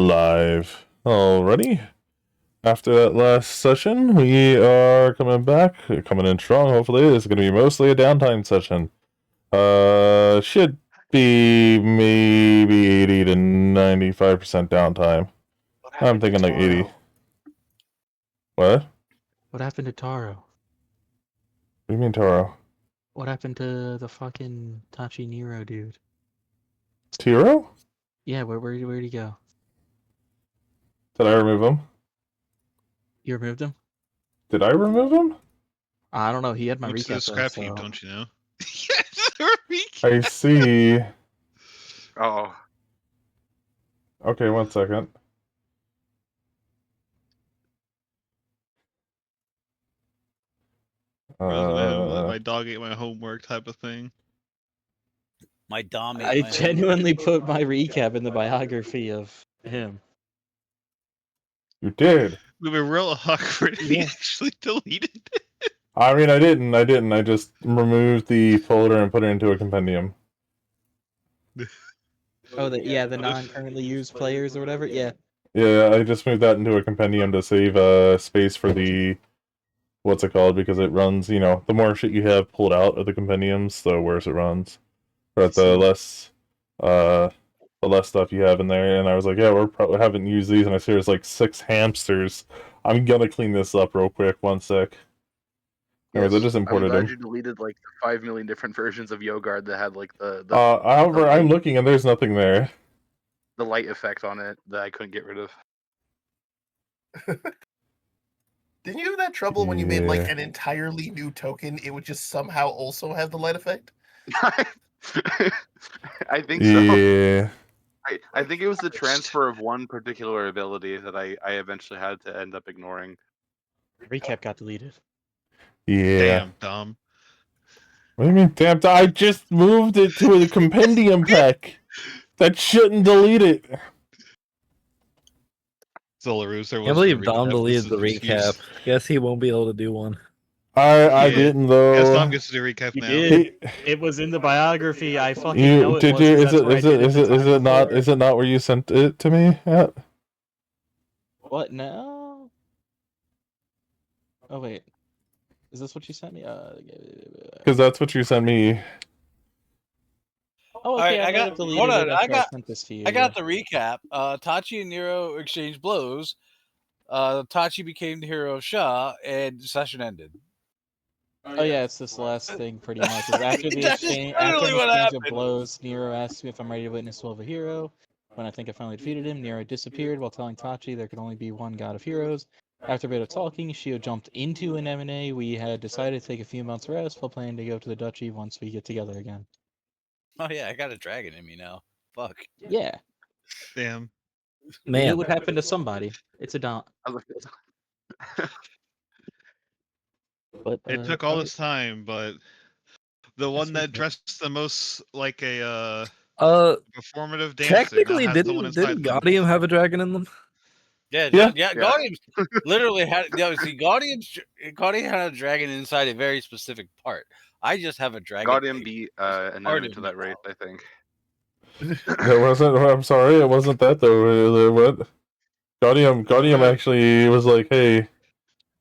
Live. Alrighty. After that last session, we are coming back, coming in strong. Hopefully, this is going to be mostly a downtime session. Should be maybe 80 to 95% downtime. I'm thinking like 80. What? What happened to Taro? What do you mean, Taro? What happened to the fucking Tachi Nero dude? Tiro? Yeah, where'd he go? Did I remove him? You removed him? Did I remove him? I don't know. He had my Went to the recap scrap though, heap, so... don't you know? Yes, the recap. I see. Oh, Okay, 1 second. My dog ate my homework type of thing. My dom ate I my genuinely put my recap in the biography of him. You did. We were real awkward. He Yeah. actually deleted it. I mean, I didn't. I just removed the folder and put it into a compendium. Oh, the non-currently used players or whatever? Yeah. Yeah, I just moved that into a compendium to save space for the what's it called, because it runs, the more shit you have pulled out of the compendiums, the worse it runs. But the less stuff you have in there, and I was like, yeah, we haven't used these, and I see there's like 6 hamsters. I'm gonna clean this up real quick. 1 sec. Anyways, I just imported I'm glad them. you deleted like the 5 million different versions of Yogard that had like the However, I'm looking and there's nothing there. the light effect on it that I couldn't get rid of. Didn't you have that trouble when you made like Yeah. an entirely new token? It would just somehow also have the light effect? I think so. Yeah. I think it was the transfer of one particular ability that I eventually had to end up ignoring. Recap got deleted. Yeah. Damn, Dom. What do you mean, damn? I just moved it to a compendium pack. That shouldn't delete it. Zolarus, there I was can't believe no Dom recap. deleted This the is an excuse. recap. Guess he won't be able to do one. I Yeah. didn't though. Yes, Dom gets to do recap You now. did. It was in the biography. I fucking You know it did was. you? 'Cause Is that's it what I is did it at is the it is time it not before. is it not where you sent it to me at? What? No. Oh wait. Is this what you sent me? Because that's what you sent me. Oh, Alright, okay. I got- it deleted hold on, it I after got- sent this to you. I got the recap. Tachi and Nero exchanged blows. Tachi became the hero of Sha, and the session ended. Oh yeah, it's this last thing pretty much. Is after the That is exchange, after literally an what exchange of happened. blows, Nero asks me if I'm ready to witness Will of a Hero. When I think I finally defeated him, Nero disappeared while telling Tachi there could only be one god of heroes. After a bit of talking, Shio jumped into an M&A. We had decided to take a few months rest while planning to go to the duchy once we get together again. Oh yeah, I got a dragon in me now. Fuck. Yeah. Damn. We knew Man, it would happen to somebody. It's a don. But It took all this time, but the one that dressed the most like a performative dancer. technically, now has someone didn't inside them. Gaudium have a dragon in them? Yeah, Yeah. Guardian literally had. Yeah, see, Guardian had a dragon inside a very specific part. I just have a dragon. Gaudium beat an enemy to that race, I think. It wasn't. I'm sorry, it wasn't that though. What? Gaudium actually was like, "Hey,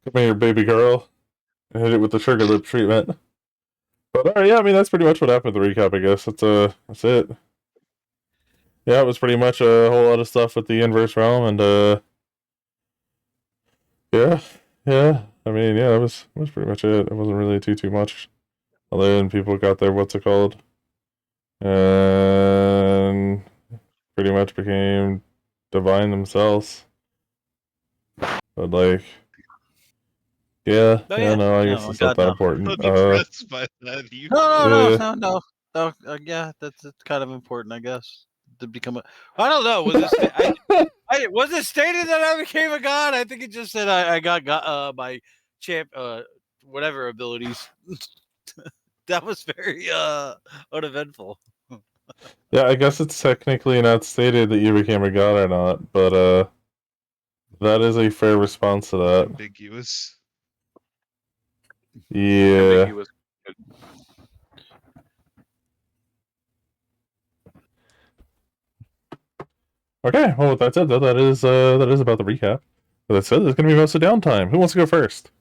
come here, baby girl," and hit it with the sugar lip treatment. But yeah, I mean that's pretty much what happened with the recap. I guess that's it. Yeah, it was pretty much a whole lot of stuff with the inverse realm, and yeah. I mean, yeah, that was pretty much it. It wasn't really too much. Other than people got their what's it called, and pretty much became divine themselves. But like, yeah, Oh, yeah, yeah. no, I No, guess it's God, not that no. important. I'm impressed by that. You No. Yeah, that's kind of important, I guess. To become a, I don't know. Was it was it stated that I became a god? I think it just said I got my champ whatever abilities. That was very uneventful. Yeah, I guess it's technically not stated that you became a god or not, but that is a fair response to that. ambiguous. Yeah. Ambiguous. Okay, well, with that said, though, that is about the recap. With that said, there's going to be most of downtime. Who wants to go first?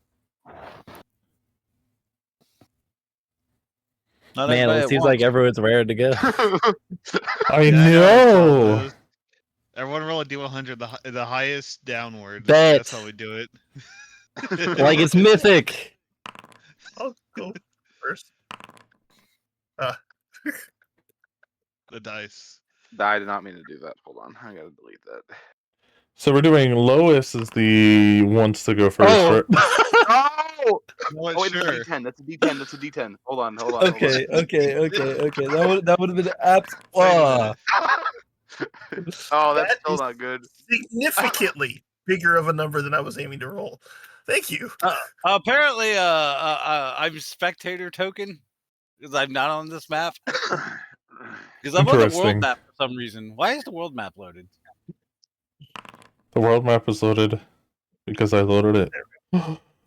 Not Man, everybody it at seems like once. everyone's rare to go. I Yeah, know. Everyone roll a D100, the highest downward. Bet. That's how we do it. Like it's mythic. I'll go first. The dice. I did not mean to do that. Hold on, I gotta delete that. So we're doing Lois is the wants to go first. Oh. Oh! What, Oh wait, sure. that's a D10. That's a D10. That's a D10. Hold on. Okay. That would have been apt. Wait a Oh, that's That still is not good. significantly bigger of a number than I was aiming to roll. Thank you. Apparently, I'm spectator token because I'm not on this map. Because I'm on the world Interesting. map for some reason. Why is the world map loaded? The world map was loaded because I loaded it.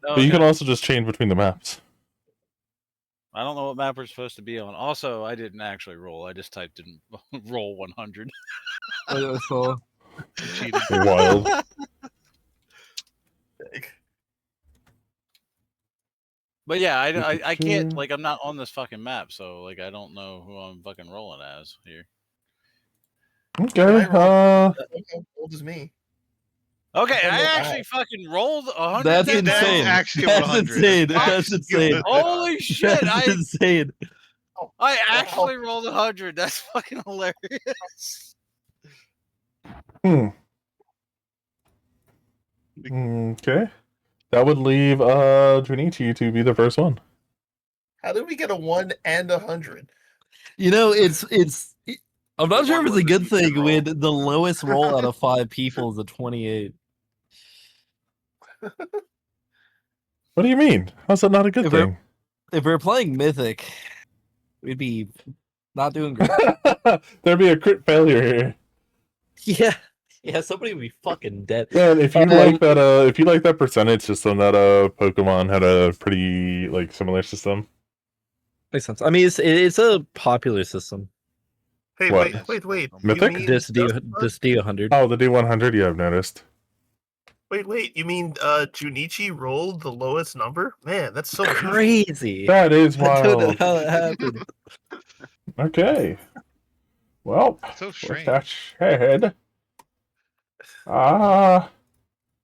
But you can also just change between the maps. I don't know what map we're supposed to be on. Also, I didn't actually roll. I just typed in roll 100. Cheated. Wild. But yeah, I can't, like, I'm not on this fucking map, so, like, I don't know who I'm fucking rolling as here. Okay. How old is me? Okay, I I know actually fucking rolled 100. That's that That's insane. time. actually That's 100. insane. That's insane. Holy shit! That's insane. I actually rolled 100. That's fucking hilarious. Okay. That would leave Junichi to be the first one. How did we get a 1 and 100? You know, it's. I'm not The sure one if it's was a the good D10 thing roll. when the lowest roll out of 5 people is a 28. What do you mean? How's that not a good thing? If we're playing Mythic, we'd be not doing great. There'd be a crit failure here. Yeah, somebody would be fucking dead. Man, if you like that percentage system, that Pokemon had a pretty like similar system. Makes sense. I mean, it's a popular system. Hey, What? wait. Mythic? You mean This D100. Oh, the D100. Yeah, I've noticed. Wait. You mean Junichi rolled the lowest number? Man, that's so unusual. Crazy. That is I don't know wild. how that happened. Okay. Well, So with strange. that said, I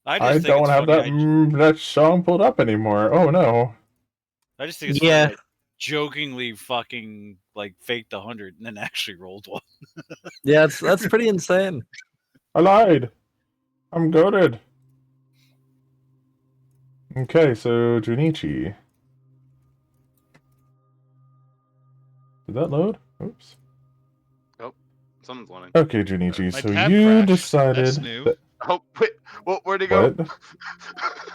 I just think don't it's have funny. that song pulled up anymore. Oh no. I just think it's Yeah. funny, like, jokingly fucking like faked 100 and then actually rolled one. Yeah, that's pretty insane. I lied. I'm goaded. Okay, so Junichi. Did that load? Oops. Someone's wanting. Okay, Junichi. My So tab you crashed. decided. That's new. That, Oh wait, where'd it go? what?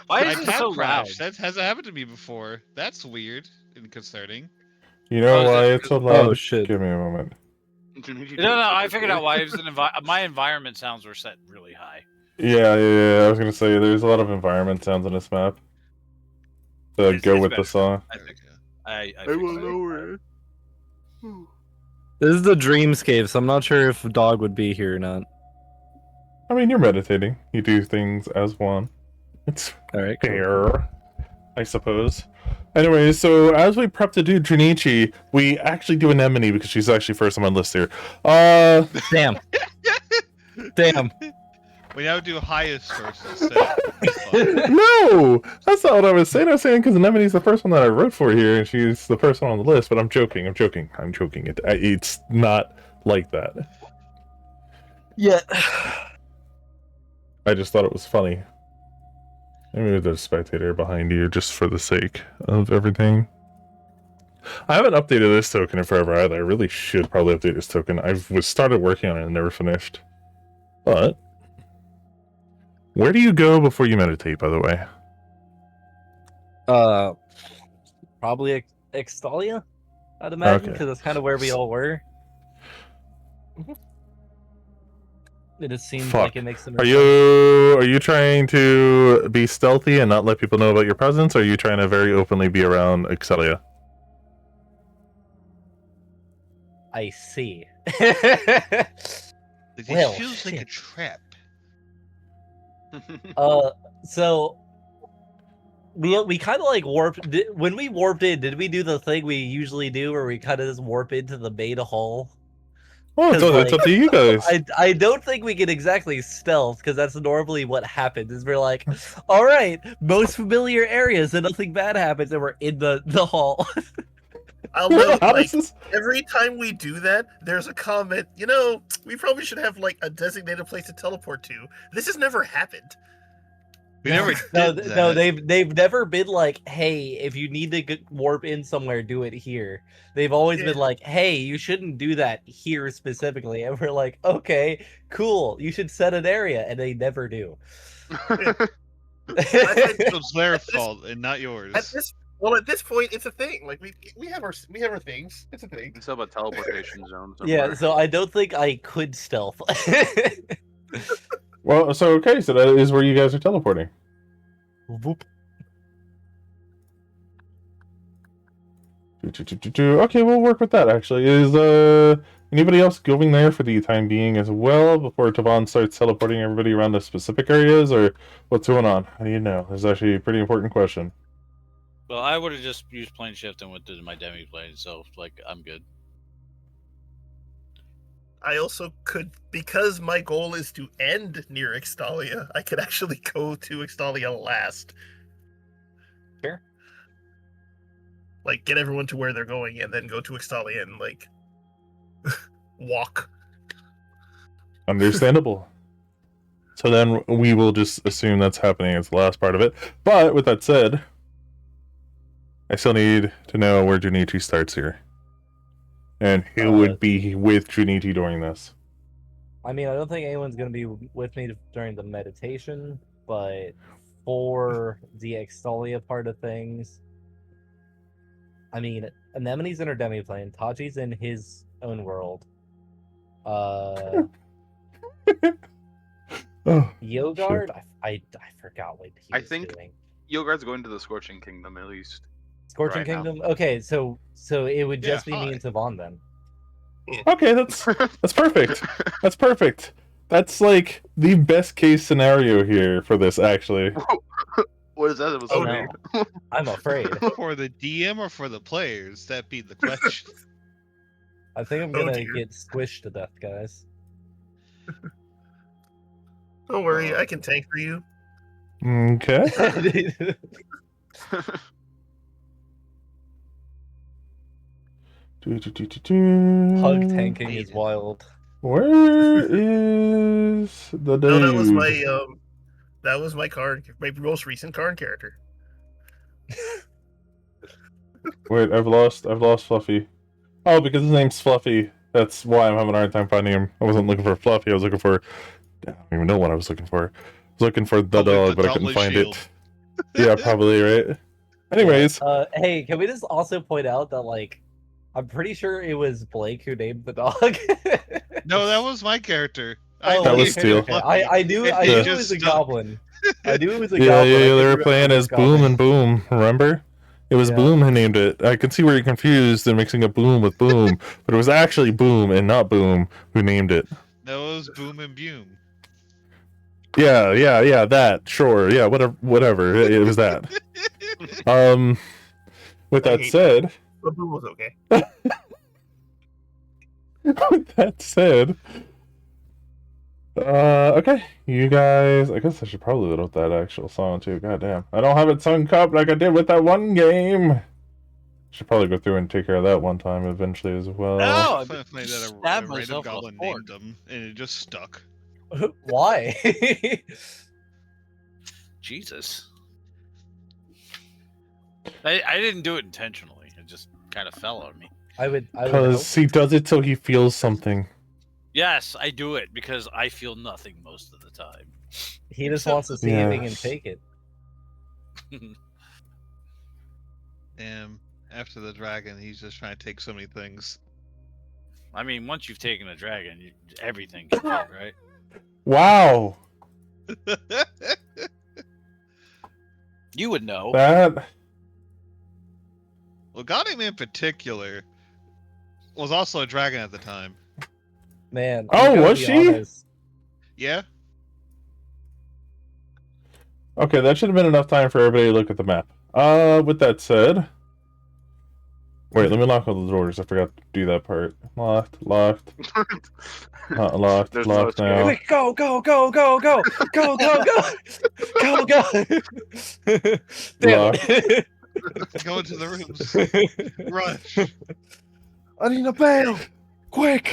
Why My is it tab so loud? crashed. That hasn't happened to me before. That's weird and concerning. You know Oh, is why it it's so loud? Oh, shit. Give me a moment. Junichi No, did I it figured super out why. It was my environment sounds were set really high. Yeah. I was gonna say there's a lot of environment sounds on this map to It's go with better. the song. I There we think. go. I I fixed will it. lower it. This is the Dreamscape, so I'm not sure if Dog would be here or not. I mean, you're meditating. You do things as one. It's All right. Cool. fair, I suppose. Anyway, so as we prep to do Junichi, we actually do Anemone because she's actually first on my list here. Damn. Damn. We now do highest first instead. No! That's not what I was saying. I was saying because Anemone's the first one that I wrote for here, and she's the first one on the list, but I'm joking. It's not like that. Yeah. I just thought it was funny. Maybe there's a spectator behind you just for the sake of everything. I haven't updated this token in forever either. I really should probably update this token. I was started working on it and never finished. But where do you go before you meditate, by the way? Probably Extalia, I'd imagine, Okay. because that's kind of where we all were. It just seems Fuck. like it makes the most Are sense. you trying to be stealthy and not let people know about your presence, or are you trying to very openly be around Excelia? I see. This Well, feels like a shit. trap. So we kind of like warped when we warped in. Did we do the thing we usually do, where we kind of just warp into the main hall? Oh, it's 'Cause, up to you guys. I don't think we can exactly stealth, because that's normally what happens. Is we're like, all right, most familiar areas, and nothing bad happens, and we're in the hall. I'll note, How like, does this- every time we do that, there's a comment, you know, we probably should have, like, a designated place to teleport to. This has never happened. We never No, did that. no, they've never been like, hey, if you need to warp in somewhere, do it here. They've always Yeah. been like, hey, you shouldn't do that here specifically, and we're like, okay, cool, you should set an area, and they never do. It was their fault and not yours. At this point, it's a thing. Like we have our things. It's a thing. It's about teleportation zones. Yeah, so I don't think I could stealth. Well, so okay, so that is where you guys are teleporting. Whoop. Okay, we'll work with that. Actually, is anybody else going there for the time being as well before Tavon starts teleporting everybody around the specific areas, or what's going on? How do you know? This is actually a pretty important question. Well, I would have just used plane shift and went to my demi plane, so like I'm good. I also could, because my goal is to end near Extalia, I could actually go to Extalia last. Sure. Like, get everyone to where they're going and then go to Extalia and, like, walk. Understandable. So then we will just assume that's happening as the last part of it. But with that said, I still need to know where Junichi starts here. And who would be with Junichi during this? I mean, I don't think anyone's going to be with me during the meditation, but for the Extalia part of things, I mean, Anemone's in her demi-plane, Tachi's in his own world. Oh, Yogard, I forgot what he I was think- doing. Yogard's going to the Scorching Kingdom at least. Scorching right now. Kingdom? Okay, so it would Yeah, just be me and Tavon then. okay, that's perfect. That's perfect. That's like the best case scenario here for this, actually. What is that? It was Oh, so no. weird. I'm afraid. For the DM or for the players? That be the question. I think I'm Oh, gonna dear. get squished to death, guys. Don't worry, I can tank for you. Okay. Hug tanking is wild. Where is the dude? No, that was my card, my most recent card character. Wait, I've lost Fluffy. Oh, because his name's Fluffy. That's why I'm having a hard time finding him. I wasn't looking for Fluffy. I was looking for. I don't even know what I was looking for. I was looking for the Probably dog, the but I couldn't Dauntless find Shield. it. Yeah, probably right. Anyways, Hey, can we just also point out that, like, I'm pretty sure it was Blake who named the dog. No, that was my character. Oh, That was named Steel. okay. Fluffy. I knew It it just was a stuck. goblin. I knew it was a yeah, goblin. I they couldn't were remember playing which as Boom goblin. and Boom. Remember? It was Yeah. Boom who named it. I can see where you're confused and mixing up Boom with Boom, but it was actually Boom and not Boom who named it. That was Boom and Boom. Yeah, that, sure, yeah, whatever, it was that. With that said, But Boom was okay. with that said, okay, you guys, I guess I should probably load up that actual song too, goddamn. I don't have it sung up like I did with that one game. Should probably go through and take care of that one time eventually as well. No, I found that a stabbed random myself with a goblin fork. named him, and it just stuck. Why? Jesus. I didn't do it intentionally. It just kind of fell on me. I would hope. Because he does it till he feels something. Yes, I do it because I feel nothing most of the time. He just wants to see if he can Yes. take it. And after the dragon, he's just trying to take so many things. I mean, once you've taken a dragon, everything can fit, right? Wow, You would know. that Well, Goddamn in particular was also a dragon at the time. Man, Oh, I gotta was be she? honest. Yeah. Okay, that should have been enough time for everybody to look at the map. With that said... Wait, let me lock all the doors. I forgot to do that part. Locked. Not locked. There's no Locked now. Quick, go, go, go, go, go, go, go, go, go, go. Damn Locked. it. Go into the rooms. Rush. I need a bail. Quick.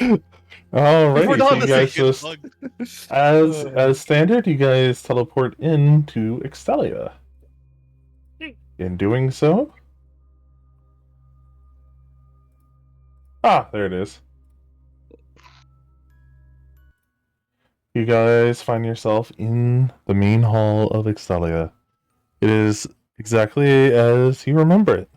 Alrighty, We're so done you this guys Get just... plugged. As standard, you guys teleport into Extalia. In doing so... Ah, there it is. You guys find yourself in the main hall of Extalia. It is exactly as you remember it.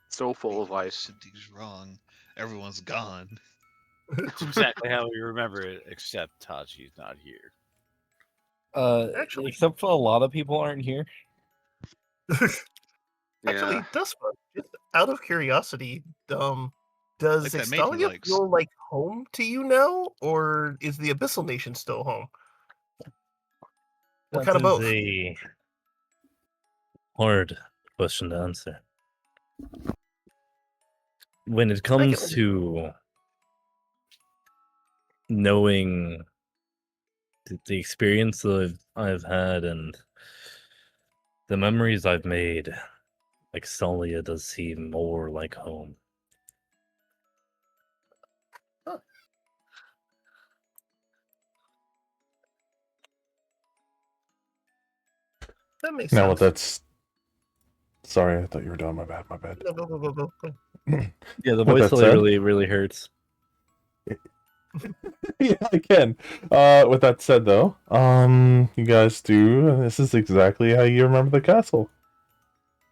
So full of life. Something's wrong. Everyone's gone. It's exactly how we remember it, except Tachi's not here. Actually- except for a lot of people aren't here. Actually, Yeah. Duspa, just out of curiosity, does Like that mate he Extalia likes. feel like home to you now, or is the Abyssal Nation still home? What kind of both? a hard question to answer. When it comes can- to knowing the experience that I've had and the memories I've made, Extalia does seem more like home. That makes Now, sense. what that's... Sorry, I thought you were done. My bad. No, go. Yeah, the With voice that delay said- really hurts. Yeah, I can. With that said, though, you guys do. This is exactly how you remember the castle.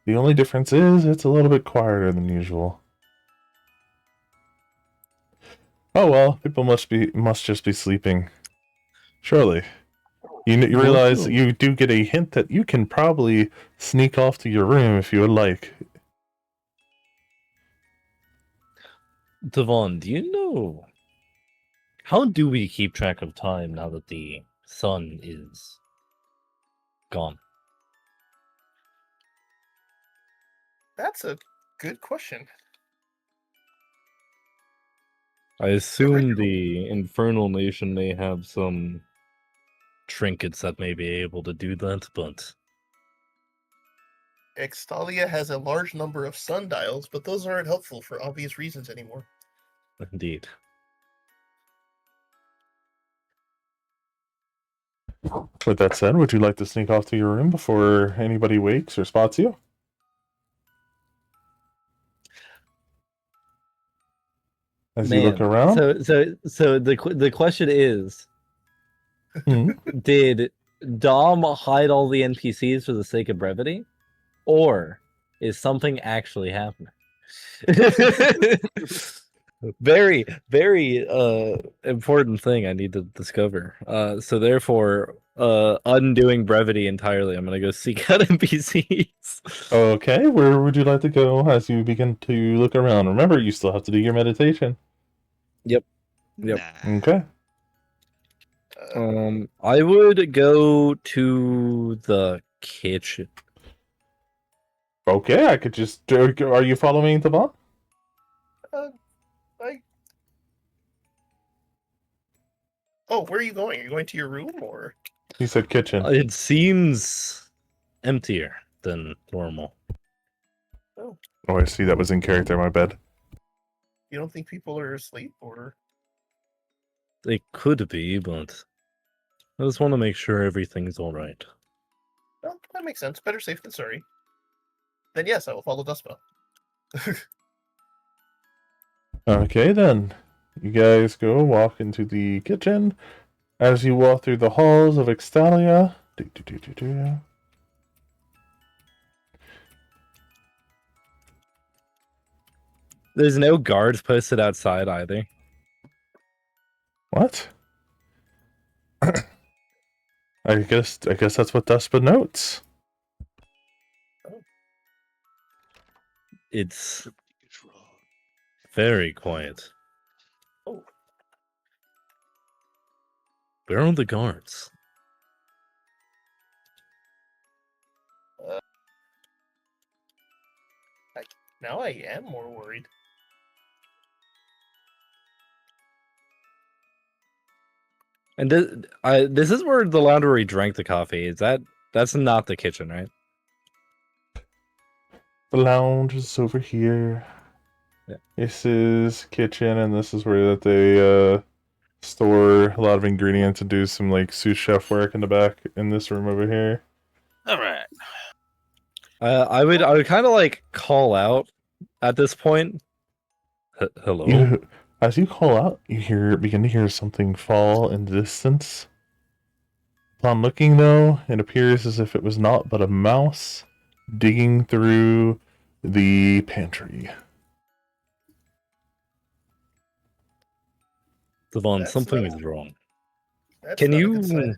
The only difference is it's a little bit quieter than usual. Oh well, people must just be sleeping. Surely, you realize Also- you do get a hint that you can probably sneak off to your room if you would like. Devon, do you know how do we keep track of time now that the sun is gone? That's a good question. I assume the Infernal Nation may have some trinkets that may be able to do that, but Extalia has a large number of sundials, but those aren't helpful for obvious reasons anymore. indeed. With that said, would you like to sneak off to your room before anybody wakes or spots you? As you look around, So the question is, Hmm. did Dom hide all the NPCs for the sake of brevity, or is something actually happening? Very important thing I need to discover. So therefore, undoing brevity entirely, I'm gonna go seek out NPCs. Okay, where would you like to go as you begin to look around? Remember, you still have to do your meditation. Yep. Nah. Okay. I would go to the kitchen. Okay, I could just... Are you following Devon? Oh, where are you going? Are you going to your room, or? He said kitchen. It seems emptier than normal. Oh, I see. That was in character. My bad. You don't think people are asleep, or? They could be, but I just want to make sure everything's all right. Well, that makes sense. Better safe than sorry. Then yes, I will follow Duspa. Okay, then. You guys go walk into the kitchen. As you walk through the halls of Extalia... There's no guards posted outside either. What? I guess that's what Duspa notes. It's very quiet. Oh. Where are the guards? Now I am more worried. And this is where the laundry drank the coffee. That's not the kitchen, right? The lounge is over here. Yeah. This is kitchen, and this is where that they store a lot of ingredients and do some like sous chef work in the back in this room over here. All right. I would kind of like call out at this point. Hello. As you call out, you begin to hear something fall in the distance. Upon looking, though, it appears as if it was naught but a mouse digging through the pantry. Devon, That's something not- is wrong. That's Can not a you good sign.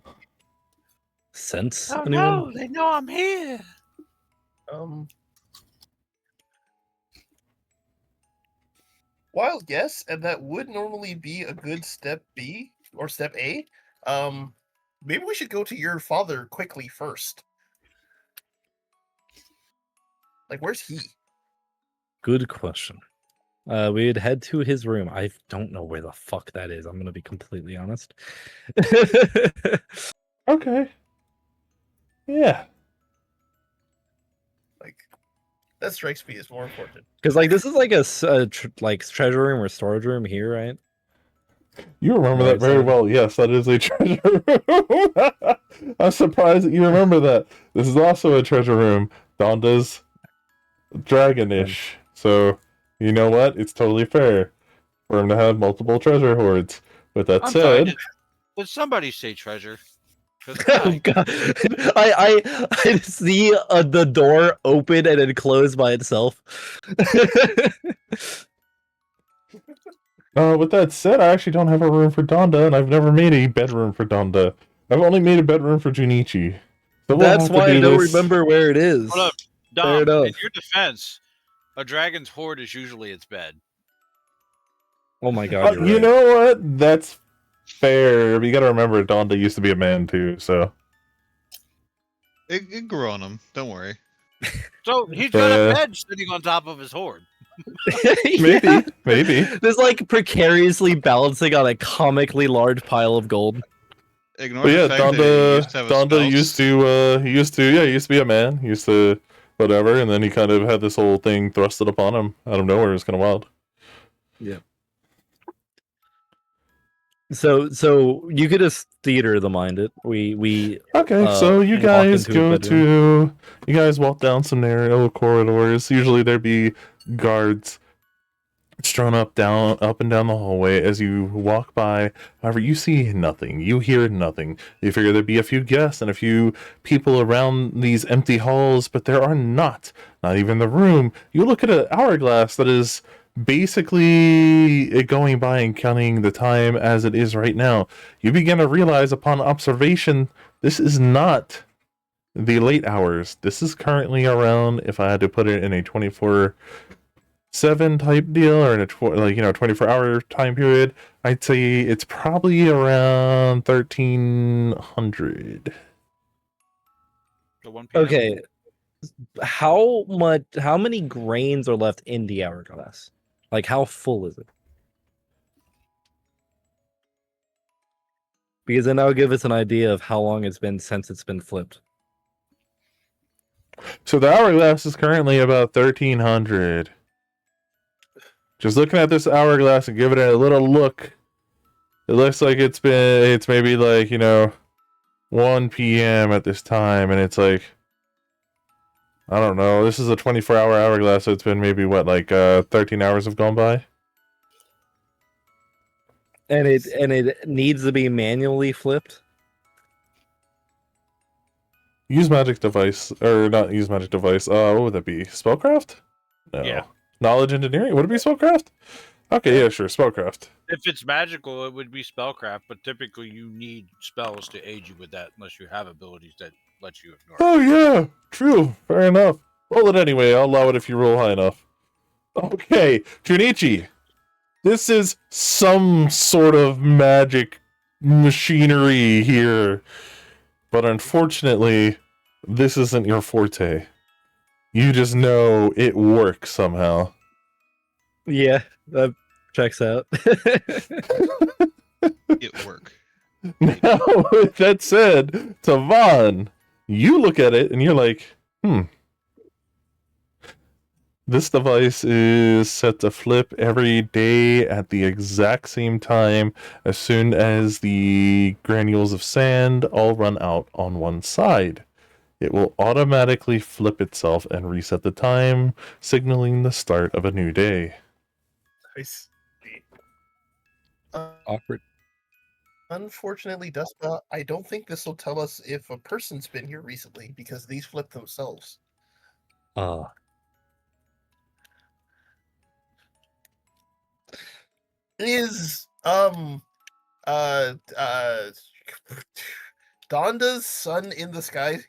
sense Oh anyone? no, they know I'm here. Wild guess, and that would normally be a good step B or step A. Maybe we should go to your father quickly first. Like, where's he? Good question. We'd head to his room. I don't know where the fuck that is. I'm gonna be completely honest. Okay. Yeah. Like, that strikes me as more important. Because like this is like a like treasure room or storage room here, right? You remember Right that very side. well. Yes, that is a treasure room. I'm surprised that you remember that. This is also a treasure room. Donda's dragonish. So, you know what? It's totally fair for him to have multiple treasure hoards. With that I'm sorry. said, Did somebody say treasure? 'Cause Oh, I- God. I see the door open and then close by itself. with that said, I actually don't have a room for Donda, and I've never made a bedroom for Donda. I've only made a bedroom for Junichi. So we'll That's have to why I do don't this. remember where it is. Hold up, Fair Dom. In enough. your defense, a dragon's hoard is usually its bed. Oh my God, you're You right. know what? That's fair. But you gotta remember, Donda used to be a man too, so. It grew on him. Don't worry. So he's got a Yeah. bed sitting on top of his hoard. Maybe, Yeah. maybe. There's like precariously balancing on a comically large pile of gold. Ignore But yeah, the fact that he used to have a Donda spouse. used to be a man. He used to whatever, and then he kind of had this whole thing thrusted upon him out of nowhere. It was kind of wild. So you could just theater the mind it. We Okay, so you walk guys into his you guys walk down some narrow corridors. Usually there'd be guards strewn up and down the hallway as you walk by. However, you see nothing. You hear nothing. You figure there'd be a few guests and a few people around these empty halls, but there are not. Not even the room. You look at an hourglass that is basically going by and counting the time as it is right now. You begin to realize upon observation, this is not the late hours. This is currently around, if I had to put it in a 24/7 type deal or in a 24-hour time period, I'd say it's probably around 1300. So 1 p.m. Okay. How many grains are left in the hourglass? Like how full is it? Because then that would give us an idea of how long it's been since it's been flipped. So the hourglass is currently about 1300. Just looking at this hourglass and giving it a little look, it looks like it's maybe like 1 p.m. at this time, and it's like, I don't know, this is a 24-hour hourglass, so it's been maybe 13 hours have gone by. And it needs to be manually flipped. Use magic device, or not use magic device. What would that be? Spellcraft? No. Yeah. Knowledge engineering? Would it be spellcraft? Okay, yeah, sure, spellcraft. If it's magical, it would be spellcraft, but typically you need spells to aid you with that unless you have abilities that let you ignore it. Oh yeah, true, fair enough. Roll it anyway. I'll allow it if you roll high enough. Okay, Junichi, this is some sort of magic machinery here, but unfortunately, this isn't your forte. You just know it works somehow. Yeah, that checks out. It work. Now, with that said, Tavan, you look at it and you're like, this device is set to flip every day at the exact same time as soon as the granules of sand all run out on one side. It will automatically flip itself and reset the time, signaling the start of a new day. Nice. Awkward. Unfortunately, Dustbot, I don't think this will tell us if a person's been here recently because these flip themselves. Is Donda's sun in the sky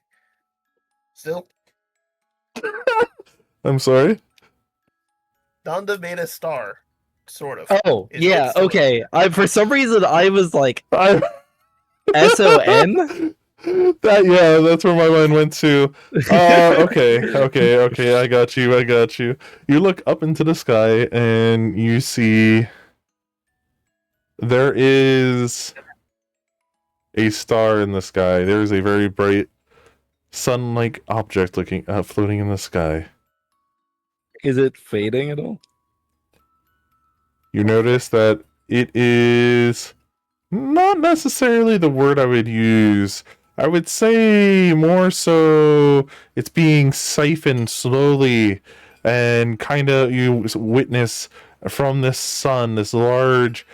still? I'm sorry? Donda made a star, sort of. Oh, Is yeah, it still okay. For some reason, I was like, I... S-O-N? That's where my mind went to. Okay, I got you. You look up into the sky and you see there is a star in the sky. There's a very bright sun-like object floating in the sky. Is it fading at all? You notice that it is not necessarily the word I would use. I would say more so it's being siphoned slowly, and kind of you witness from this sun, this large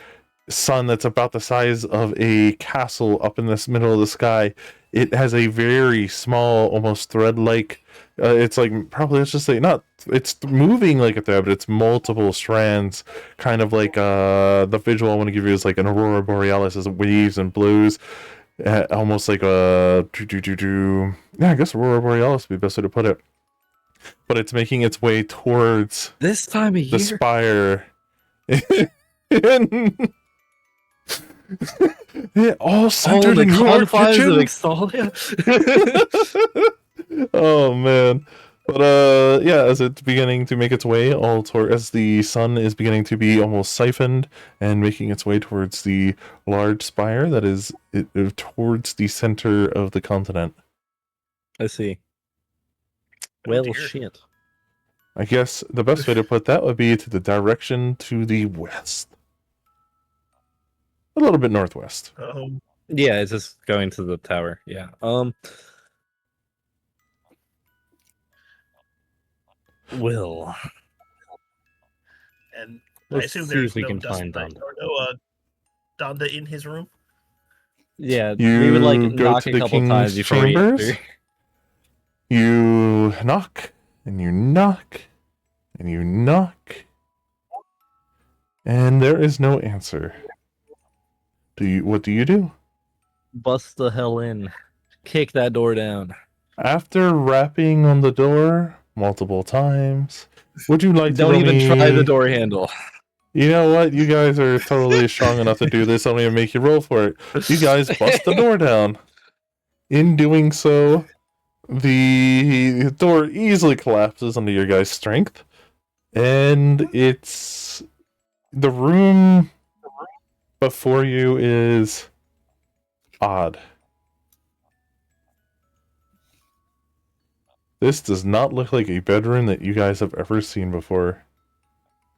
sun that's about the size of a castle up in this middle of the sky. It has a very small, almost thread-like, it's like, probably, let's just say, not, it's moving like a thread, but it's multiple strands, kind of like, the visual I want to give you is like an aurora borealis as it waves and blows, almost like a, yeah, I guess aurora borealis would be the best way to put it. But it's making its way towards this time of year, the spire. All centered in the your confines kitchen. of Extalia. Oh man, but as it's beginning to make its way as the sun is beginning to be almost siphoned and making its way towards the large spire that is towards the center of the continent. I see. Oh, Well, dear. shit. I guess the best way to put that would be to the direction to the west. A little bit northwest. Yeah, it's just going to the tower. Yeah. Will. And Let's I assume see there's if we no can Dust find Knight Donda. or no Donda in his room. Yeah, You we would like go knock to a the couple king's times before chambers? we enter. You knock, and you knock, and you knock, and there is no answer. What do you do? Bust the hell in. Kick that door down. After rapping on the door multiple times, would you like to Don't roll even me... try the door handle. You know what? You guys are totally strong enough to do this. I don't even make you roll for it. You guys bust the door down. In doing so, the door easily collapses under your guys' strength, and it's the room before you is odd. This does not look like a bedroom that you guys have ever seen before.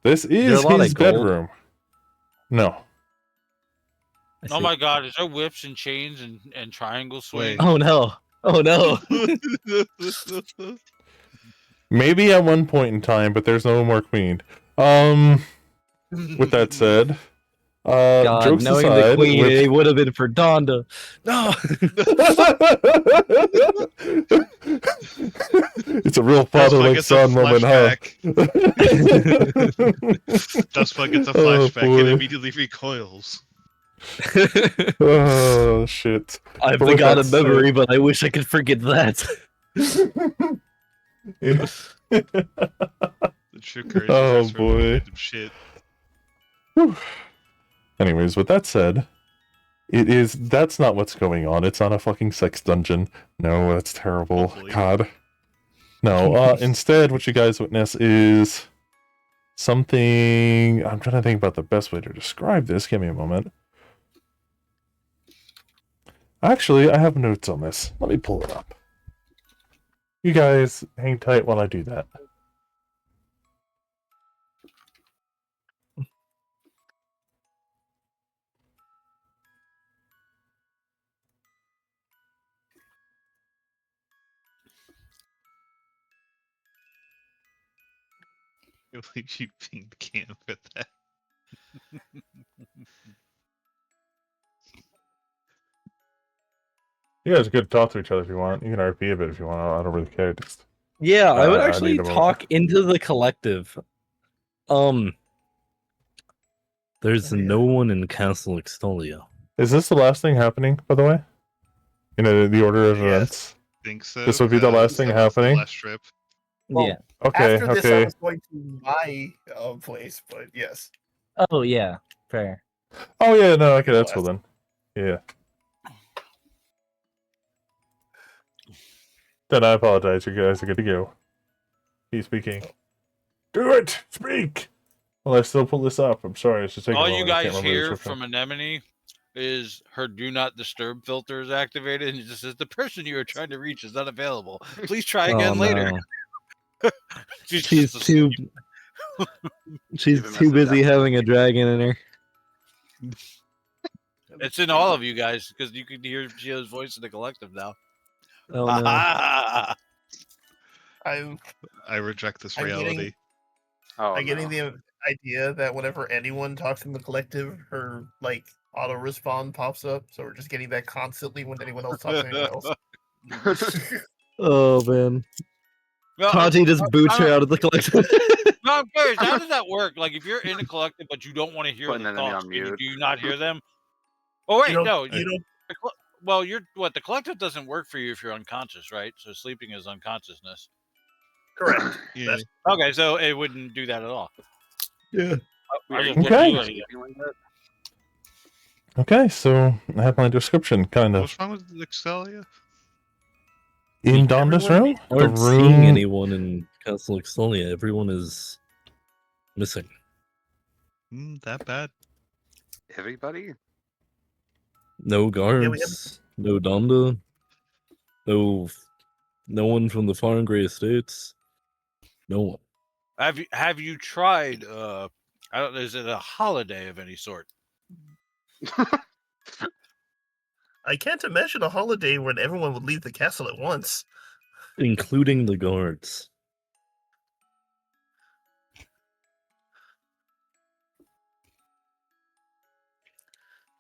This is a lot his of gold? bedroom. No. I Oh see. my god, is there whips and chains and triangle swings? Oh no. Oh no. Maybe at one point in time, but there's no more queen. With that said, God, jokes knowing aside, the queen, with... it would have been for Donda. No. It's a real father-like son moment, huh? Dustbug gets a Oh, flashback and boy. immediately recoils. Oh shit! I've But with forgot a that said- memory, but I wish I could forget that. The true courage Oh, is asked for boy. random shit. Whew. Anyways, with that said, that's not what's going on. It's not a fucking sex dungeon. No, that's terrible. Hopefully. God. No, instead, what you guys witness is something. I'm trying to think about the best way to describe this. Give me a moment. Actually, I have notes on this. Let me pull it up. You guys hang tight while I do that. I feel like you being camp at that. You guys could talk to each other if you want. You can RP a bit if you want. I don't really care. Just Yeah, I would I actually need a moment. talk into the collective. There's no one in Castle Extolia. Is this the last thing happening, by the way? You know, the order of events? Think so. This would be the last thing that was the happening? last trip. Well, Yeah. Okay, After this, I okay. was going to my place, but yes. Oh yeah. Fair. Oh, yeah, no, okay, that's cool then. Yeah. Then I apologize. You guys are good to go. He's speaking. Do it! Speak! Well, I still pull this up. I'm sorry. It's just taking a All moment. you I can't guys remember the hear description. from Anemone is her do not disturb filter is activated, and it just says the person you are trying to reach is not available. Please try again later. No. She's too. She's Leave a too message busy after. having a dragon in her. It's in all of you guys because you can hear Gio's voice in the collective now. Oh no. I reject this I'm reality. getting- Oh, I'm getting no. the idea that whenever anyone talks in the collective, her like auto respawn pops up. So we're just getting that constantly when anyone else talks to anyone else. Oh man. Well, Tati just boots her out of the collective. No, I'm curious. How does that work? Like, if you're in a collective but you don't want to hear Putting the an enemy thoughts, on do you, mute. do you not hear them? Oh wait, you don't, no. you don't. Well, you're what? The collective doesn't work for you if you're unconscious, right? So sleeping is unconsciousness. Correct. Yeah. Okay, so it wouldn't do that at all. Yeah. I just Okay. didn't hear you. Like that? Okay, so I have my description, kind of. What's wrong with Excelia? In Donda's everyone- room? The Aren't seeing room. anyone in Castle Extolia. Everyone is missing. That bad? Everybody? No guards. No Donda. No one from the Far and Grey Estates. No one. Have you tried? I don't. Is it a holiday of any sort? I can't imagine a holiday when everyone would leave the castle at once. Including the guards.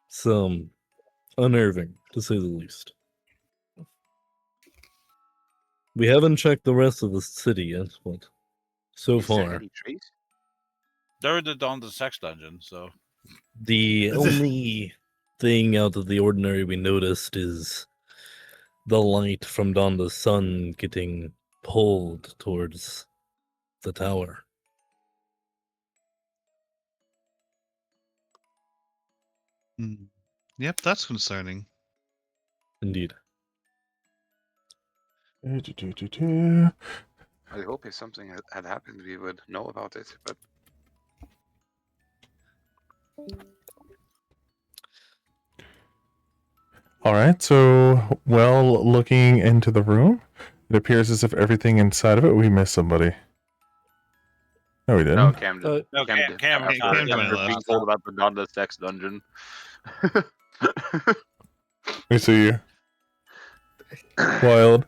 Some unnerving, to say the least. We haven't checked the rest of the city yet, but so Is there far, any trace? They're on the sex dungeon, so the only thing out of the ordinary we noticed is the light from Donda's sun getting pulled towards the tower. Yep, that's concerning. Indeed. I hope if something had happened, we would know about it. But Alright, so, well, looking into the room, it appears as if everything inside of it, we missed somebody. No, we didn't. no, Cam. no, Cam Cam after joined being last. told about the Donda sex dungeon. We see you. Wild.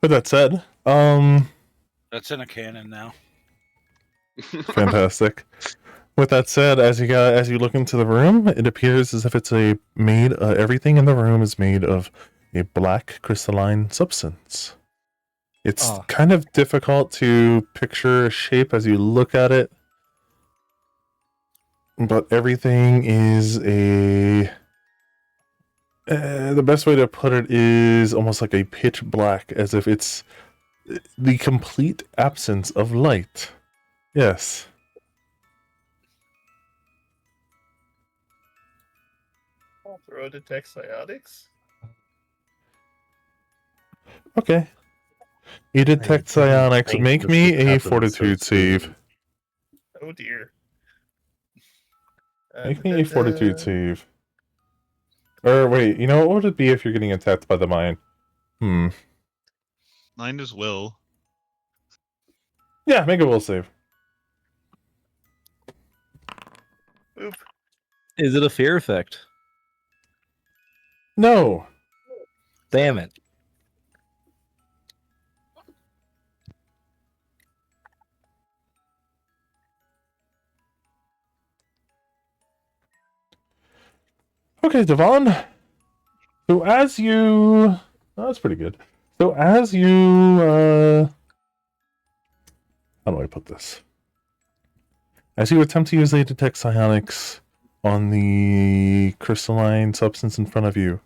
With that said, that's in a canon now. fantastic. With that said, as you look into the room, it appears as if it's everything in the room is made of a black crystalline substance. It's kind of difficult to picture a shape as you look at it, but everything is the best way to put it is almost like a pitch black, as if it's the complete absence of light. Yes. I'll throw detect psionics. Okay. You detect I don't psionics. think Make this me should a happen so fortitude save. soon. Oh dear. Make me a fortitude save. Or wait, you know what would it be if you're getting attacked by the mine? Mine is will. Yeah, make a will save. Oop. Is it a fear effect? No. Damn it. Okay, Devon. So as you... Oh, that's pretty good. So as you... How do I put this? As you attempt to use a detect psionics on the crystalline substance in front of you,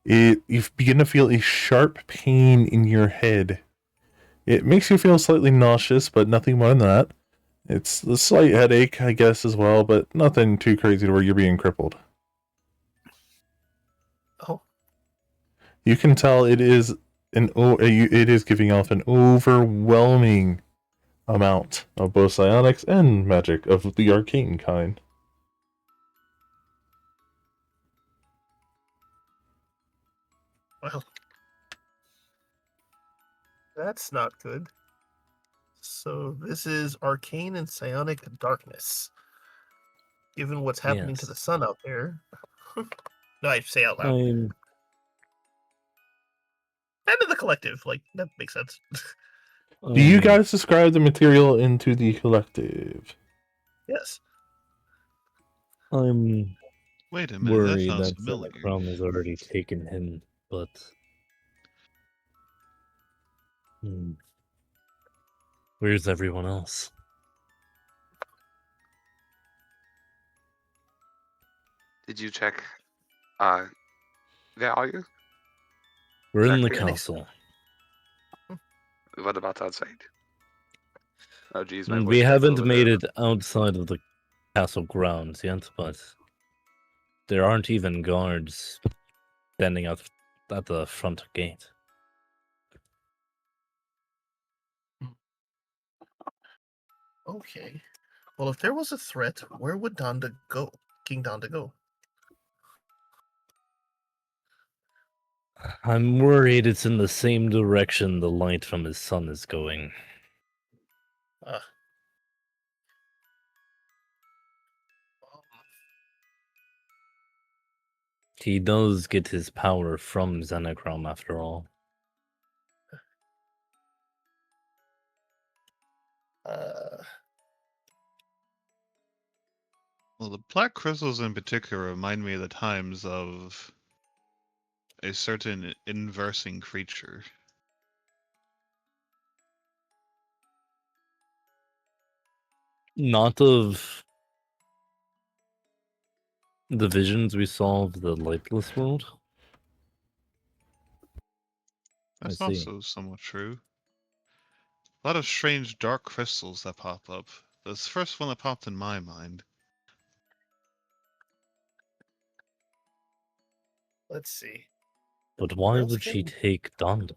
you begin to feel a sharp pain in your head. It makes you feel slightly nauseous, but nothing more than that. It's a slight headache, I guess, as well, but nothing too crazy to where you're being crippled. Oh. You can tell it is it is giving off an overwhelming amount of both psionics and magic of the arcane kind. Well, that's not good. So this is arcane and psionic darkness. Given what's happening to the sun out there. No, I say out loud. And in the collective, like, that makes sense. Do you guys describe the material into the collective? Yes. I'm Wait a minute, that worried sounds that familiar. Zenochrome has already taken him, but... Where's everyone else? Did you check value? We're in the Check castle. What about outside? Oh geez, my We voice got a haven't little made bit it outside of the castle grounds yet, but there aren't even guards standing out at the front gate. Okay. Well, if there was a threat, where would Donda go? King Donda go? I'm worried it's in the same direction the light from his sun is going. He does get his power from Zenochrome, after all. Well, the black crystals in particular remind me of the times of a certain inversing creature. Not of the visions we saw of the lightless world? That's I see. also somewhat true. A lot of strange dark crystals that pop up. That's the first one that popped in my mind. Let's see. But why would she take Donda?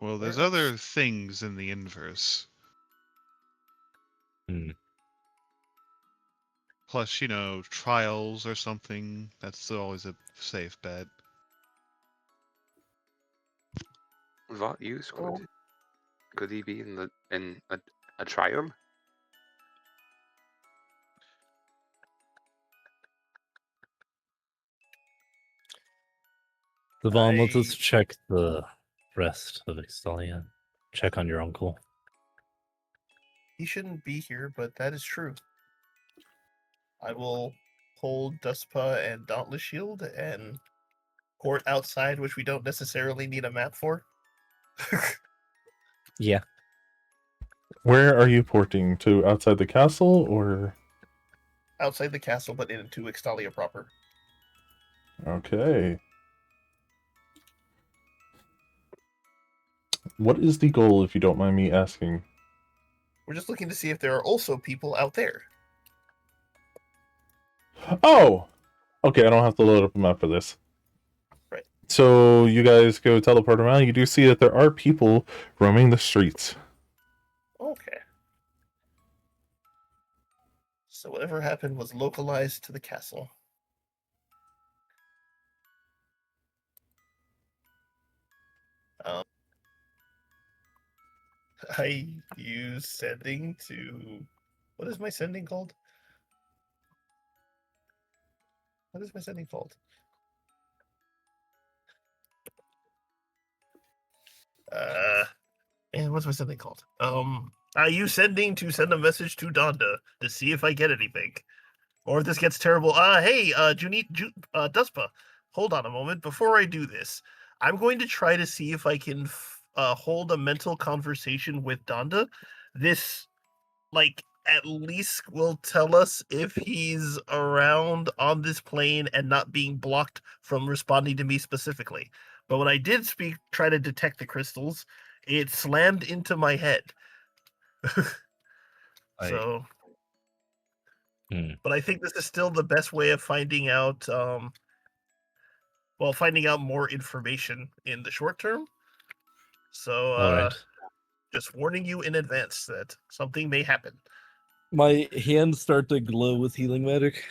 Well, there's other things in the inverse. Plus, you know, trials or something. That's always a safe bet. What use could he be in a triumph? Devon, let's just check the rest of Extalia. Check on your uncle. He shouldn't be here, but that is true. I will hold Dustpa and Dauntless Shield and port outside, which we don't necessarily need a map for. Yeah. Where are you porting? To outside the castle, or...? Outside the castle, but into Extalia proper. Okay. What is the goal, if you don't mind me asking? We're just looking to see if there are also people out there. Oh! Okay, I don't have to load up a map for this. Right. So you guys go teleport around. You do see that there are people roaming the streets. Okay. So whatever happened was localized to the castle. I use sending to... What is my sending called? What is my sending called? And what's my sending called? I use sending to send a message to Donda to see if I get anything. Or if this gets terrible. Hey, Duspa, hold on a moment. Before I do this, I'm going to try to see if I can hold a mental conversation with Donda. This, like, at least will tell us if he's around on this plane and not being blocked from responding to me specifically. But when I did try to detect the crystals, it slammed into my head. So, but I think this is still the best way of finding out, finding out more information in the short term. So, All right. just warning you in advance that something may happen. My hands start to glow with healing magic.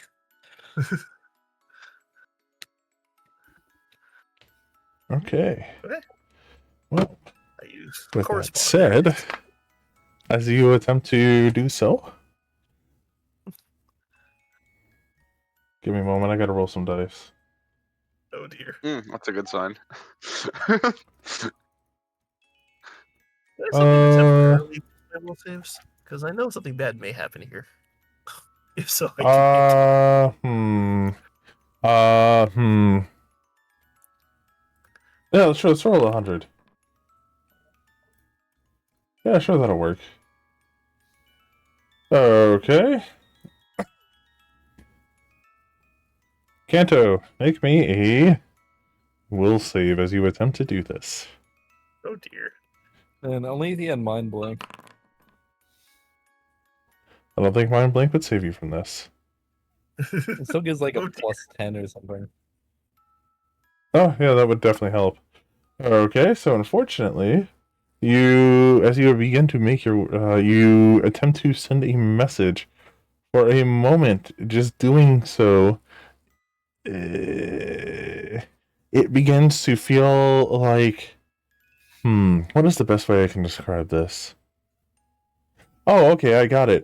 Okay. Okay. Well, I use with that correspond. said, as you attempt to do so, give me a moment. I gotta roll some dice. Oh dear. That's a good sign. Is there something to temporarily my will saves? Because I know something bad may happen here. If so, I can Yeah, sure, let's roll 100. Yeah, sure, that'll work. Okay. Kanto, make me a will save as you attempt to do this. Oh dear. And only if he had mind blank. I don't think Mind Blank would save you from this. It still gives like a Oh, dear. plus 10 or something. Oh, yeah, that would definitely help. Okay, so unfortunately, as you begin to make you attempt to send a message. For a moment, just doing so, it begins to feel like, what is the best way I can describe this? Oh, okay, I got it.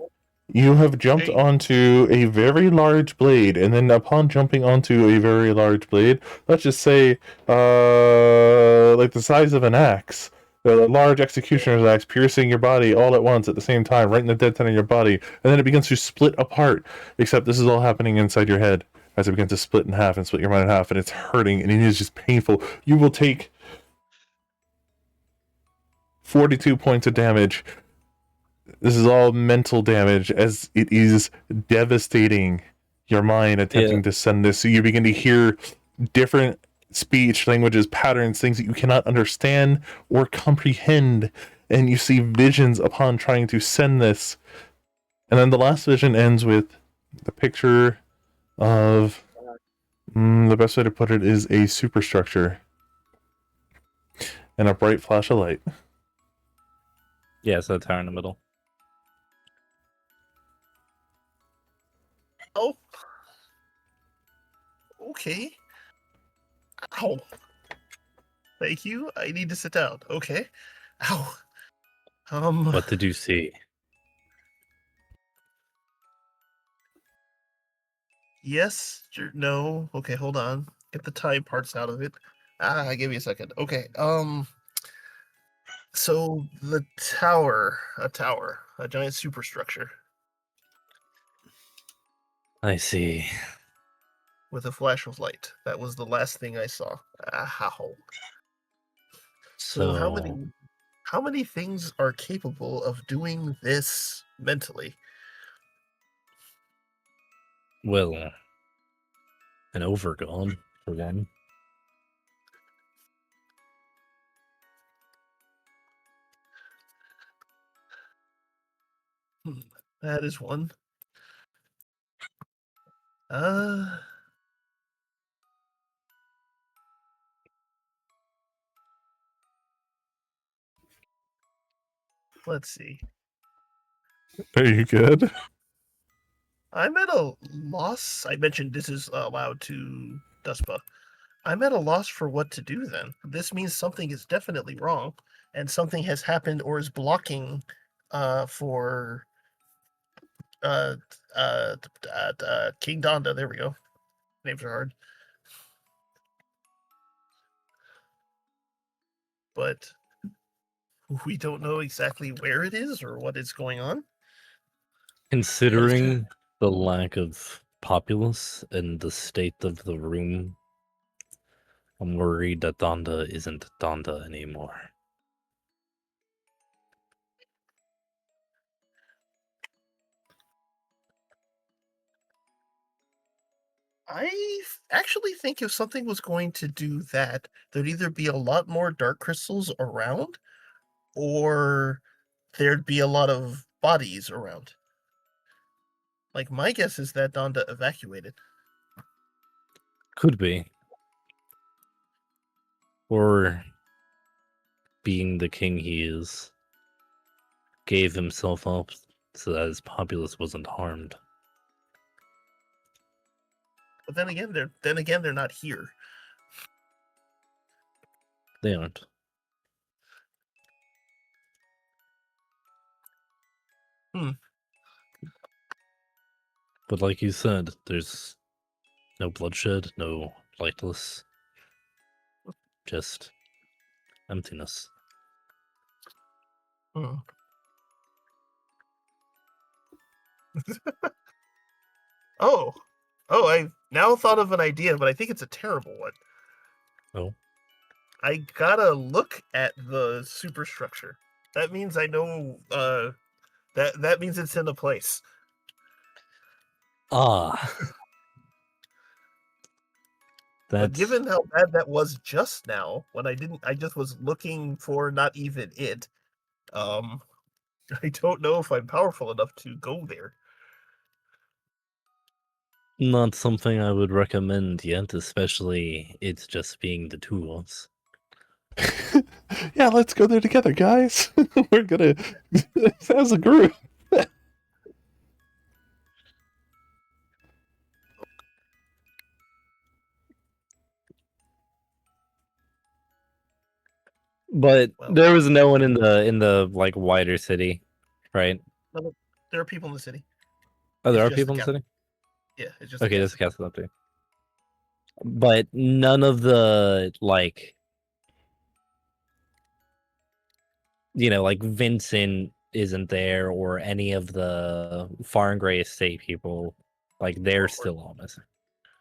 You have jumped Hey. onto a very large blade, and then upon jumping onto a very large blade, let's just say, like the size of an axe, a large executioner's axe piercing your body all at once at the same time, right in the dead center of your body, and then it begins to split apart, except this is all happening inside your head as it begins to split in half and split your mind in half, and it's hurting, and it is just painful. You will take 42 points of damage. This is all mental damage as it is devastating your mind attempting to send this. So you begin to hear different speech, languages, patterns, things that you cannot understand or comprehend. And you see visions upon trying to send this. And then the last vision ends with the picture of, the best way to put it is a superstructure and a bright flash of light. Yeah, so tower in the middle. Oh. Okay. Ow. Thank you. I need to sit down. Okay. Ow. What did you see? Yes. No. Okay, hold on. Get the time parts out of it. Give me a second. Okay. So the tower, a giant superstructure I see. with a flash of light. That was the last thing I saw. Ow. So how many things are capable of doing this mentally? Well, an overgone for one. That is one. Let's see. Are you good? I'm at a loss. I mentioned this is allowed to Duspa. I'm at a loss for what to do then. This means something is definitely wrong, and something has happened or is blocking for uh, King Donda. There we go. Names are hard. But we don't know exactly where it is or what is going on. Considering the lack of populace and the state of the room, I'm worried that Donda isn't Donda anymore. I actually think if something was going to do that, there'd either be a lot more dark crystals around, or there'd be a lot of bodies around. Like, my guess is that Donda evacuated. Could be. Or, being the king he is, gave himself up so that his populace wasn't harmed. But then again, they're not here. They aren't. But like you said, there's no bloodshed, no lightless, just emptiness. Oh, I now thought of an idea, but I think it's a terrible one. Oh. I gotta look at the superstructure. That means I know that means it's in a place. Ah. But given how bad that was just now, when I just was looking for not even it. I don't know if I'm powerful enough to go there. Not something I would recommend yet, especially it's just being the two of us. Yeah, let's go there together, guys. We're gonna as a group. But there was no one in the like wider city, right? No, there are people in the city. Oh, there It's are just people the in the city? Yeah, it's just Okay, there's a castle up there. But none of the like like Vincent isn't there, or any of the Far and Gray Estate people. Like they're still all missing.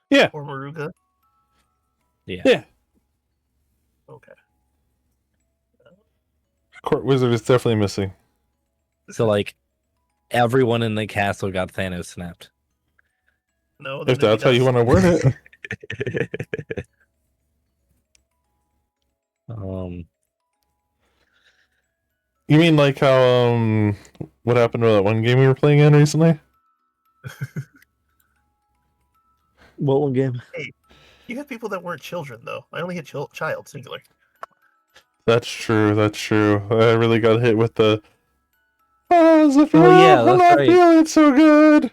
Yeah. Or Maruga. Yeah. Okay. Court Wizard is definitely missing. So like everyone in the castle got Thanos snapped. No, if that's how you want to word it. You mean like how what happened to that one game we were playing in recently? What one game? Hey, you had people that weren't children though. I only had child singular. That's true. That's true. I really got hit with the. Oh yeah, that's not right. feeling so good.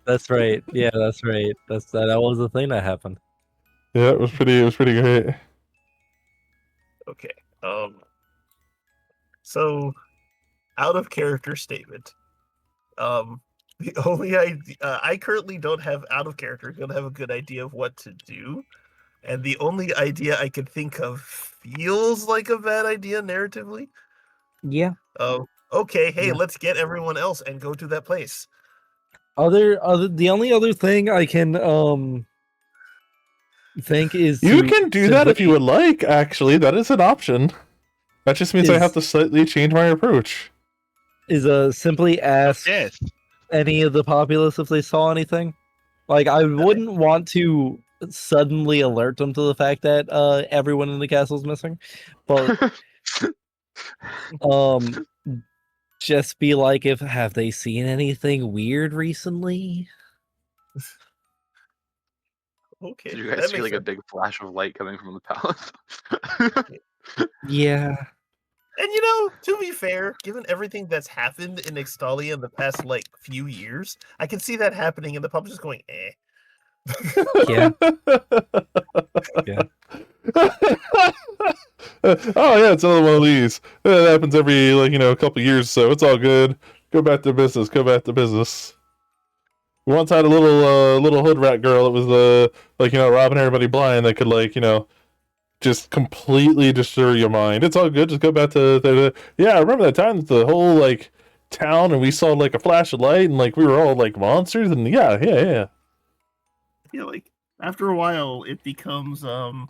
That's right. Yeah, that's right. That was the thing that happened. Yeah, it was pretty great. Okay. So, out of character statement. The only I currently don't have out of character. Don't have a good idea of what to do, and the only idea I could think of feels like a bad idea narratively. Yeah. Okay. Hey, Yeah. let's get everyone else and go to that place. The only other thing I can think is you can do that if you would like. Actually, that is an option. That just means I have to slightly change my approach. Is simply ask any of the populace if they saw anything. Like I wouldn't want to suddenly alert them to the fact that everyone in the castle is missing, but just be like, if have they seen anything weird recently? Okay, Did you guys that see makes like a sense. big flash of light coming from the palace? Yeah. And to be fair, given everything that's happened in Extalia in the past like few years, I can see that happening, and the public just going, "Eh." Yeah. Yeah. Oh yeah, it's another one of these. It happens every couple years, so it's all good. Go back to business. Go back to business. We once had a little hood rat girl that was robbing everybody blind that could just completely destroy your mind. It's all good. Just go back to yeah. I remember that time that the whole town and we saw a flash of light and we were all monsters and yeah. Yeah, after a while, it becomes the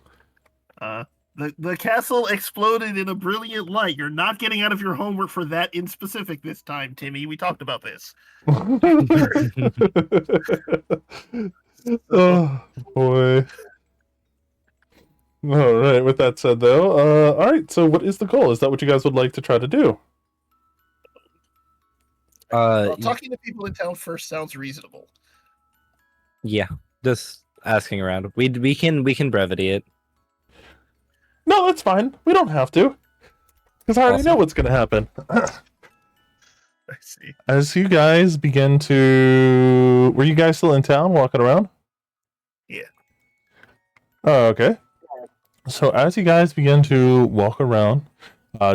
castle exploded in a brilliant light. You're not getting out of your homework for that in specific this time, Timmy. We talked about this. Oh boy. All right. With that said, though, all right. So, what is the goal? Is that what you guys would like to try to do? Talking to people in town first sounds reasonable. Yeah. Just asking around. We can brevity it. No, that's fine. We don't have to, because I already know what's going to happen. I see. As you guys begin to, were you guys still in town, walking around? Yeah. Oh, okay. So as you guys begin to walk around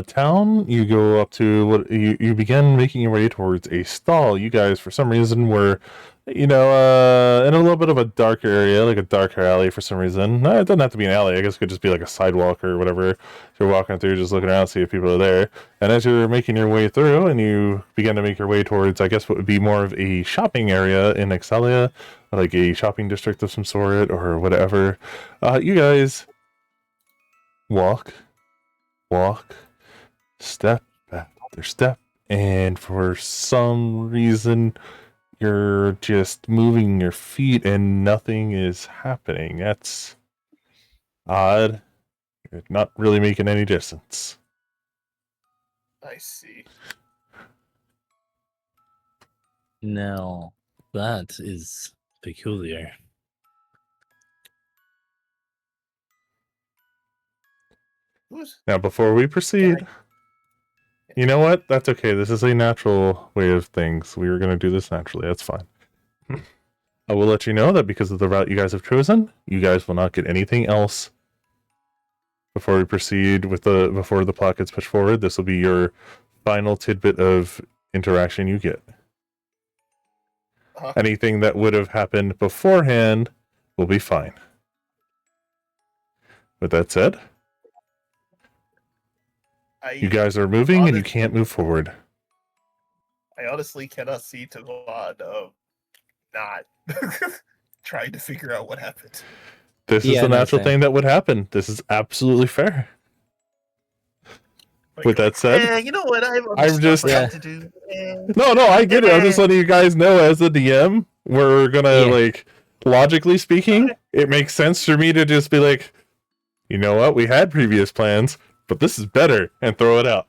town, you go up to you begin making your way towards a stall. You guys, for some reason, were, in a little bit of a dark area, like a dark alley for some reason. It doesn't have to be an alley. I guess it could just be like a sidewalk or whatever. You're walking through, just looking around, see if people are there. And as you're making your way through, and you begin to make your way towards, I guess, what would be more of a shopping area in Exalia, like a shopping district of some sort or whatever, you guys walk, step after step, and for some reason, you're just moving your feet and nothing is happening. That's odd. You're not really making any distance. I see. No, that is peculiar. Now, before we proceed, you know what? That's okay. This is a natural way of things. We were going to do this naturally. That's fine. I will let you know that because of the route you guys have chosen, you guys will not get anything else before we proceed with before the plot gets pushed forward. This will be your final tidbit of interaction you get. Anything that would have happened beforehand will be fine. With that said, you guys are moving and you can't move forward. I honestly cannot see Tavon not trying to figure out what happened. This is the natural thing that would happen. This is absolutely fair. With that said, you know what? I'm just to do. No, I get it. I'm just letting you guys know as the DM, we're gonna logically speaking, it makes sense for me to just be like, you know what, we had previous plans, but this is better, and throw it out.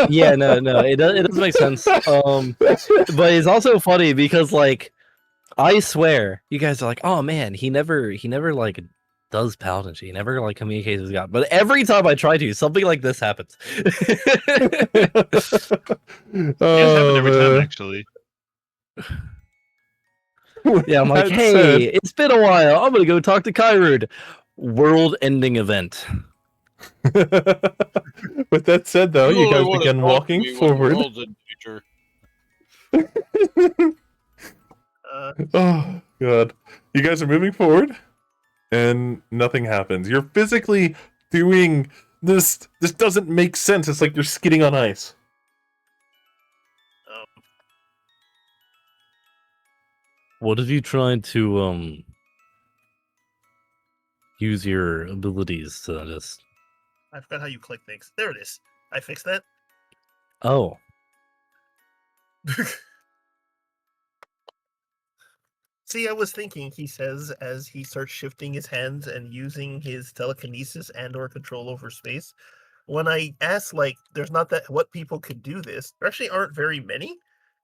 Yeah, no, it does make sense. But it's also funny because I swear, you guys are like, oh man, he never does paladin shit. He never communicates with God. But every time I try to, something like this happens. It happened every time, actually. Yeah, I'm like, hey, it's been a while. I'm gonna go talk to Kyrud. World-ending event. With that said, though, you guys begin walking forward. Oh god, you guys are moving forward, and nothing happens. You're physically doing this. This doesn't make sense. It's like you're skidding on ice. What if you tried to use your abilities to just? I forgot how you click things. There it is. I fixed that. Oh. See, I was thinking, he says, as he starts shifting his hands and using his telekinesis and/or control over space. when I asked, like, there's not that what people could do this, there actually aren't very many,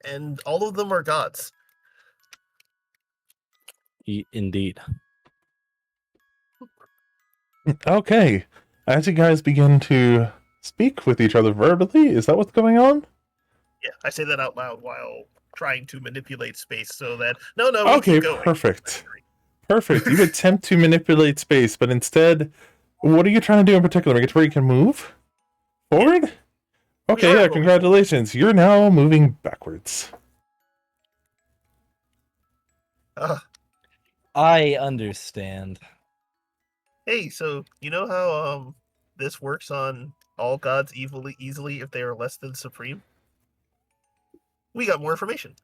and all of them are gods. Indeed. Okay. As you guys begin to speak with each other verbally, is that what's going on? Yeah, I say that out loud while trying to manipulate space so that no, we Okay, keep going. perfect. Perfect. You attempt to manipulate space, but instead, what are you trying to do in particular? Make it where you can move forward? Okay, are yeah, moving. congratulations. You're now moving backwards. I understand. Hey, so you know how this works on all gods easily if they are less than supreme? We got more information.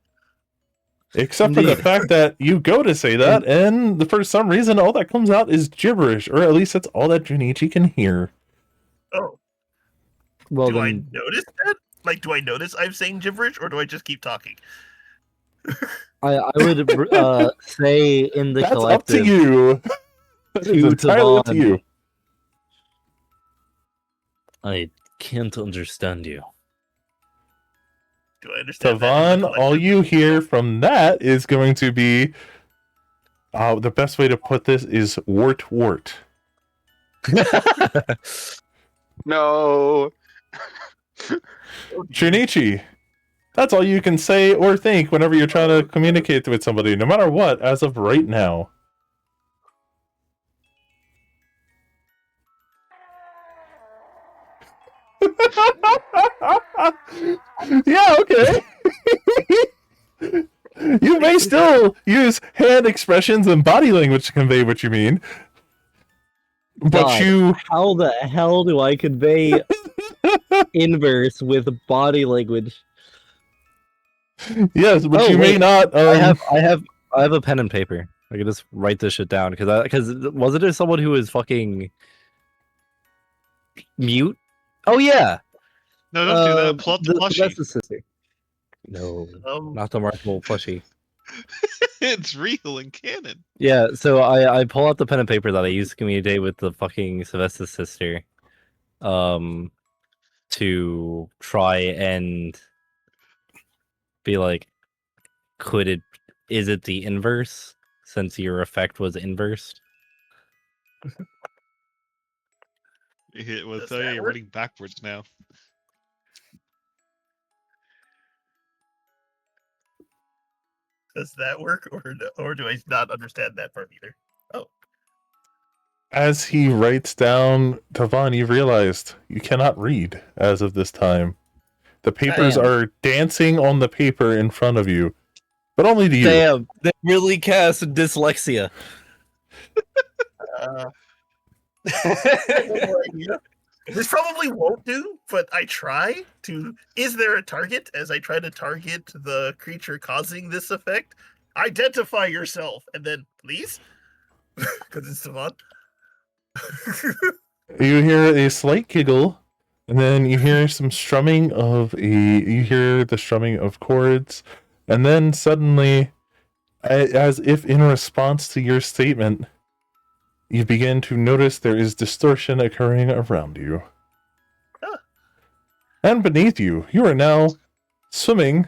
Except for the Indeed. fact that you go to say that, and for some reason, all that comes out is gibberish, or at least that's all that Junichi can hear. Oh, Well, do I then, notice that? Like, do I notice I'm saying gibberish, or do I just keep talking? I would say in the That's up to collective you. That is to entirely up to Tavon, you. I can't understand you. Do I understand that in the Tavon, all collective? you hear from that is going to be the best way to put this is wart. No. Junichi, that's all you can say or think whenever you're trying to communicate with somebody, no matter what, as of right now. Yeah, okay. You may still use hand expressions and body language to convey what you mean, but God, how the hell do I convey inverse with body language? Yes, but Oh, you may wait. not. I have a pen and paper. I can just write this shit down because wasn't there someone who was fucking mute? Oh yeah, No, don't do that. Plot the plushie. That's the sister. No, not the marketable plushie. It's real and canon. Yeah, so I pull out the pen and paper that I used to communicate with the fucking Sylvester's sister, to try and be like, is it the inverse since your effect was inversed? It will Does tell you that you're work? running backwards now. Does that work, or do I not understand that part either? Oh, As he writes down, Tavon, you realized you cannot read as of this time. The papers Damn. are dancing on the paper in front of you, but only to you. Damn, they really cast dyslexia. I have one more idea. This probably won't do, but I try to. Is there a target? As I try to target the creature causing this effect, identify yourself, and then please, because it's Savant. You hear a slight giggle, and then you hear some strumming of you hear the strumming of chords, and then suddenly, as if in response to your statement, you begin to notice there is distortion occurring around you. Huh. And beneath you, you are now swimming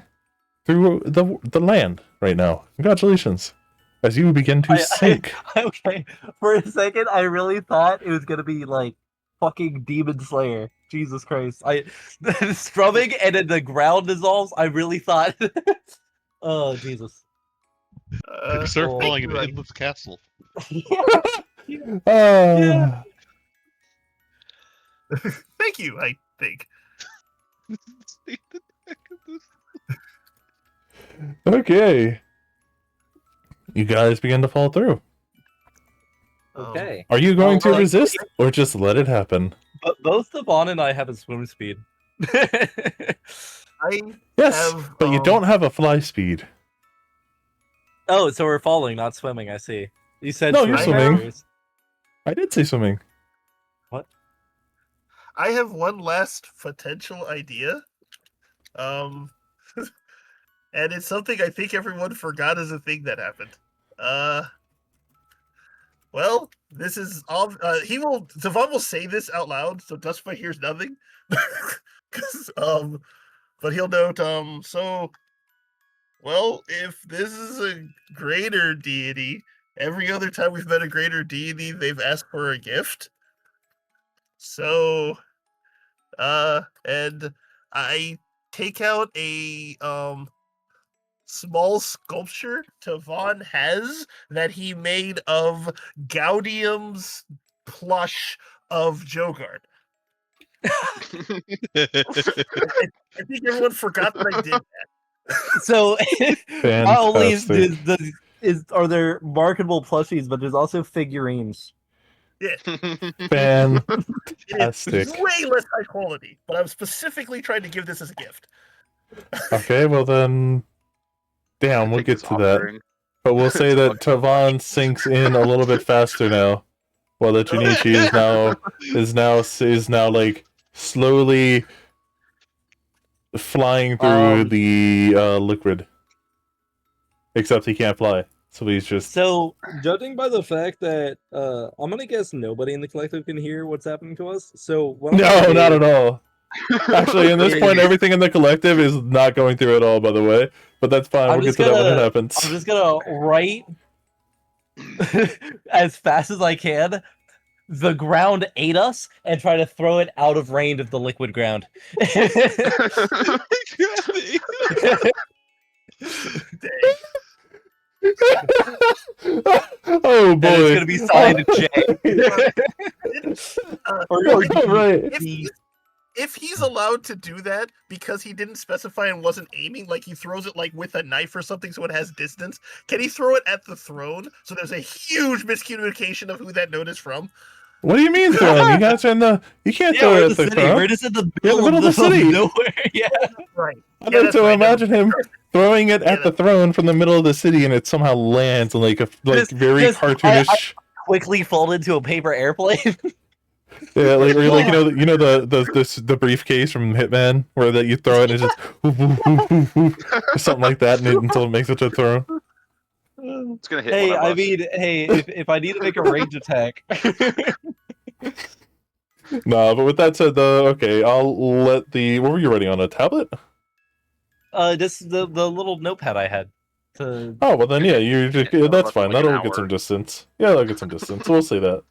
through the land right now. Congratulations. As you begin to sink. Okay, for a second, I really thought it was gonna be like fucking Demon Slayer. Jesus Christ! Strumming and then the ground dissolves. I really thought. Oh Jesus! You start oh, falling in you're an right. endless castle. Yeah. Thank you. I think. Okay. You guys begin to fall through. Okay. Are you going to like- resist or just let it happen? But both Devon and I have a swim speed. I Yes, have, but you don't have a fly speed. Oh, so we're falling, not swimming. I see. You said No, you're swimming. swimming. I did say swimming. I have one last potential idea. And it's something I think everyone forgot as a thing that happened. Well, this is all. Devon will say this out loud, so Dustpa hears nothing. 'Cause, but he'll note. Well, if this is a greater deity, every other time we've met a greater deity, they've asked for a gift. So, and I take out a small sculpture Tavon has that he made of Gaudium's plush of Jogard. I think everyone forgot that I did that. So not only Fantastic. are there marketable plushies, but there's also figurines. Yeah, Fantastic. it's way less high quality, but I'm specifically trying to give this as a gift. Okay, well then, damn, I we'll think get this to that. offering- But we'll say that Tavon sinks in a little bit faster now, while the Junichi is now like slowly flying through the liquid. Except he can't fly, so he's just. So, judging by the fact that I'm gonna guess nobody in the collective can hear what's happening to us. So what I'm No, gonna not do at all. Actually, in this point, everything in the collective is not going through at all. By the way, but that's fine. We'll get to that when it happens. I'm just gonna write as fast as I can. The ground ate us, and try to throw it out of range of the liquid ground. Oh boy! And it's gonna be signed J. Right. If he's allowed to do that because he didn't specify and wasn't aiming, like he throws it like with a knife or something so it has distance, can he throw it at the throne? So there's a huge miscommunication of who that note is from. What do you mean throne? You can't throw it at the throne. We're just in the middle of the city. Nowhere. Yeah. Right. I'd like to imagine him throwing it at the throne from the middle of the city, and it somehow lands on like very cartoonish. I quickly fold into a paper airplane. Yeah, like the briefcase from Hitman, where that you throw it and it's just something like that, until it makes it to a throne. It's gonna hit. Hey, one of I us. mean, if I need to make a range attack. No, but with that said, though, okay, I'll let the. What were you writing on, a tablet? Just the little notepad I had. Oh well, then yeah, that's fine. That'll get some distance. Yeah, that'll get some distance. We'll say that.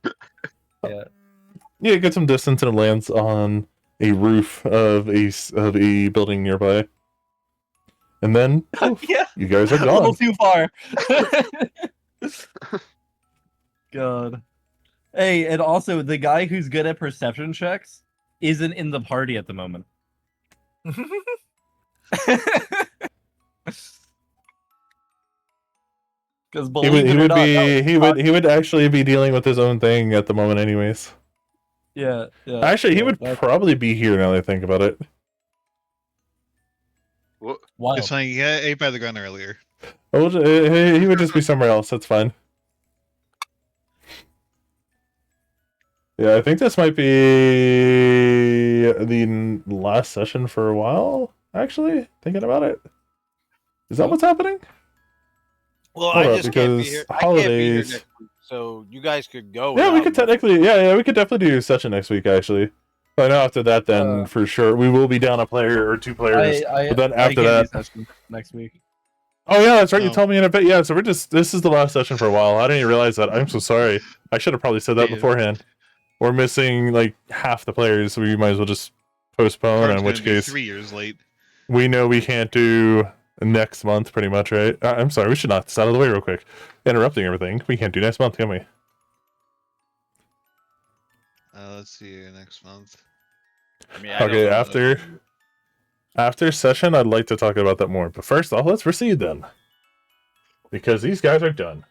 Yeah. Yeah, get some distance, and it lands on a roof of a building nearby. And then, poof, Yeah. you guys are A little gone. too far. God. Hey, and also the guy who's good at perception checks isn't in the party at the moment. Because he would actually be dealing with his own thing at the moment, anyways. Yeah. Actually, he would probably be here now that I think about it. Wild. It's fine. He got ate by the ground earlier. He would just be somewhere else. That's fine. Yeah, I think this might be the last session for a while. Actually, thinking about it, is that what's happening? Well, Hold I up, just can't be because here. I can't be here holidays- next week, so you guys could go. Yeah, we without could me. technically. Yeah, we could definitely do session next week. Actually, I know after that, then for sure we will be down a player or two players. But then after that, next week. oh yeah, that's right. You Oh. told me in a bit. Yeah, so this is the last session for a while. I didn't even realize that. I'm so sorry. I should have probably said that Yeah. beforehand. We're missing like half the players, so we might as well just postpone. Card's In which gonna be case, 3 years late. we know we can't do next month, pretty much, right? I'm sorry. We should knock this out of the way real quick. Interrupting everything. We can't do next month, can we? Let's see here next month. I mean, I don't Okay, know. after session, I'd like to talk about that more. But first off, let's proceed then, because these guys are done,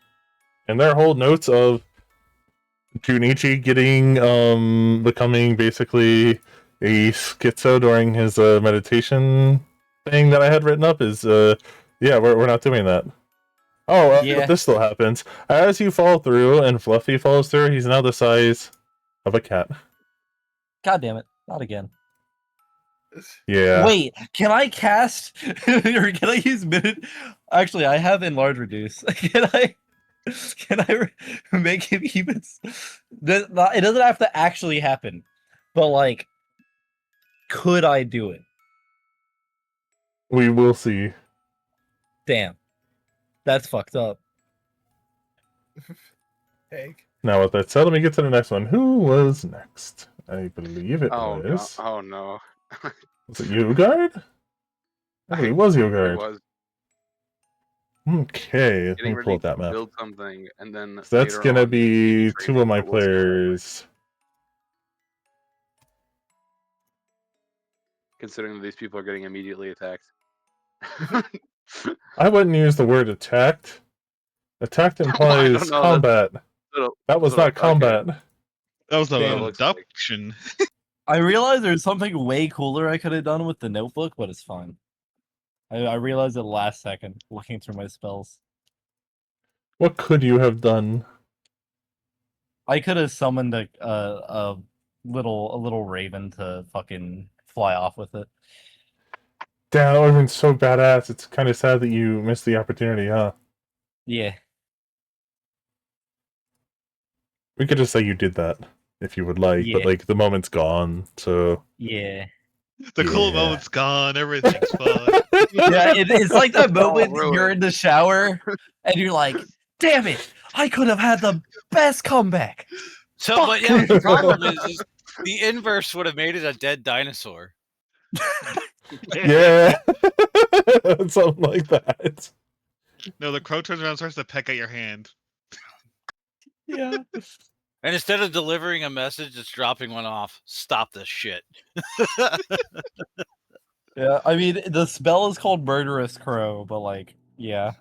and their whole notes of Junichi becoming basically a schizo during his meditation thing that I had written up is yeah, we're not doing that. Oh, Yeah. but this still happens as you fall through and Fluffy falls through. He's now the size of a cat. God damn it! Not again. Yeah. Wait, can I cast or can I use minute? Actually, I have enlarge reduce. Can I? Can I make it even? It doesn't have to actually happen, but like, could I do it? We will see. Damn, that's fucked up. Egg. Now, with that said, let me get to the next one. Who was next? I believe it Oh no! was. Oh no! Was it Yogard? I believe it was It Yogard. was Okay, let getting me pull ready up that to map. build something, and then So that's later gonna on, be trade two of my for what's going on. players. Considering that these people are getting immediately attacked. I wouldn't use the word attacked. Attacked I don't implies know. combat. That's That was what not combat. That was Damn. an Looks like. abduction. I realized there's something way cooler I could have done with the notebook, but it's fine. I realized it last second, looking through my spells. What could you have done? I could have summoned a little raven to fucking fly off with it. Damn, that would have been so badass. It's kind of sad that you missed the opportunity, huh? Yeah. We could just say you did that if you would like, but Yeah. like the moment's gone, so. Yeah. The cool Yeah. moment's gone. Everything's fun. Yeah, it's like that moment ruined. you're in the shower and you're like, damn it, I could have had the best comeback. So, Fuck. but yeah, the problem is the inverse would have made it a dead dinosaur. Yeah. Something like that. No, the crow turns around and starts to peck at your hand. Yeah. And instead of delivering a message, it's dropping one off. Stop this shit. Yeah, I mean, the spell is called Murderous Crow, but like, yeah.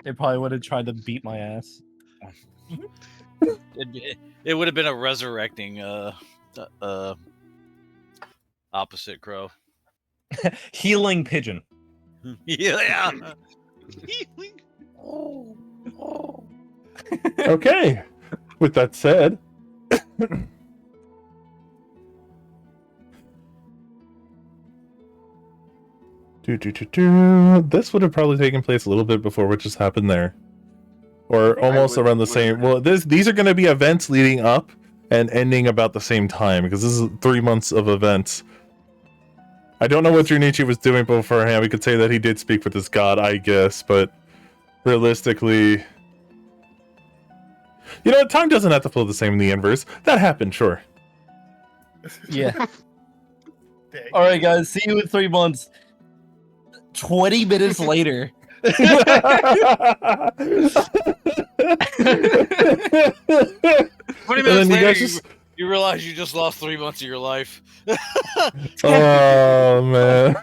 They probably would have tried to beat my ass. It would have been a resurrecting opposite crow. Healing pigeon. Yeah. Okay. With that said. This would have probably taken place a little bit before what just happened there. Or almost around the same. Well, these are going to be events leading up and ending about the same time, because this is 3 months of events. I don't know what Junichi was doing beforehand. We could say that he did speak with his god, I guess, but realistically... You know, time doesn't have to flow the same in the inverse. That happened, sure. Yeah. Dang. Alright, guys, see you in 3 months. 20 minutes later. 20 minutes later, you realize you just lost 3 months of your life. Oh, man.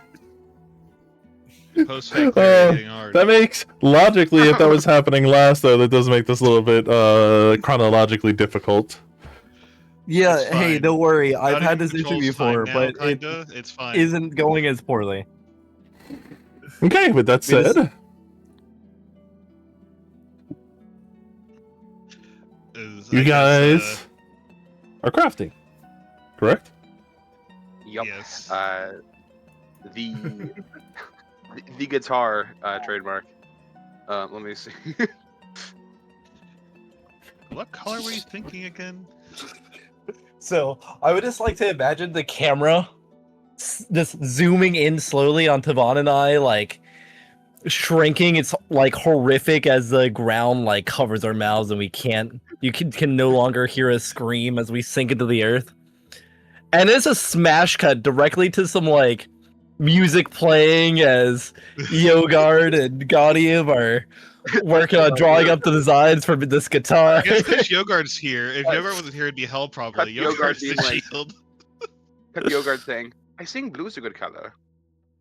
Post-fake getting hard. That makes, logically, if that was happening last, though, that does make this a little bit chronologically difficult. Yeah, It's hey, fine. don't worry. I've God had even this issue controls before, time now, but kinda. It's fine. it isn't going as poorly. Okay, with that said... You guys are crafting, correct? Yup. Yes. The the guitar trademark. Let me see. What color were you thinking again? So, I would just like to imagine the camera just zooming in slowly on Tavon and I, like, shrinking. It's, like, horrific as the ground, like, covers our mouths and you can no longer hear us scream as we sink into the earth. And it's a smash cut directly to some, like, music playing as Yogard and Gaudium are working on drawing up the designs for this guitar. I guess because Yogard's here. If Yogard wasn't here, it'd be held probably. Cut Yogard Yogard's being the like- shield. Cut Yogard saying, "I think blue's a good color."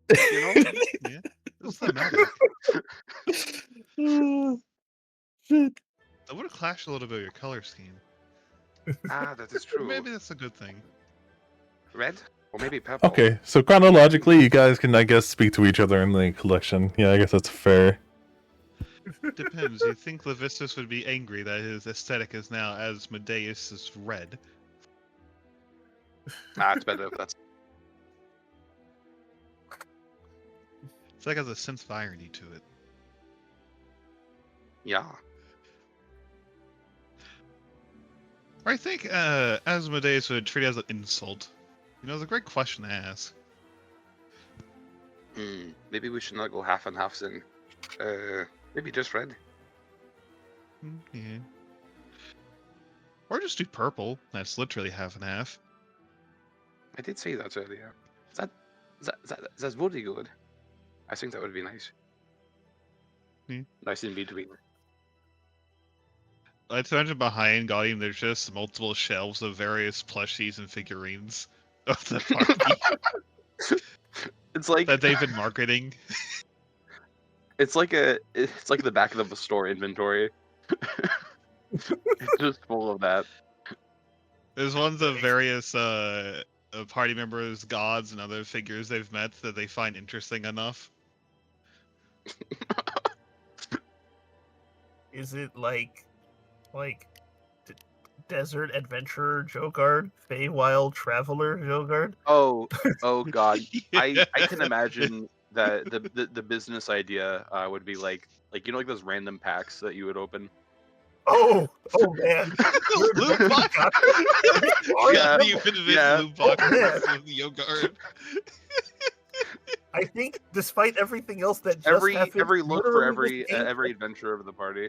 You know? Yeah. What's the matter? Shit. That would have clashed a little bit with your color scheme. Ah, that is true. Maybe that's a good thing. Red or maybe purple. Okay, so chronologically, you guys can, I guess, speak to each other in the collection. Yeah, I guess that's fair. Depends. You think Levistus would be angry that his aesthetic is now Asmodeus is red? Ah, it's better if that's. It's like has a sense of irony to it. Yeah. I think Asmodeus would treat it as an insult. You know, it's a great question to ask. Maybe we should not go half and half then. Maybe just red. Yeah. Or just do purple. That's literally half and half. I did say that earlier. That's really good. I think that would be nice. Nice in between. I'd imagine behind Gaudium there's just multiple shelves of various plushies and figurines of the party It's like that they've been marketing. it's like the back of a store inventory. It's just full of that. There's ones of various party members, gods, and other figures they've met that they find interesting enough. Is it like desert adventurer Jogard, Feywild traveler Jogard? Oh God! Yeah. I can imagine that the business idea would be like like those random packs that you would open. Oh man! Loot box. Yeah, The infinite yeah. loot box Yeah. with the Yogurt. I think despite everything else that just Every happened, look for literally this game- every adventure of the party.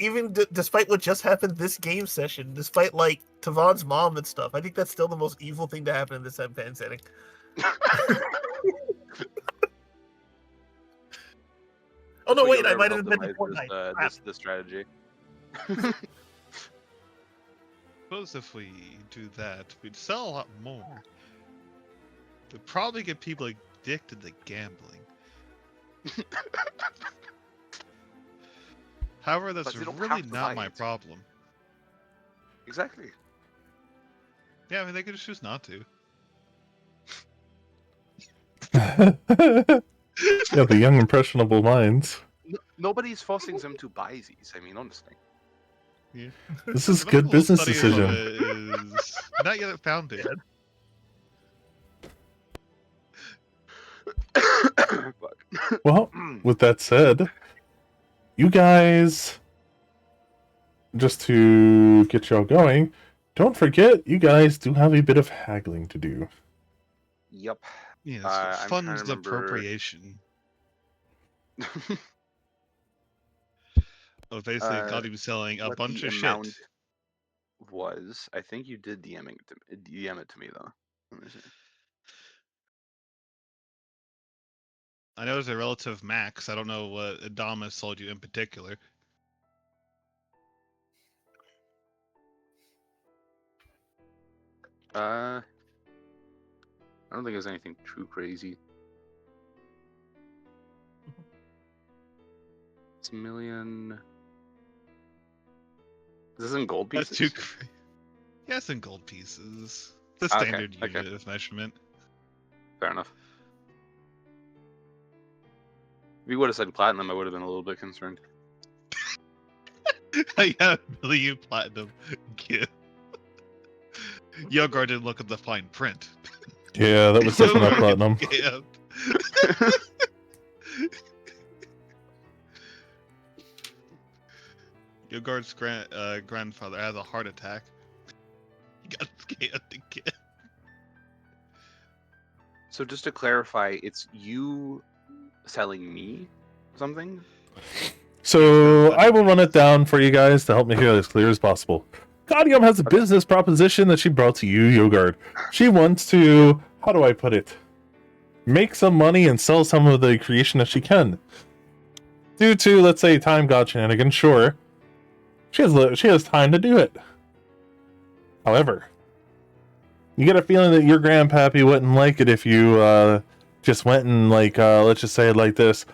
even despite what just happened this game session, despite like Tavon's mom and stuff, I think that's still the most evil thing to happen in this campaign setting. Oh no! Wait, I might have invented Fortnite. Crap. This strategy. Suppose if we do that, we'd sell a lot more. We'd probably get people addicted to gambling. However, that's But they don't really have to not buy my it. problem. Exactly. Yeah, I mean, they could just choose not to. Yeah, the young impressionable minds. Nobody's forcing them to buy these. I mean, honestly. This is The good local business study of decision. it is not yet founded. Fuck. Well, with that said, you guys, just to get y'all going, don't forget you guys do have a bit of haggling to do. Yep. Yes, I'm trying to funds remember- appropriation. Oh, basically, God, he was selling a What bunch the of amount shit. was. I think you did DM it to me though. Let me see. I know there's a relative max. I don't know what Adamas sold you in particular. I don't think there's anything too crazy. It's a million. Is this in gold pieces? That's too crazy. Yes, in gold pieces. The Okay, standard okay. unit of measurement. Fair enough. If you would have said platinum, I would have been a little bit concerned. I got a million platinum gift. Yogar didn't look at the fine print. Yeah, that was definitely not platinum. Yeah. Yogar's grandfather has a heart attack. He got scanned again. So just to clarify, it's you selling me something? So I will run it down for you guys to help me hear it as clear as possible. Gaudium has a business proposition that she brought to you, Yogard. She wants to, how do I put it, make some money and sell some of the creation that she can. Due to, let's say, time god shenanigans, sure. She has time to do it. However, you get a feeling that your grandpappy wouldn't like it if you just went and, like, let's just say it like this,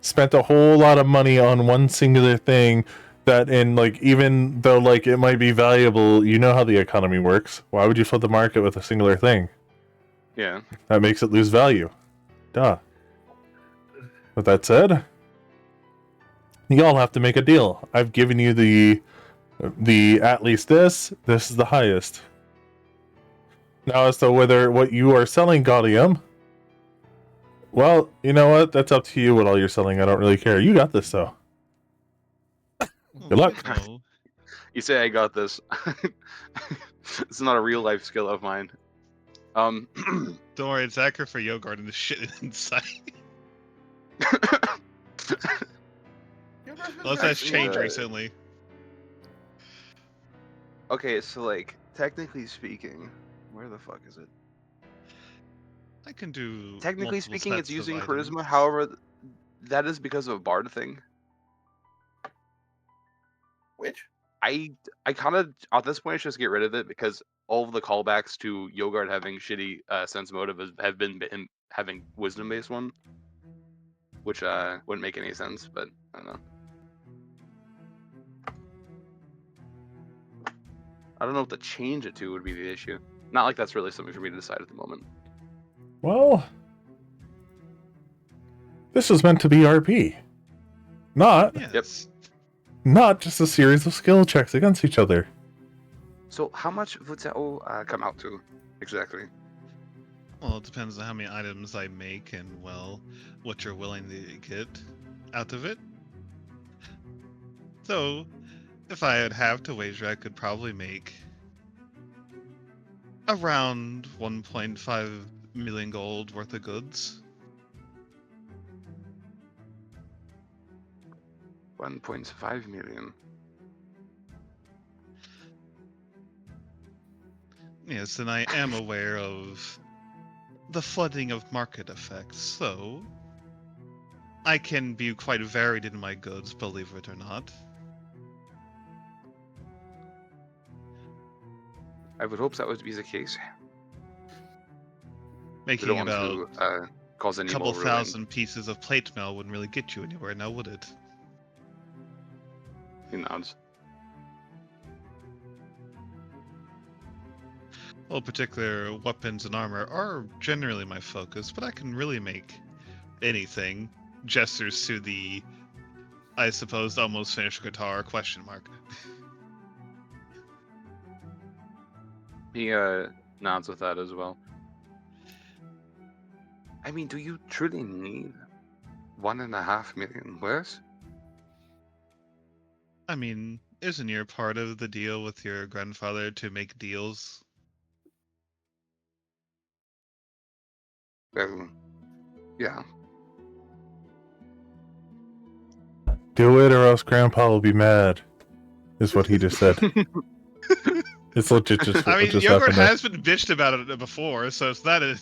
spent a whole lot of money on one singular thing that, in, like, even though, like, it might be valuable, you know how the economy works. Why would you flood the market with a singular thing? Yeah. That makes it lose value. Duh. With that said, you all have to make a deal. I've given you the at least this is the highest. Now as to whether what you are selling, Gaudium, well, you know what? That's up to you what all you're selling. I don't really care. You got this though. Well, Good luck. No. You say I got this. It's not a real life skill of mine. Don't worry, it's accurate for Yogurt and the shit inside. Unless that's Actually, changed recently. Okay, so like technically speaking, where the fuck is it? I can do. Technically multiple speaking, it's sets of using charisma. items. However, that is because of a bard thing. Which? I kind of at this point just get rid of it because all of the callbacks to Yogurt having shitty sense motive have been him having wisdom based one, which wouldn't make any sense. But I don't know. I don't know what to change it to would be the issue. Not like that's really something for me to decide at the moment. Well, this was meant to be RP. Yes. Not just a series of skill checks against each other. So how much would that all come out to exactly? Well, it depends on how many items I make and, well, what you're willing to get out of it. So, if I would have to wager, I could probably make around 1.5 million gold worth of goods. 1.5 million. Yes, and I am aware of the flooding of market effects, so I can be quite varied in my goods, believe it or not. I would hope that would be the case. We Making don't want about to cause a any couple more ruin. thousand pieces of plate mail wouldn't really get you anywhere, now would it? He nods. Well, particular weapons and armor are generally my focus, but I can really make anything. Gestures to the, I suppose, almost finished guitar, question mark. He nods with that as well. I mean, do you truly need 1.5 million worth? I mean, isn't your part of the deal with your grandfather to make deals? Well, yeah. Do it or else Grandpa will be mad, is what he just said. It's legit just I what mean, just Yogurt happened there. has been bitched about it before, so it's not an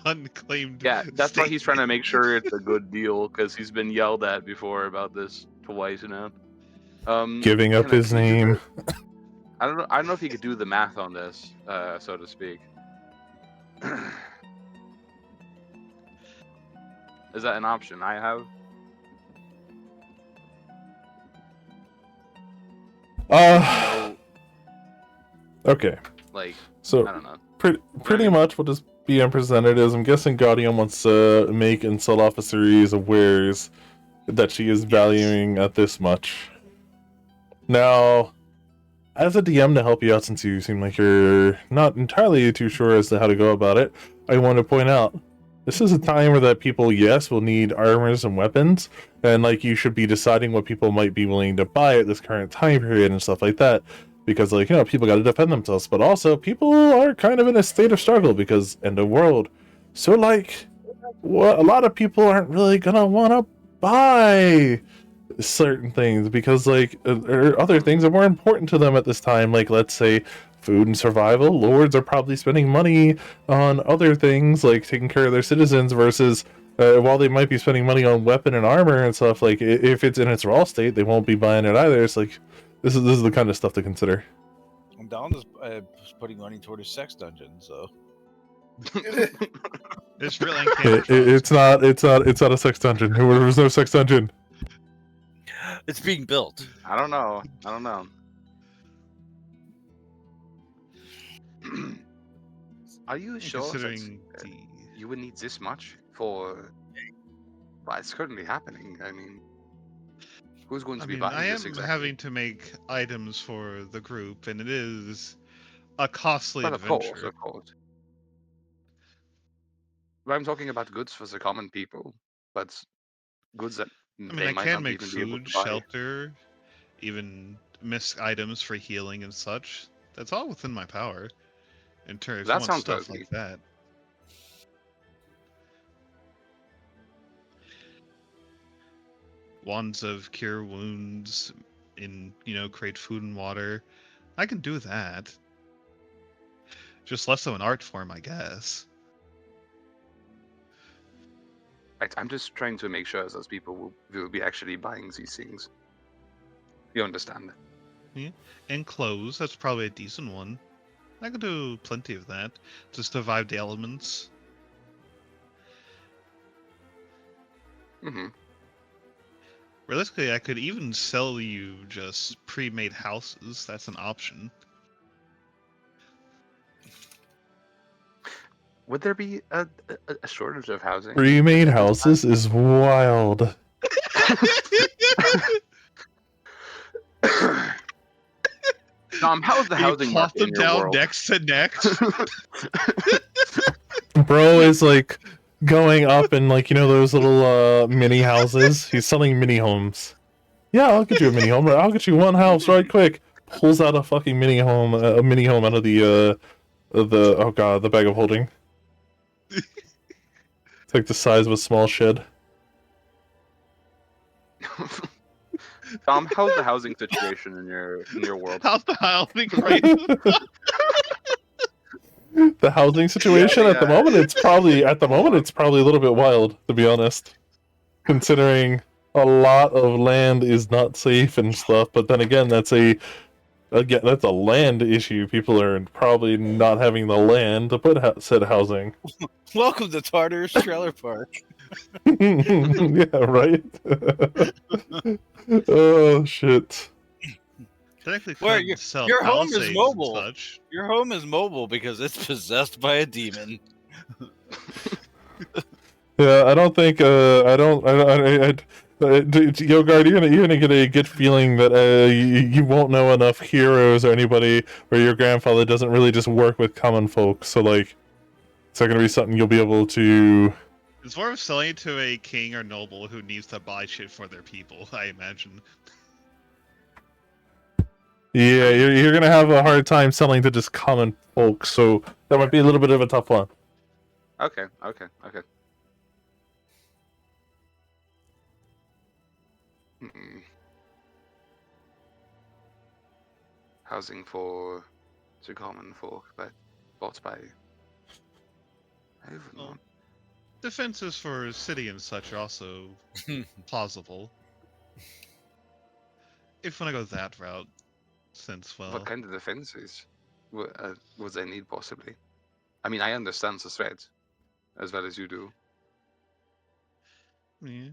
unclaimed. Yeah, that's why he's trying to statement. make sure it's a good deal, because he's been yelled at before about this twice now. Giving up his can you do name. I don't know if you could do the math on this, so to speak. Is that an option I have? No, Okay. like, So I don't know. pretty much what is being presented is I'm guessing Gaudium wants to make and sell off a series of wares that she is valuing at this much. Now, as a DM to help you out, since you seem like you're not entirely too sure as to how to go about it, I want to point out this is a time where that people, yes, will need armors and weapons, and like you should be deciding what people might be willing to buy at this current time period and stuff like that, because like people got to defend themselves, but also people are kind of in a state of struggle because end of world, so like what a lot of people aren't really gonna want to buy certain things because like other things are more important to them at this time, like let's say food and survival. Lords are probably spending money on other things like taking care of their citizens versus while they might be spending money on weapon and armor and stuff, like if it's in its raw state they won't be buying it either. It's like this is the kind of stuff to consider. And Don is putting money toward his sex dungeon, so It's really uncanny. It's not a sex dungeon. There's no sex dungeon. it's being built. I don't know. Are you sure that Considering the you would need this much for? Well, it's currently happening. I mean, who's going to I be mean, buying I this am exactly? having to make items for the group, and it is a costly But adventure. of course. But I'm talking about goods for the common people, but goods that I mean, they I might can not make even be able food, to buy. shelter, even missed items for healing and such. That's all within my power. In terms, if you That want sounds stuff cozy. like that. Wands of cure wounds, create food and water. I can do that. Just less so an art form, I guess. I'm just trying to make sure as those people will be actually buying these things. You understand? Yeah. And clothes, that's probably a decent one. I could do plenty of that. Just survive the elements. Mm-hmm. Realistically, I could even sell you just pre-made houses. That's an option. Would there be a shortage of housing? Remade at this houses is wild. Tom, how's the You housing plop market in them your down world? next to next. Bro is like going up in like those little mini houses. He's selling mini homes. Yeah, I'll get you a mini home. I'll get you one house right quick. Pulls out a fucking mini home, a mini home out of the oh god, the bag of holding. It's like the size of a small shed. Tom, how's the housing situation in your world? How's the housing rate? The housing situation at the moment, it's probably a little bit wild, to be honest. Considering a lot of land is not safe and stuff, but then again, that's a land issue. People are probably not having the land to put said housing. Welcome to Tartarus Trailer Park. Yeah, right. Oh shit. Technically, Where couldn't sell your home is Palisades and mobile. such. Your home is mobile because it's possessed by a demon. Yeah, I don't think. Yogard, you're gonna get a good feeling that you won't know enough heroes or anybody, or your grandfather doesn't really just work with common folk. So like, it's not gonna be something you'll be able to. It's more of selling it to a king or noble who needs to buy shit for their people, I imagine. Yeah, you're gonna have a hard time selling to just common folk, so that might be a little bit of a tough one. Okay. Hmm. Housing for the common folk, but bought by. I don't know. Well, defenses for city and such are also plausible. If you want to go that route, since, well... What kind of defenses would they need, possibly? I mean, I understand the threat as well as you do. Yeah.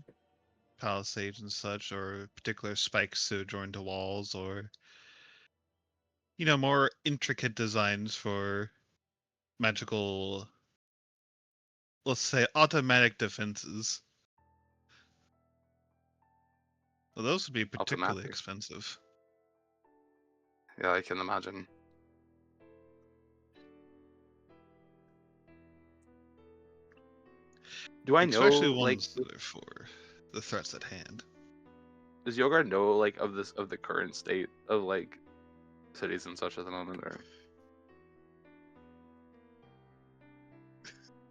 Palisades and such, or particular spikes to join to walls, or... more intricate designs for magical... let's say, automatic defenses. Well, those would be particularly Automatic. expensive. Yeah, I can imagine. Do I know, Especially like, ones that are for the threats at hand. does Yogard know, like, of the current state of, like, cities and such at the moment, or?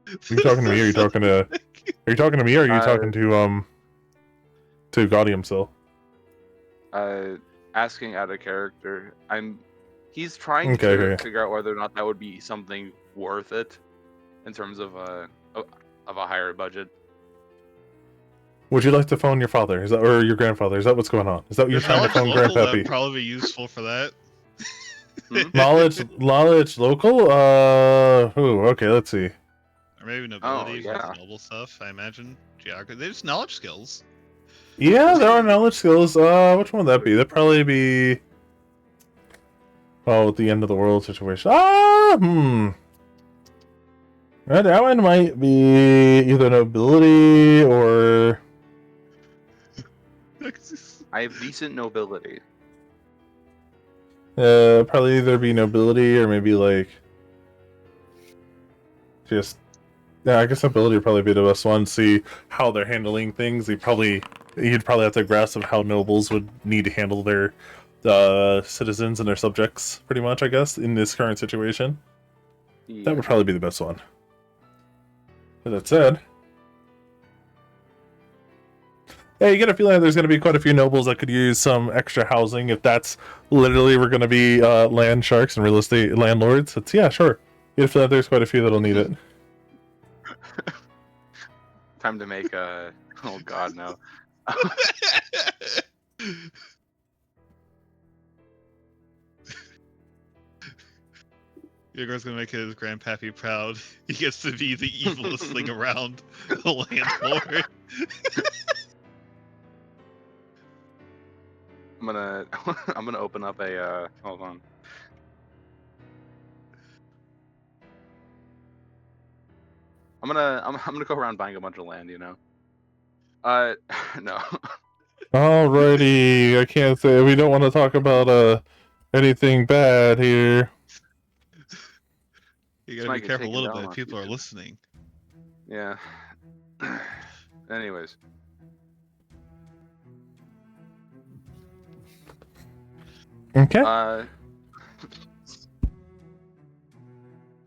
Are you talking to me, or are you talking to? Are you talking to me, or are you talking to Gaudium still? Asking out of character. He's trying Okay, to okay. figure out whether or not that would be something worth it in terms of a higher budget. Would you like to phone your father? Is that or your grandfather? Is that what's going on? Is that what you're There's trying to phone local that would Grandpappy? probably be useful for that. Knowledge local? Okay, let's see. Or maybe nobility, yeah. noble stuff, I imagine. Geography. They're just knowledge skills. Yeah, there are knowledge skills. Which one would that be? That'd probably be... Oh, the end of the world situation. That one might be either nobility or... I have decent nobility. Probably either be nobility or maybe like... Just... Yeah, I guess nobility would probably be the best one. See how they're handling things. They probably You'd probably have to grasp of how nobles would need to handle their citizens and their subjects, pretty much, I guess, in this current situation. Yeah. That would probably be the best one. With that said, yeah, you get a feeling that there's going to be quite a few nobles that could use some extra housing if that's literally we're going to be land sharks and real estate landlords. It's, yeah, sure. You get a feeling that there's quite a few that'll need it. Time to make a. Oh God, no. Yogurt's gonna make his grandpappy proud. He gets to be the evilest thing around, the landlord. I'm gonna open up a. Hold on. I'm gonna go around buying a bunch of land. You know. No. Alrighty, I can't say we don't want to talk about anything bad here. You gotta Might be get careful a taken little down bit. on People are YouTube. listening. Yeah. Anyways. Okay. Well,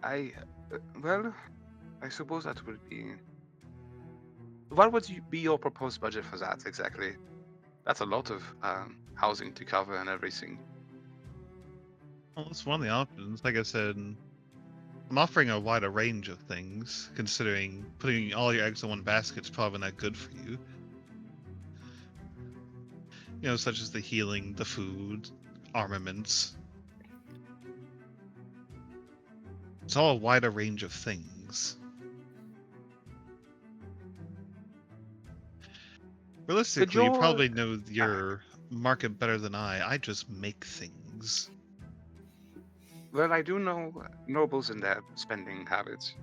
I suppose that would be. What would be your proposed budget for that exactly? That's a lot of housing to cover and everything. Well, that's one of the options. Like I said, I'm offering a wider range of things, considering putting all your eggs in one basket is probably not good for you. You know, such as the healing, the food, armaments. It's all a wider range of things. Realistically, you your- probably know your market better than I. I just make things. Well, I do know nobles and their spending habits.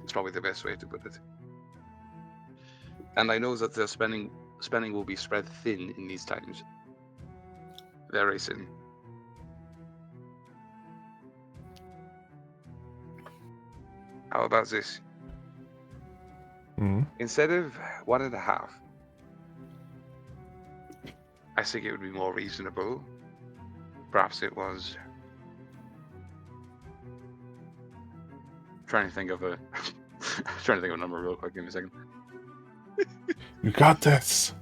It's probably the best way to put it. And I know that their spending will be spread thin in these times. Very thin. How about this? Hmm. Instead of 1.5, I think it would be more reasonable. Perhaps it was. Trying to think of a number real quick. Give me a second. You got this.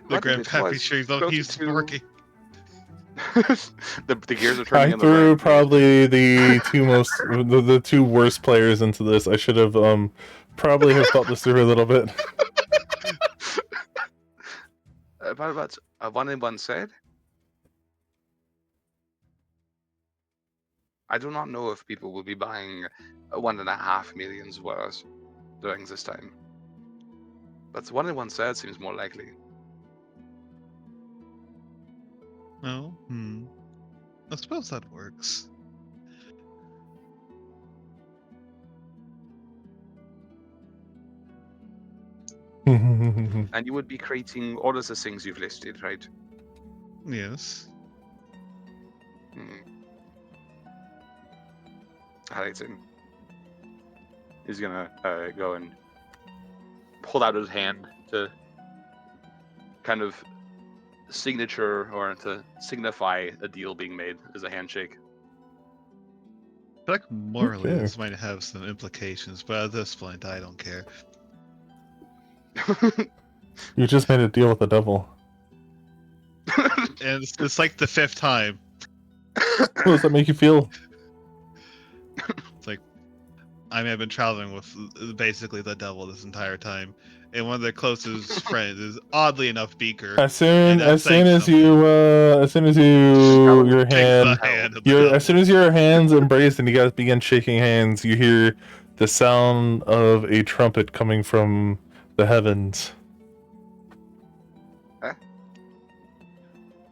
The What if it grandpappy was sure closer he's to- working. the gears are turning. I in the threw right probably the the two worst players into this. I should have probably have thought this through a little bit. About 1 in 1 said. I do not know if people will be buying 1.5 millions worth during this time. But 1 in 1 said seems more likely. No? I suppose that works. And you would be creating all of the things you've listed, right? Yes. Alright, he's gonna go and hold out his hand to kind of signature or to signify a deal being made as a handshake. I feel like morally Okay. this might have some implications, but at this point I don't care. You just made a deal with the devil. And it's like the 5th time. How does that make you feel? It's like I mean, I've been traveling with basically the devil this entire time, and one of their closest friends is oddly enough Beaker. As soon And that's as soon saying as you your Takes hand the hand of the as devil. soon as your hands embrace and you guys begin shaking hands, you hear the sound of a trumpet coming from the heavens. I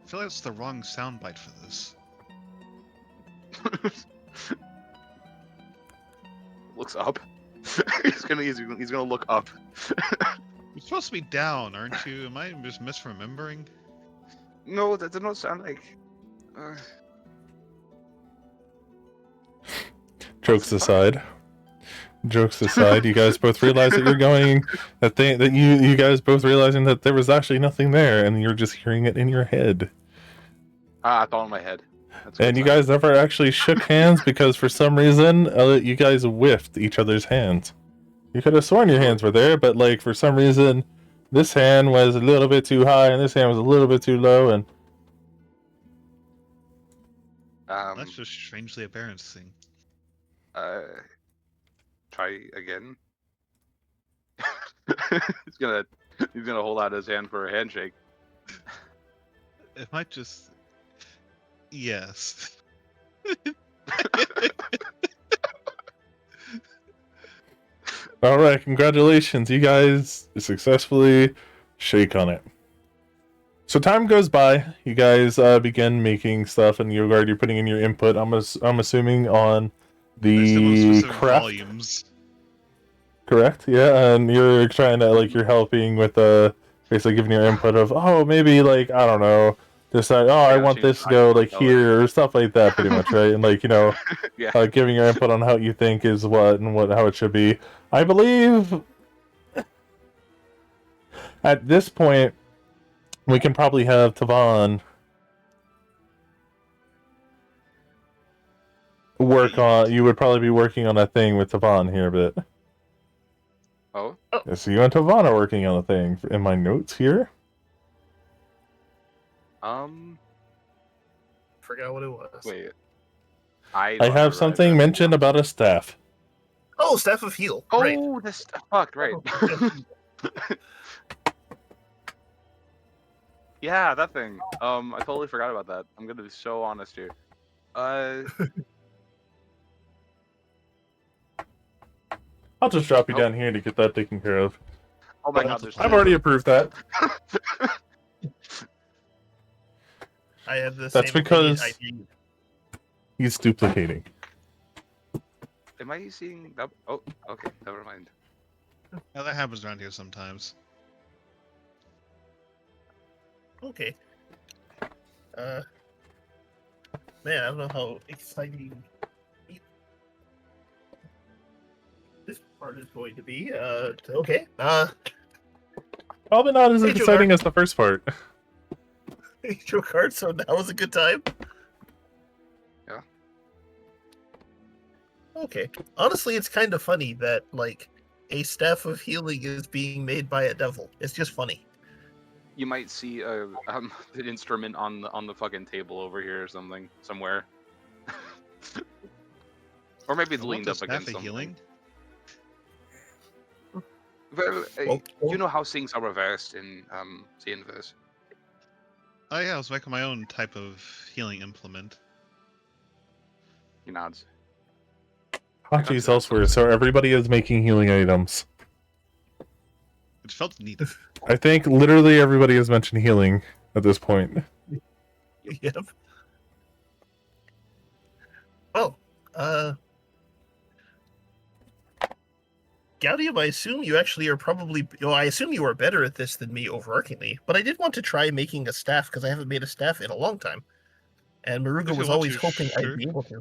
feel like it's the wrong soundbite for this. Looks up. he's gonna look up. You're supposed to be down, aren't you? Am I just misremembering? No, that did not sound like. Jokes aside, jokes aside, you guys both realize that you're going that you guys both realizing that there was actually nothing there, and you're just hearing it in your head. I thought in my head. That's a And good you sign. guys never actually shook hands because for some reason you guys whiffed each other's hands. You could have sworn your hands were there, but like for some reason, this hand was a little bit too high and this hand was a little bit too low, and That's just strangely embarrassing. Try again. he's gonna hold out his hand for a handshake. It might just. Yes. all right, congratulations, you guys successfully shake on it. So time goes by, you guys begin making stuff, and you're putting in your input. I'm assuming on There's no the specific craft. volumes. Correct, yeah, and you're trying to you're helping with basically giving your input of maybe I don't know, decide I want change this the to go icon color. here or stuff like that, pretty much, right? And Yeah. giving your input on how you think is what and how it should be. I believe at this point we can probably have Tavon work on. You would probably be working on a thing with Tavon here a bit. Oh. Yeah, so you and Tavon are working on a thing in my notes here. Forgot what it was. Wait. I have something mentioned about a staff. Oh, Staff of Heal. Oh, Right. this fuck right. Oh, Yeah, that thing. I totally forgot about that. I'm gonna be so honest here. I'll just drop you down here to get that taken care of. Oh my god, I've already approved that. I had the That's same because idea. he's duplicating. Am I seeing that? Oh, okay, never mind. Yeah, that happens around here sometimes. Okay. Man, I don't know how exciting this part is going to be. Okay. Probably not as Hey, exciting Jogar. as the first part. Show card, so that was a good time. Yeah. Okay. Honestly, it's kind of funny that a staff of healing is being made by a devil. It's just funny. You might see an instrument on the fucking table over here or something somewhere. Or maybe it's I want leaned the up staff against of something. healing. You know how things are reversed in the inverse. Oh yeah, I was making my own type of healing implement. He nods. Hachi's elsewhere, so everybody is making healing items. It felt needed. I think literally everybody has mentioned healing at this point. Yep. Oh, Gaudium, I assume you actually are probably. I assume you are better at this than me overarchingly, but I did want to try making a staff because I haven't made a staff in a long time. And Maruga If you was want always to, hoping sure. I'd be able to.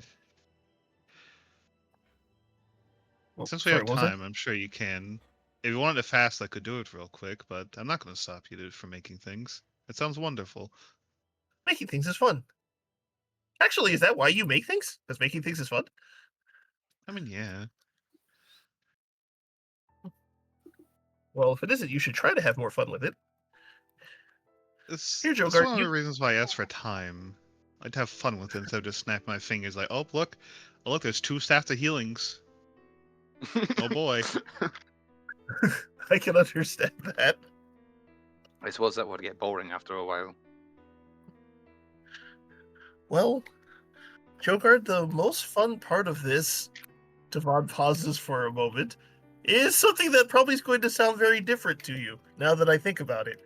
Since we have time, I'm sure you can. If you wanted it fast, I could do it real quick, but I'm not going to stop you from making things. It sounds wonderful. Making things is fun. Actually, is that why you make things? Because making things is fun? I mean, yeah. Well, if it isn't, you should try to have more fun with it. It's Here, one Jogart, of the reasons why I asked for time. I'd have fun with it instead of just snap my fingers like, oh, look, there's 2 staffs of healings. Oh boy. I can understand that. I suppose that would get boring after a while. Well, Jogard, the most fun part of this, Devon pauses for a moment, is something that probably is going to sound very different to you, now that I think about it.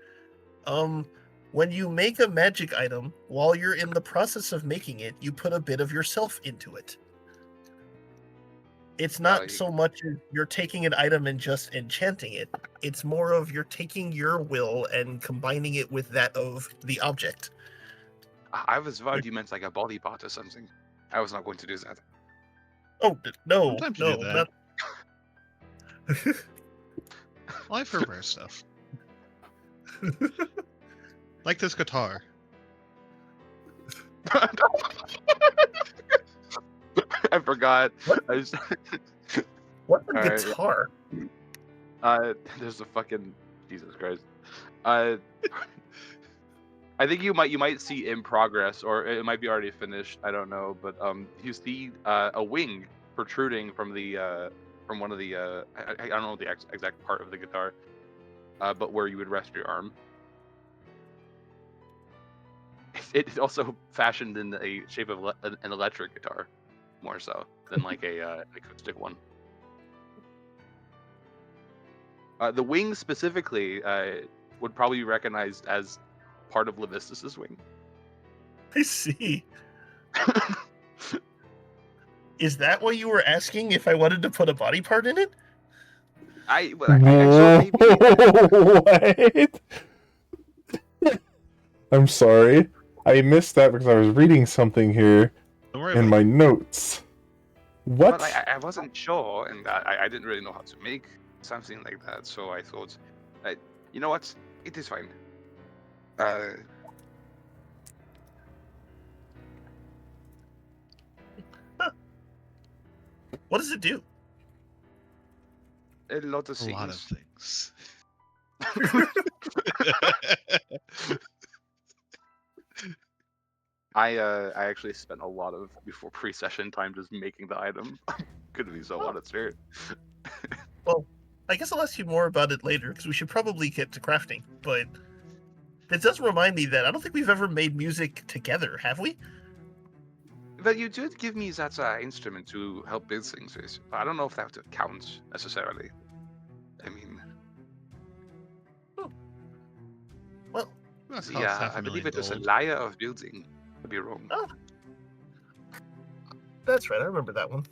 When you make a magic item, while you're in the process of making it, you put a bit of yourself into it. It's not so much as you're taking an item and just enchanting it. It's more of you're taking your will and combining it with that of the object. I was vowed you meant like a body part or something. I was not going to do that. Oh, no. Sometimes you No, do that. not... Well, I've heard rare stuff. Like this guitar. I forgot. I just, What's a Alright, yeah. guitar? There's a fucking Jesus Christ. I think you might see in progress, or it might be already finished. I don't know, but you see a wing protruding from the from one of the I don't know the exact part of the guitar, but where you would rest your arm. It's also fashioned in a shape of an electric guitar, more so than like a acoustic one. The wing specifically would probably be recognized as part of Levistus's wing. I see. Is that why you were asking if I wanted to put a body part in it? I so maybe What? I'm sorry. I missed that because I was reading something here Don't worry in about my it. notes. What? but I wasn't sure, and I didn't really know how to make something like that, so I thought, you know what? It is fine. What does it do? A lot of A lot of things. things. I actually spent a lot of before pre-session time just making the item. Could be so honest here. Well, I guess I'll ask you more about it later, because we should probably get to crafting. But it does remind me that I don't think we've ever made music together, have we? But you did give me that instrument to help build things with. I don't know if that counts necessarily. I mean, Well, That's how yeah, half a I believe million it is a gold. liar of building. Could be wrong. Oh. That's right, I remember that one.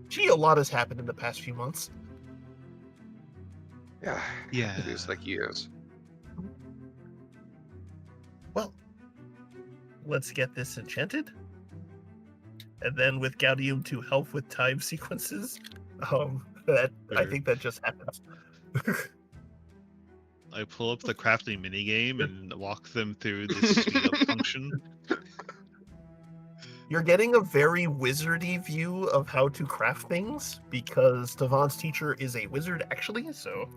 Gee, a lot has happened in the past few months. Yeah, Yeah. it feels like years. Well, let's get this enchanted. And then with Gaudium to help with time sequences, I Sure. think that just happens. I pull up the crafting minigame and walk them through the speed up function. You're getting a very wizardy view of how to craft things because Tavon's teacher is a wizard, actually. So,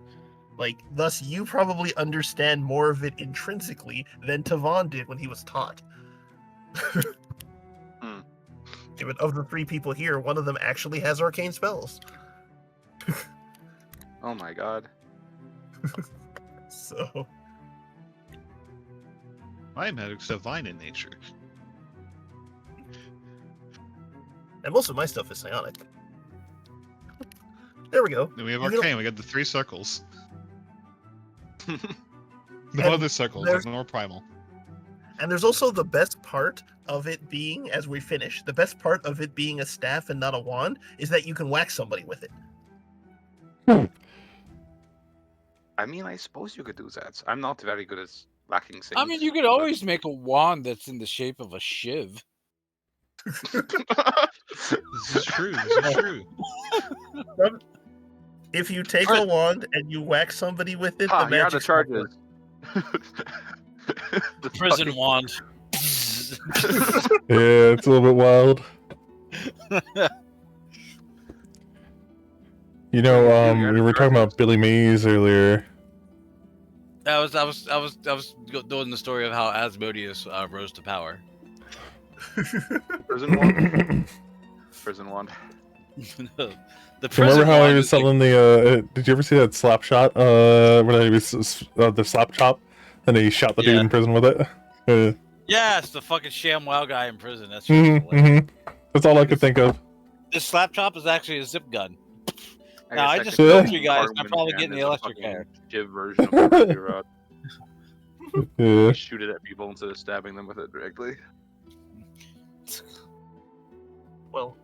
thus you probably understand more of it intrinsically than Tavon did when he was taught. Even of the three people here, one of them actually has arcane spells. Oh my god. So, My magic's divine in nature. and most of my stuff is psionic. There we go. Then we have You know- arcane. We got the 3 circles. No And other circles. there's- Like more primal. And there's also the best part of it being, as we finish, the best part of it being a staff and not a wand is that you can whack somebody with it. I mean, I suppose you could do that. I'm not very good at lacking things. I mean, you could but- always make a wand that's in the shape of a shiv. This is true. This is true. If you take a Alright. wand and you whack somebody with it, Ah, the here are the magic's not charges. The Prison fucking- wand. Yeah, it's a little bit wild. You know, we were talking about Billy Mays earlier. I was doing the story of how Asmodeus rose to power. Prison wand. Prison wand. The prison Remember how wand he was is like- selling the? Did you ever see that slap shot? When he was the slap chop, and he shot the dude Yeah. in prison with it. Yes, the fucking sham wow guy in prison. That's Mm-hmm. That's all I could think of. This slap chop is actually a zip gun. No, guess I that just could killed be you guys. Harmon I'm probably Chan getting the is a electric fucking hair. Jiv version of Mercury Rod. Yeah. Shoot it at people instead of stabbing them with it directly. Well,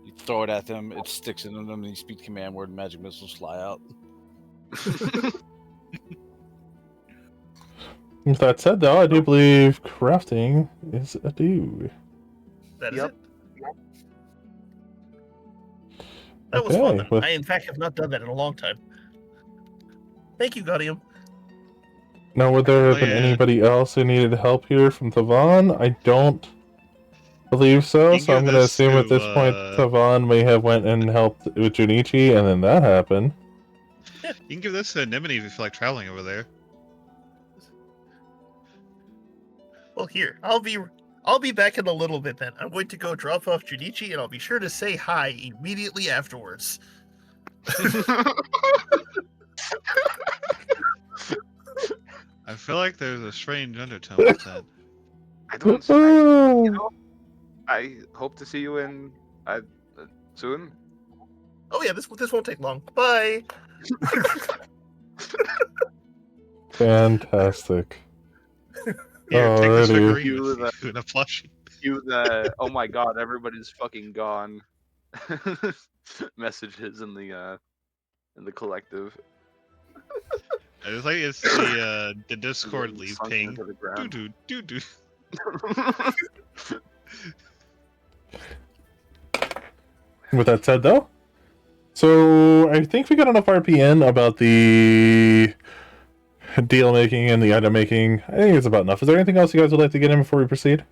You throw it at them, it sticks in them, and you speak the command word, and magic missiles fly out. With that said, though, I do believe crafting is a do. that is Yep. it. That was fun. Okay, well- I, in fact, have not done that in a long time. Thank you, Gaudium. Now, would there have Oh, been yeah. anybody else who needed help here from Tavon? I don't believe so, You can so I'm give going to this assume at to, this point Tavon may have went and helped with Junichi, and then that happened. You can give this to Anemone if you feel like traveling over there. Well, here, I'll be back in a little bit then. I'm going to go drop off Junichi, and I'll be sure to say hi immediately afterwards. I feel like there's a strange undertone with that. I don't. you know, I hope to see you in soon. Oh yeah, this won't take long. Bye. Fantastic. Here, take this Alrighty. figurine You with the- you in a plushie. Oh my god, everybody's fucking gone. Messages in the collective. It's like it's the Discord leave Sunk ping. into the Doo ground. doo doo doo. With that said, though, so I think we got enough RPN about the deal making and the item making. I think it's about enough. Is there anything else you guys would like to get in before we proceed?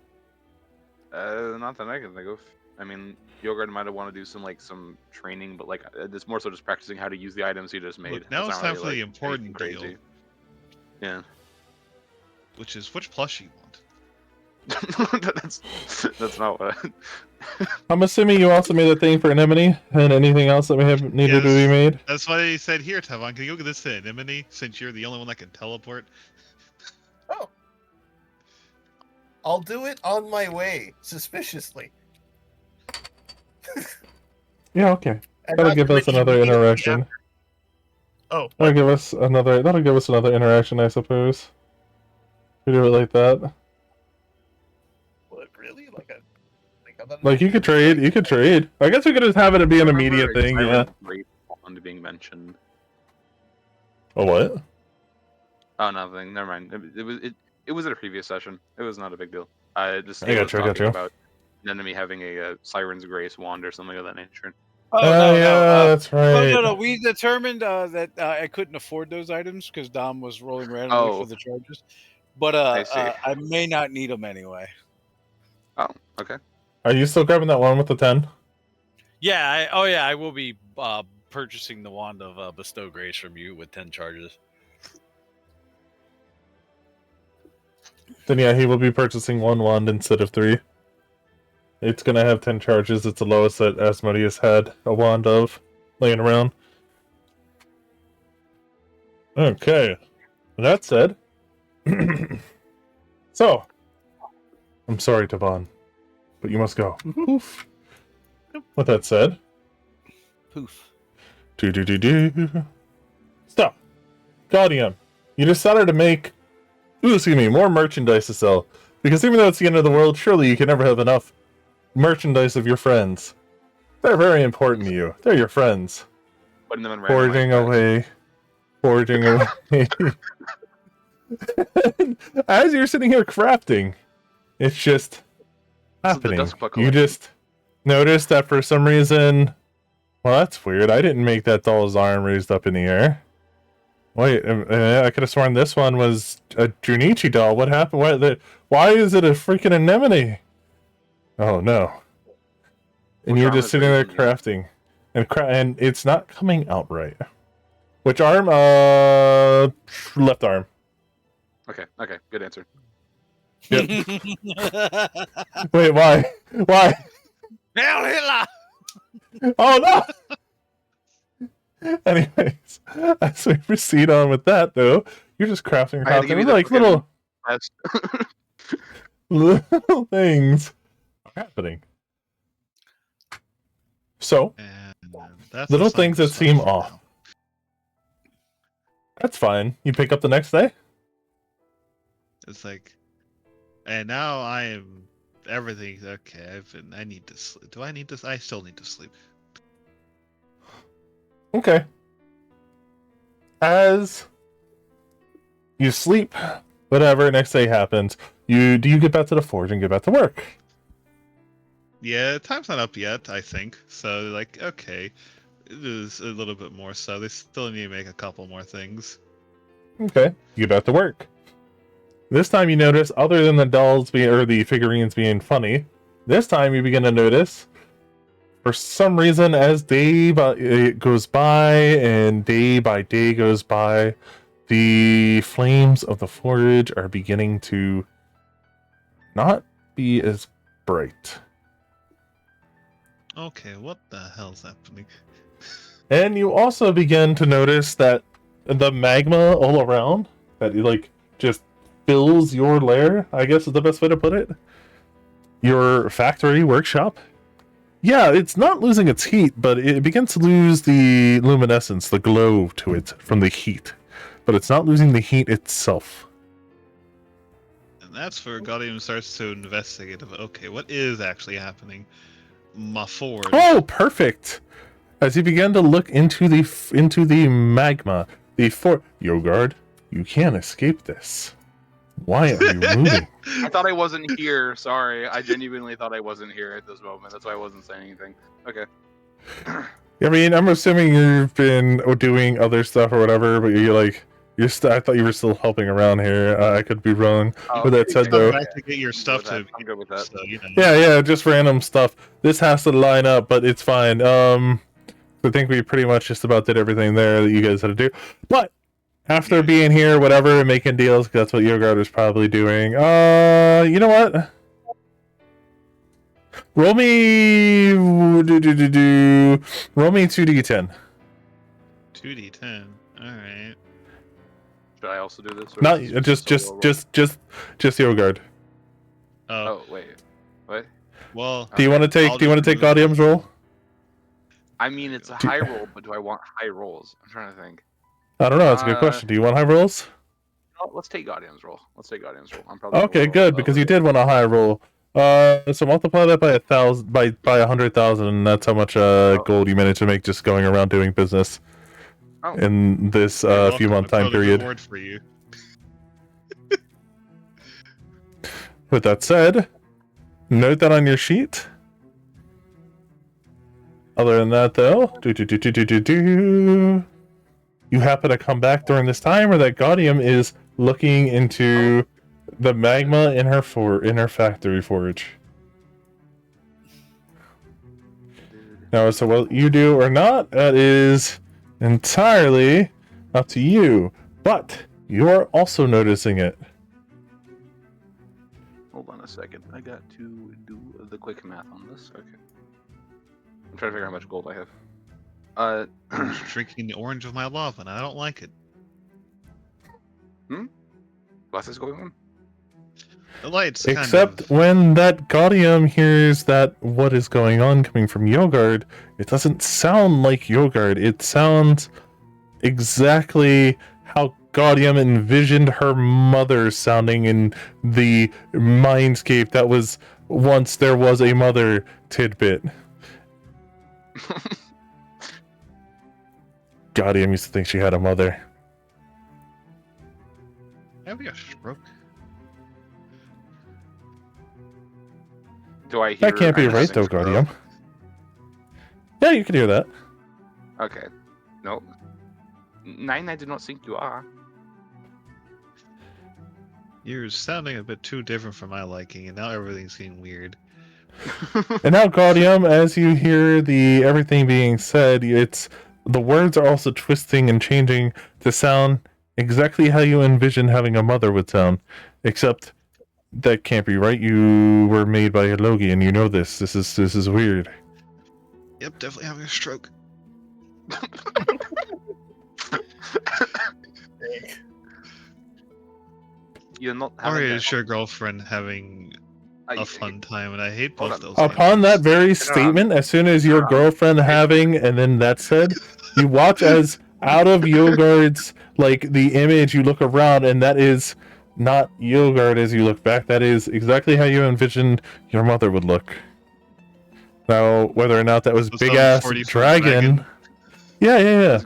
Not that I can think of. I mean, Yogurt might have want to do some training, but it's more so just practicing how to use the items he just made. Look, now It's it's not time for really, the important anything deal, Yeah. which is which plushie you want. that's not what. I'm assuming you also made a thing for Anemone and anything else that may have needed to be Yes. you made. That's why he said, here, Tavon, can you go get this to Anemone since you're the only one that can teleport? Oh. I'll do it on my way, suspiciously. Yeah, okay. And That'll not give us immediately another after- interaction. Oh, That'll give us another interaction, I suppose. We do it like that. what, really? Like you could trade. I guess we could just have it be an immediate Remember thing. Yeah. Siren's Great Wand being mentioned. A what? Oh, nothing. Never mind. It was at a previous session. It was not a big deal. I I gotcha. about an enemy having a Siren's Grace wand or something of that nature. Oh, yeah, that's right. No. We determined that I couldn't afford those items because Dom was rolling randomly for the charges. But see. I may not need them anyway. Oh, okay. Are you still grabbing that one with the 10? Yeah. I will be purchasing the wand of Bestow Grace from you with 10 charges. Then yeah, he will be purchasing one wand instead of 3. It's gonna have 10 charges. It's the lowest that Asmodeus had a wand of laying around. Okay. That said, so I'm sorry, Tavon, but you must go. Poof. With that said, Poof. Stop. Gaudium, you decided to make more merchandise to sell. Because even though it's the end of the world, surely you can never have enough merchandise of your friends. They're very important to you. They're your friends. Putting them in Forging away. As you're sitting here crafting, it's just happening. Dustpa You collection. just notice that for some reason, well, that's weird. I didn't make that doll's arm raised up in the air. Wait, I could have sworn this one was a Junichi doll. What happened? Why is it a freaking anemone? Oh no! And Which you're arm just is sitting there raising you? crafting, and it's not coming out right. Which arm? Left arm. Okay, good answer. Yep. Wait, why? Why? Hail Hitler! Oh no! Anyways, as we proceed on with that, though, you're just crafting I had to give you the like fucking- little things are happening. So, And that's little the sign things to that stop seem for off. now. That's fine. You pick up the next day? It's like, and now I am everything. Okay, I need to sleep. Do I need to? I still need to sleep. Okay. As you sleep, whatever, next day happens, do you get back to the forge and get back to work? Yeah, time's not up yet. I think so. Like, okay, It is a little bit more so. They still need to make a couple more things. Okay, you get back to work. This time you notice, other than the dolls being, or the figurines being funny, this time you begin to notice, for some reason, as it goes by and day by day goes by, the flames of the forge are beginning to not be as bright. Okay, what the hell's happening? And you also begin to notice that the magma all around, that like just fills your lair, I guess is the best way to put it. Your factory workshop. Yeah, it's not losing its heat, but it begins to lose the luminescence, the glow to it from the heat. But it's not losing the heat itself. And that's where Gaudium starts to investigate. Okay, what is actually happening? My forge. Oh, perfect! As you begin to look into the magma, Yogard, you can't escape this. Why are you moving? I thought I wasn't here. Sorry, I genuinely thought I wasn't here at this moment. That's why I wasn't saying anything. Okay. I mean, I'm assuming you've been doing other stuff or whatever, but I thought you were still helping around here. I could be wrong. With that said, though, Come back to get your stuff to. I'm good with that. So, you know. yeah, just random stuff. This has to line up, but it's fine. I think we pretty much just about did everything there that you guys had to do. But after being here, whatever, and making deals, 'cause that's what Yogard was probably doing. You know what? Roll me 2d10. 2d10. All right. Should I also do this? Or Not is this just solo roll? Yogard. Oh, Oh wait, what? well. Do you want to take I'll take just Gaudium's roll? I mean, it's a high roll, but do I want high rolls? I'm trying to think. I don't know. That's a good question. Do you want high rolls? Oh, let's take Guardian's roll. I'm probably Okay, good, because you did want a high roll. So multiply that by 1,000, by 100,000, and that's how much gold you managed to make just going around doing business in this You're welcome. few month I time put a period. reward for you. With that said, note that on your sheet. Other than that, though, you happen to come back during this time, or that Gaudium is looking into the magma in her factory forge. Now, as to what you do or not, that is entirely up to you. But you are also noticing it. Hold on a second. I got to do the quick math on this. Okay. I'm trying to figure out how much gold I have. I'm just drinking the orange of my lava, and I don't like it. What's this going on? The lights. Except when that Gaudium hears that what is going on coming from Yogard, it doesn't sound like Yogard. It sounds exactly how Gaudium envisioned her mother sounding in the mindscape that was once there was a mother tidbit. Gaudium used to think she had a mother. Having a stroke. Do I hear? That can't be I'm right, having though, a stroke? Gaudium. Yeah, you can hear that. Okay. Nope. Nine, I do not think you are. You're sounding a bit too different for my liking, and now everything's getting weird. And now, Gaudium, as you hear everything being said, the words are also twisting and changing to sound exactly how you envision having a mother would sound. Except that can't be right. You were made by a Logi, and you know this. This is weird. Yep, definitely having a stroke. You're not. Or having is your girlfriend having a- a fun time? And I hate Hold both on. those. Upon that things. very statement, as soon as your girlfriend having, and then that said, you watch as out of Yogard's, like, the image, you look around, and that is not Yogard as you look back. That is exactly how you envisioned your mother would look. Now, whether or not that was So big some ass 40-foot dragon. Yeah.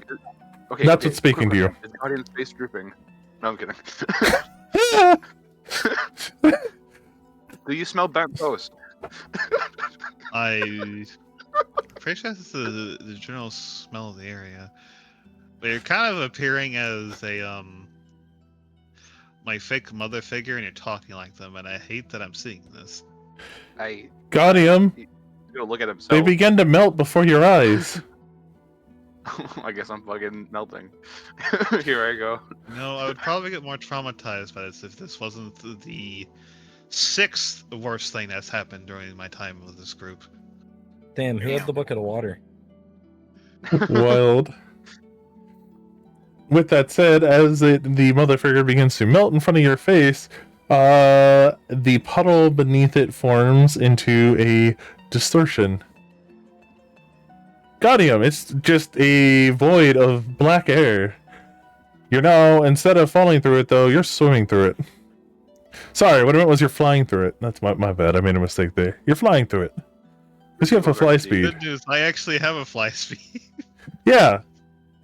Okay, That's what's speaking to you. Is Guardian's face drooping? No, I'm kidding. Do you smell burnt toast? I pretty sure that's the general smell of the area. But you're kind of appearing as a my fake mother figure, and you're talking like them, and I hate that I'm seeing this. I Gaudium, go look at they himself. begin to melt before your eyes. I guess I'm fucking melting. Here I go. No, I would probably get more traumatized by this if this wasn't the 6th worst thing that's happened during my time with this group. Damn, who had the bucket of water? Wild. With that said, as the mother figure begins to melt in front of your face, the puddle beneath it forms into a distortion. Gaudium, it's just a void of black air. You're now, instead of falling through it though, you're swimming through it. Sorry, what I meant was you're flying through it. That's my bad, I made a mistake there. You're flying through it. Because you have a fly speed. Good news, I actually have a fly speed. Yeah,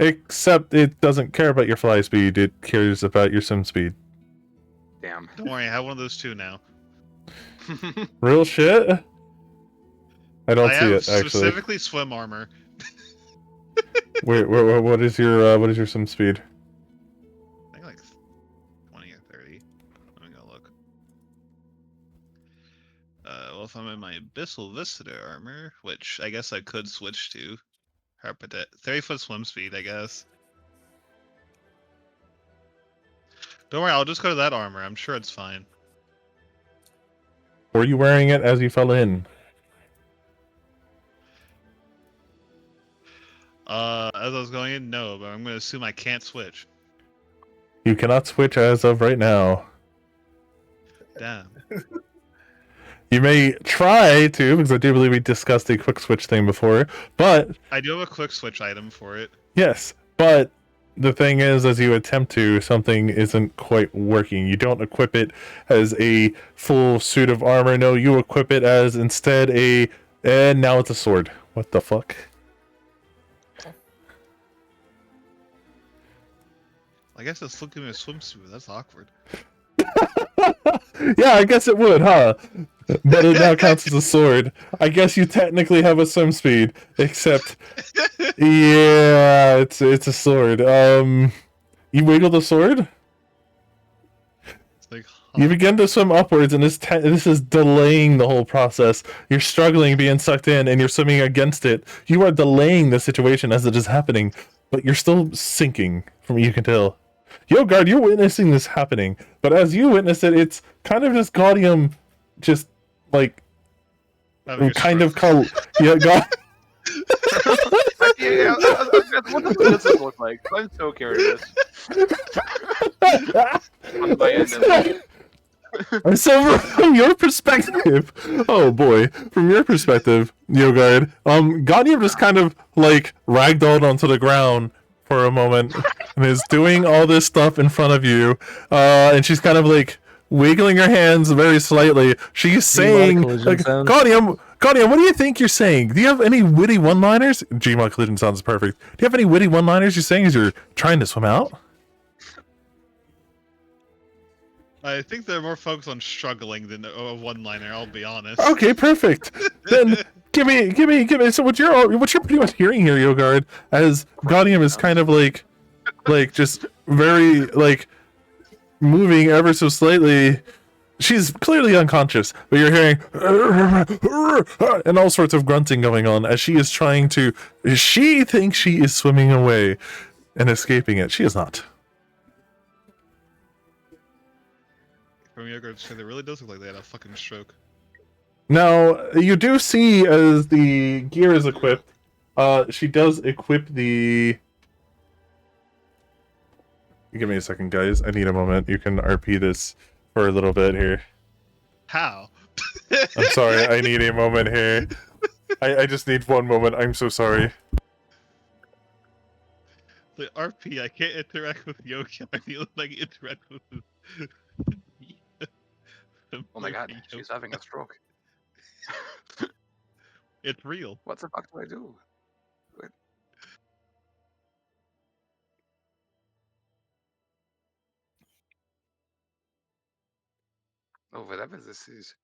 except it doesn't care about your fly speed, it cares about your swim speed. Damn. Don't worry, I have one of those too now. Real shit? I don't I see have it, actually. specifically swim armor. Wait, what is your swim speed? I think like 20 or 30. Let me go look. Well, if I'm in my Abyssal Visitor armor, which I guess I could switch to, 30-foot swim speed, I guess. Don't worry, I'll just go to that armor. I'm sure it's fine. Were you wearing it as you fell in? As I was going in, no, but I'm going to assume I can't switch. You cannot switch as of right now. Damn. You may try to, because I do believe we discussed the quick switch thing before, but I do have a quick switch item for it. yes, but the thing is, as you attempt to, something isn't quite working. You don't equip it as a full suit of armor. No, you equip it as instead and now it's a sword. What the fuck? I guess it's still giving me a swimsuit. That's awkward. Yeah, I guess it would, huh? But it now counts as a sword. I guess you technically have a swim speed, except yeah, it's a sword. You wiggle the sword. It's like, You begin to swim upwards, and this is delaying the whole process. You're struggling being sucked in, and you're swimming against it. You are delaying the situation as it is happening, but you're still sinking, from what you can tell. Yogard, you're witnessing this happening, but as you witness it, it's kind of just Gaudium, just like having a kind of stroke. yeah, God. Yeah, what does this look like? I'm so curious. On my end, So from your perspective, oh boy, from your perspective, Yogard, Gaudium just kind of like ragdolled onto the ground for a moment and is doing all this stuff in front of you, and she's kind of like wiggling her hands very slightly. She's saying, like, Gaudium, what do you think you're saying? Do you have any witty one-liners? Gmod collision sounds perfect. Do you have any witty one-liners you're saying as you're trying to swim out? I think they're more focused on struggling than a one-liner. I'll be honest. Okay, perfect. Then give me. So what you're pretty much hearing here, Yogard, as Gaudium is kind of like just very like moving ever so slightly. She's clearly unconscious, but you're hearing and all sorts of grunting going on as she is trying to. She thinks she is swimming away and escaping it. She is not. From Yogurt's side, it really does look like they had a fucking stroke. Now, you do see as the gear is equipped, she does equip the... Give me a second, guys. I need a moment. You can RP this for a little bit here. How? I'm sorry, I need a moment here. I just need one moment. I'm so sorry. The RP, I can't interact with Yoki. I feel like I interact with oh my god, she's having a stroke. It's real. What the fuck do I do? Wait. Oh, whatever this is.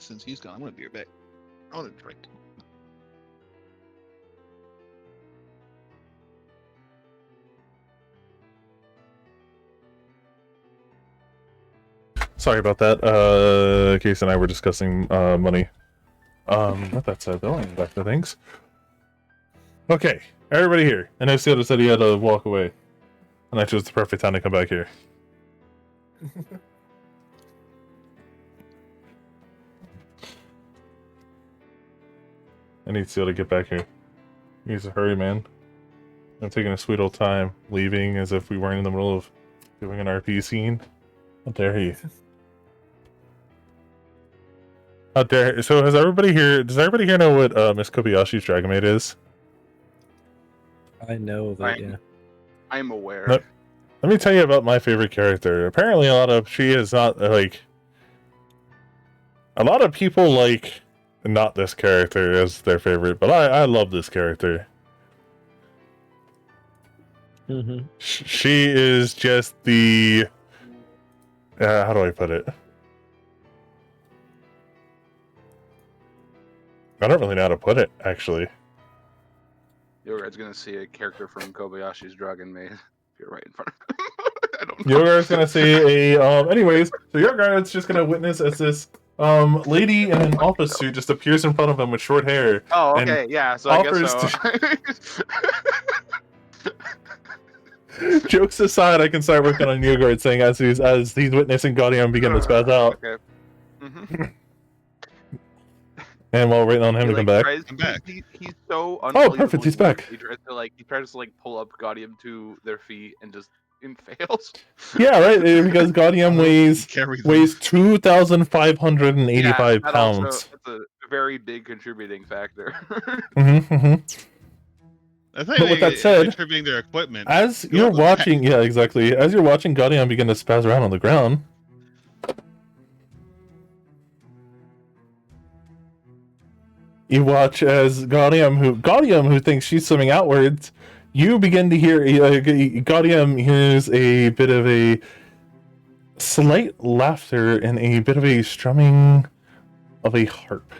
since he's gone, I'm gonna be right back. I want to drink. Sorry about that. Case and I were discussing money. With that said, though, I'm back to things. Okay, everybody here. I know Seattle said he had to walk away, and I chose the perfect time to come back here. I need Seal to get back here. He needs to hurry, man. I'm taking a sweet old time, leaving as if we weren't in the middle of doing an RP scene. How dare he? How dare? So has everybody here? Does everybody here know what Miss Kobayashi's Dragon Maid is? I know of it, yeah. I'm aware. Let me tell you about my favorite character. Apparently, she is not like. A lot of people like not this character as their favorite, but I love this character. Mm-hmm. She is just the. How do I put it? I don't really know how to put it, actually. Yogar's gonna see a character from Kobayashi's Dragon Maid. If you're right in front of him. I don't know. Yogar's gonna see a. Anyways, so Yogar's just gonna witness as this lady in an office suit just appears in front of him with short hair. Oh, and okay, yeah. So I guess so. Jokes aside, I can start working on Yogurt saying as he's witnessing Gaudium begin to spaz out. Okay. Mm-hmm. And while waiting on him to come back. I'm back. He's so Oh, perfect, he's back. He tries to pull up Gaudium to their feet and just fails. Yeah, right. Because Gaudium weighs 2,585 pounds. That's a very big contributing factor. Mm-hmm. I think But with that said, contributing their equipment. As you're watching, yeah, exactly. As you're watching Gaudium begin to spaz around on the ground, you watch as Gaudium, who thinks she's swimming outwards, you begin to hear Gaudium hears a bit of a slight laughter and a bit of a strumming of a harp.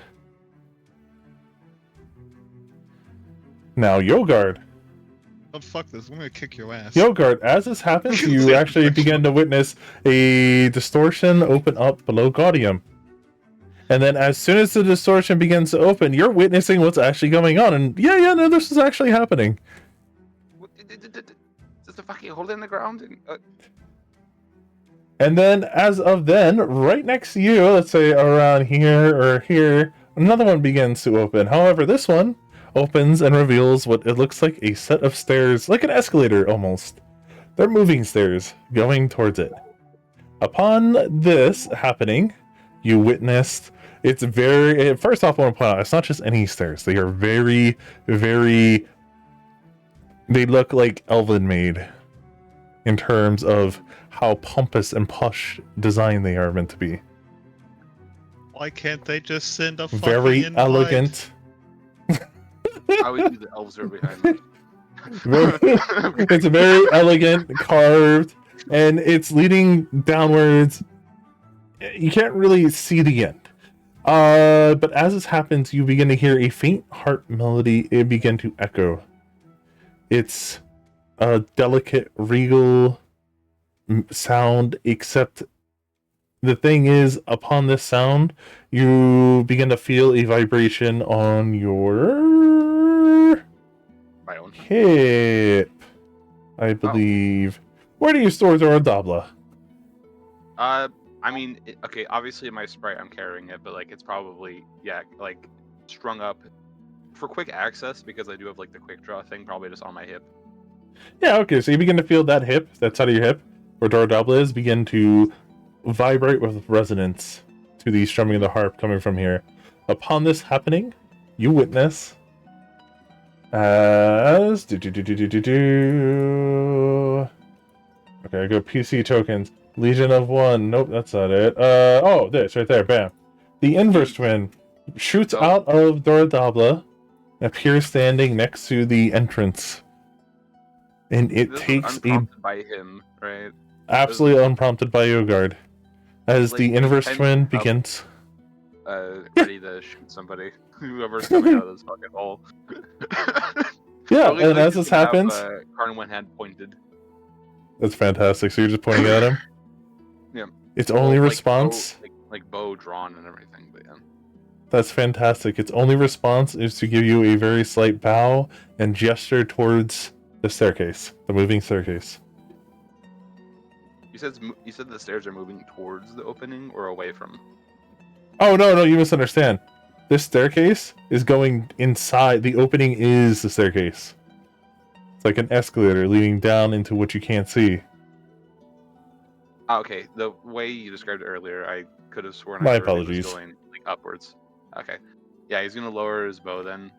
Now, Yogard. Oh, fuck this. I'm gonna kick your ass. Yogard, as this happens, you actually begin to witness a distortion open up below Gaudium. And then as soon as the distortion begins to open, you're witnessing what's actually going on. And no, this is actually happening. Just a fucking hole in the ground? And then, as of then, right next to you, let's say around here or here, another one begins to open. However, this one opens and reveals what it looks like a set of stairs, like an escalator almost. They're moving stairs, going towards it. Upon this happening, you witnessed, it's very, first off I want to point out, it's not just any stairs. They are very, very, they look like elven made in terms of how pompous and plush design they are meant to be. Why can't they just send a fucking Very invite? elegant. I would do the elves are behind me. It's very elegant, carved, and it's leading downwards. You can't really see the end. But as this happens, you begin to hear a faint harp melody begin to echo. It's a delicate, regal sound, except the thing is, upon this sound, you begin to feel a vibration on your My own. hip, I believe. Where do you store Zorodabla? I mean, okay, obviously in my sprite I'm carrying it, but like it's probably, yeah, like strung up for quick access because I do have like the quick draw thing, probably just on my hip. Yeah, okay, so you begin to feel that hip, that side of your hip, where Zorodabla is, begin to vibrate with resonance to the strumming of the harp coming from here. Upon this happening, you witness as okay, I go PC tokens. Legion of One. Nope, that's not it. Oh, this right there. Bam. The inverse twin shoots out of Zorodabla, appears standing next to the entrance, and it This takes was unprompted by him, right? absolutely unprompted by Yogard, as Like, the inverse and- twin begins. ready to shoot somebody. Whoever's coming out of this fucking hole. Yeah, At least and as you this can have, happens, Carnwen hand pointed. that's fantastic. So you're just pointing at him. Yeah. Its only Well, response. like bow drawn and everything, but yeah. That's fantastic. Its only response is to give you a very slight bow and gesture towards the staircase, the moving staircase. You said the stairs are moving towards the opening or away from? Oh no, you misunderstand. This staircase is going inside. The opening is the staircase. It's like an escalator leading down into what you can't see. Ah, okay, the way you described it earlier, I could have sworn My I heard it apologies. was going like upwards. Okay, yeah, he's gonna lower his bow then.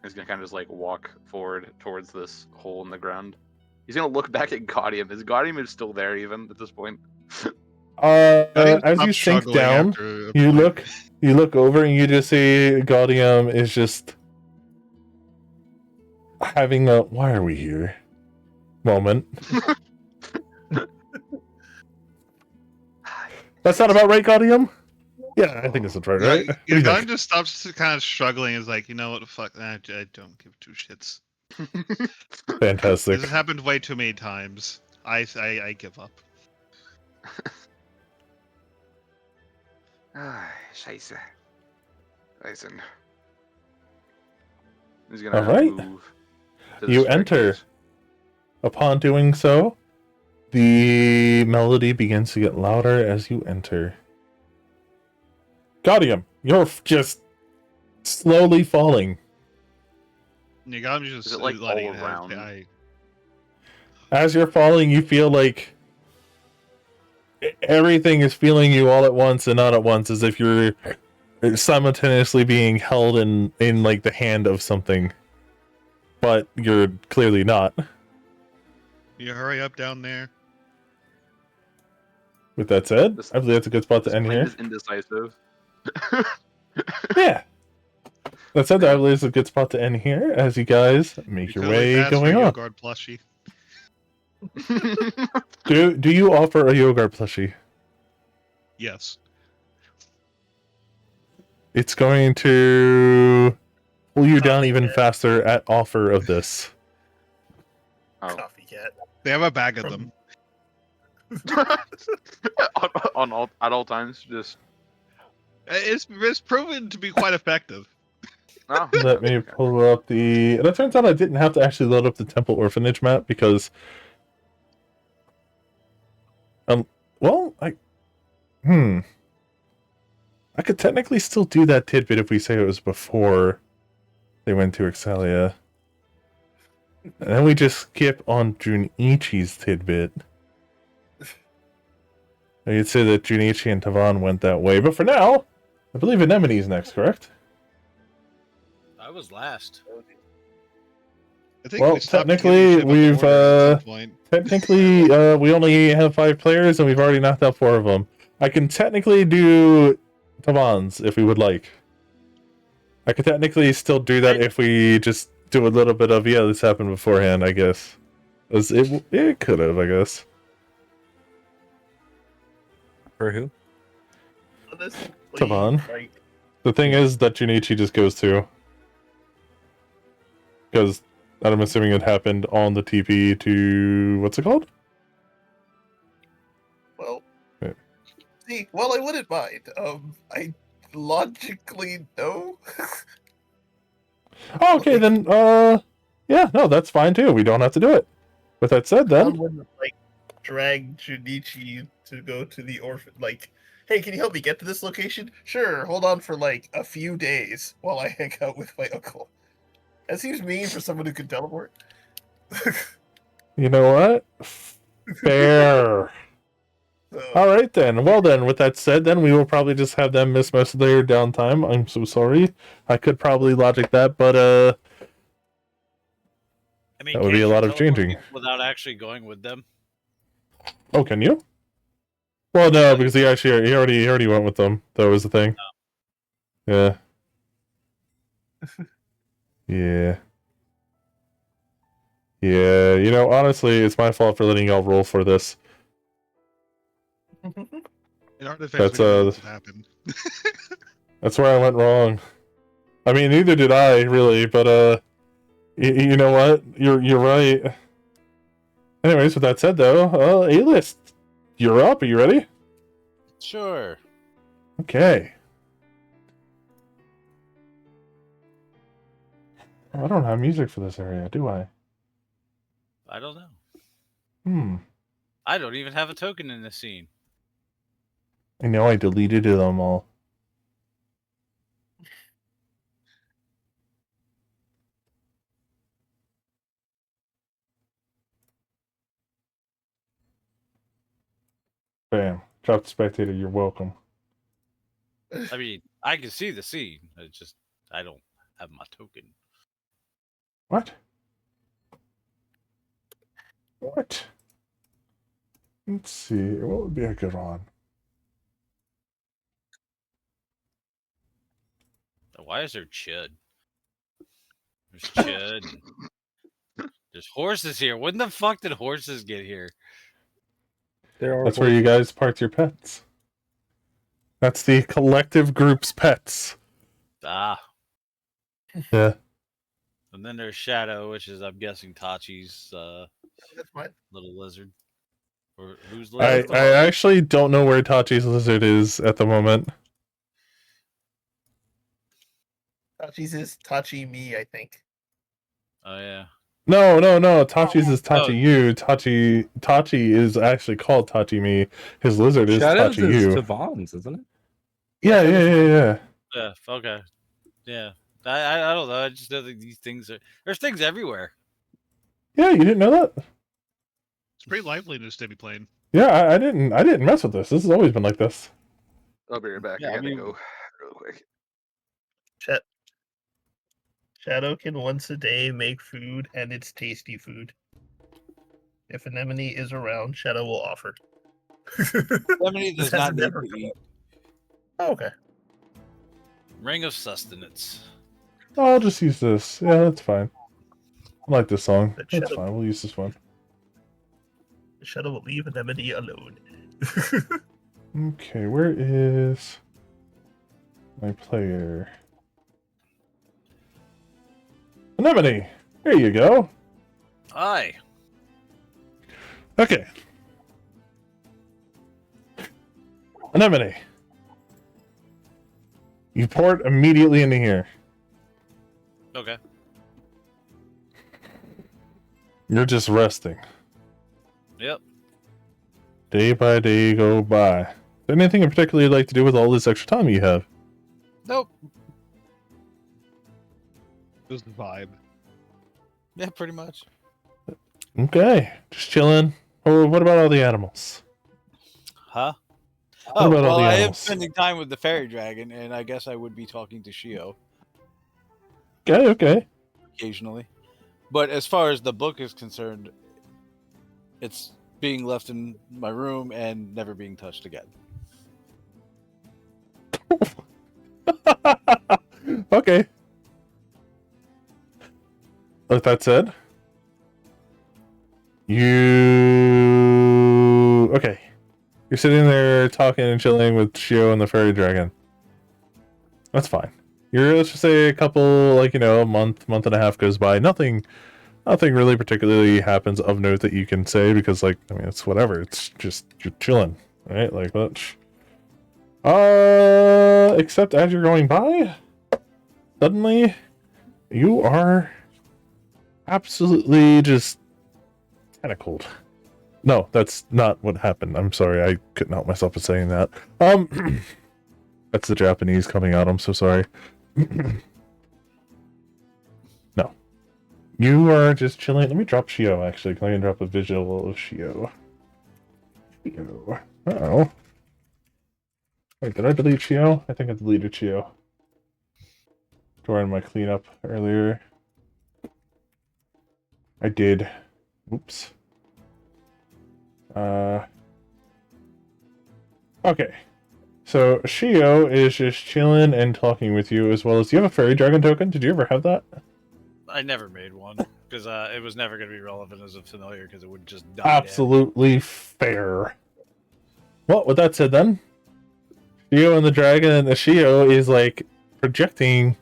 He's gonna kind of just like walk forward towards this hole in the ground. He's gonna look back at Gaudium. Is Gaudium is still there even at this point? Guardian As you stops sink struggling down, after a you point. look over and you just see Gaudium is just having a "why are we here?" moment. That's not about right, Gaudium? Yeah, I think that's right, right? What do you Guardian think? just stops kind of struggling. Is like, you know what? Fuck, I don't give two shits. Fantastic. This has happened way too many times. I give up. Scheiße. Listen. He's gonna Alright. move to the You enter. staircase. Upon doing so, the melody begins to get louder as you enter. Gaudium, you're just slowly falling. Nigam's just Is it, like, letting all it around? happen. As you're falling, you feel like everything is feeling you all at once and not at once, as if you're simultaneously being held in like the hand of something, but you're clearly not. You hurry up down there. With that said, This- I believe that's a good spot to This end plane here. is indecisive. Yeah. That said, I believe it's a good spot to end here as you guys make your Totally way asked going for a on. Yogard plushie. Do you offer a Yogurt plushie? Yes. It's going to pull you down Coffee even cat. faster at offer of this. Oh. Coffee cat. They have a bag of them. at all times, just It's proven to be quite effective. oh, Let me okay. pull up the... And it turns out I didn't have to actually load up the Temple Orphanage map because... well, I could technically still do that tidbit if we say it was before they went to Excelia. And then we just skip on Junichi's tidbit. You'd say that Junichi and Tavan went that way, but for now, I believe Anemone's next, correct? I was last. I think Well, we stopped technically, giving shit about the we've, order at some point. Technically, we only have 5 players, and we've already knocked out 4 of them. I can technically do Tavan's if we would like. I could technically still do that if we just do a little bit of, this happened beforehand, I guess. It could have, I guess. For who? Honestly, Tavan. like, The thing is that Junichi just goes to. Because I'm assuming it happened on the TP to... what's it called? well, Yeah. see, well, I wouldn't mind. I logically no. Oh, okay, then, yeah, no, that's fine too. We don't have to do it. With that said, I then, wouldn't like drag Junichi to go to the orphan. Like, hey, can you help me get to this location? Sure. Hold on for like a few days while I hang out with my uncle. That seems mean for someone who can teleport. you know what? Fair. So, Alright then. Well then, with that said, then we will probably just have them miss most of their downtime. I'm so sorry. I could probably logic that, but I mean, That would can't be a you lot of teleport changing. people without actually going with them. oh, can you? Well, no, because he already went with them. That was the thing. Yeah. Yeah. Yeah, honestly, it's my fault for letting y'all roll for this. In artifacts, That's we never know what happened. that's where I went wrong. I mean, neither did I really, but you know what? You're right. Anyways, with that said, though, A-list, you're up. Are you ready? Sure. Okay. Oh, I don't have music for this area, do I? I don't know. I don't even have a token in this scene. know I deleted them all. Bam. Drop the spectator, you're welcome. I mean, I can see the scene. It's just I don't have my token. What? What? Let's see. What would be a good one? Why is there Chud? There's Chud. There's horses here. When the fuck did horses get here? That's where you guys park your pets. That's the collective group's pets. Ah. Yeah. And then there's Shadow, which is, I'm guessing, Tachi's That's mine. little lizard. Or whose I lizard? actually don't know where Tachi's lizard is at the moment. Tachi's is Tachi me, I think. Oh, yeah. No. Tachi's is Tachi you. Tachi is actually called Tachi me. His lizard is Shadows Tachi is you. Tavon's, isn't it? Yeah. Yeah, okay. Yeah. I don't know. I just know that these things are... There's things everywhere. Yeah, you didn't know that? It's pretty lively in a steady plane. Yeah, I didn't mess with this. This has always been like this. I'll be right back. Yeah, I I gotta mean- go real quick. Shadow can once a day make food, and it's tasty food. If Anemone is around, Shadow will offer. Lemony This does not has need never to come eat. up. Oh, okay. Ring of Sustenance. I'll just use this. Yeah, that's fine. I like this song. That That's shadow- fine. We'll use this one. Shadow will leave Anemone alone. Okay, where is my player? Anemone! There you go. Aye. Okay. Anemone. You port immediately into here. Okay. You're just resting. Yep. Day by day go by. Is there anything in particular you'd like to do with all this extra time you have? Nope. It was the vibe. Yeah, pretty much. Okay, just chilling. Oh, what about all the animals? Huh? What about all the I am animals? spending time with the fairy dragon, and I guess I would be talking to Shio Okay. occasionally. But as far as the book is concerned, it's being left in my room and never being touched again. Okay. With that said, okay. You're sitting there talking and chilling with Shio and the fairy dragon. That's fine. Let's just say a couple, like, a month and a half goes by. Nothing really particularly happens of note that you can say because, like, I mean, it's whatever. It's just you're chilling, right? Like, what? Except as you're going by, suddenly you are absolutely just kind of cold. No, that's not what happened. I'm sorry. I couldn't help myself with saying that. That's the Japanese coming out. I'm so sorry. No. You are just chilling. Let me drop Shio, actually. Can I drop a visual of Shio? Shio. Uh-oh. Wait, did I delete Shio? I think I deleted Shio. During my cleanup earlier. I did. Oops. Okay. So, Shio is just chilling and talking with you, as well as... Do you have a fairy dragon token? Did you ever have that? I never made one because it was never going to be relevant as a familiar because it would just die. Absolutely fair. Well, with that said then, Shio and the dragon, and Shio is like projecting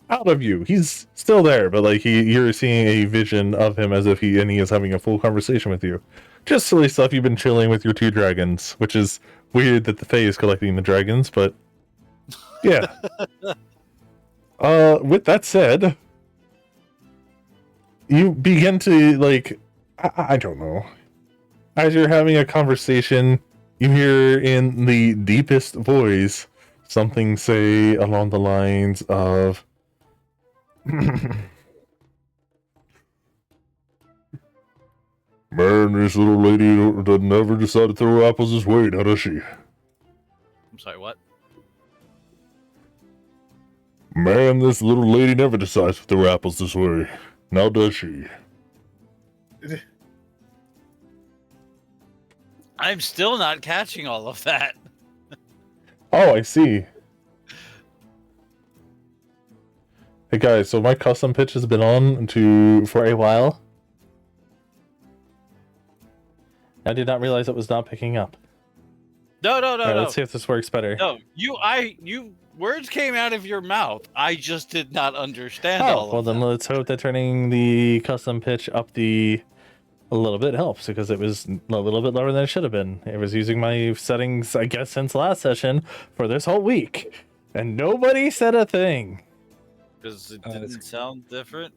out of you. He's still there, but like you're seeing a vision of him as if he is having a full conversation with you. Just silly stuff. You've been chilling with your 2 dragons, which is weird that the Fae is collecting the dragons, but yeah. With that said, you begin to like, I don't know. As you're having a conversation, you hear in the deepest voice something say along the lines of, "Man, this little lady doesn't ever decide to throw apples this way, now does she? I'm sorry, what? Man, this little lady never decides to throw apples this way, now does she?" I'm still not catching all of that. Oh, I see. Hey guys, so my custom pitch has been on for a while. I did not realize it was not picking up. No. Alright, let's see if this works better. No, words came out of your mouth. I just did not understand all of well then them. let's hope that turning the custom pitch up a little bit helps, because it was a little bit lower than it should have been. It was using my settings, I guess, since last session for this whole week, and nobody said a thing. Because it didn't sound different.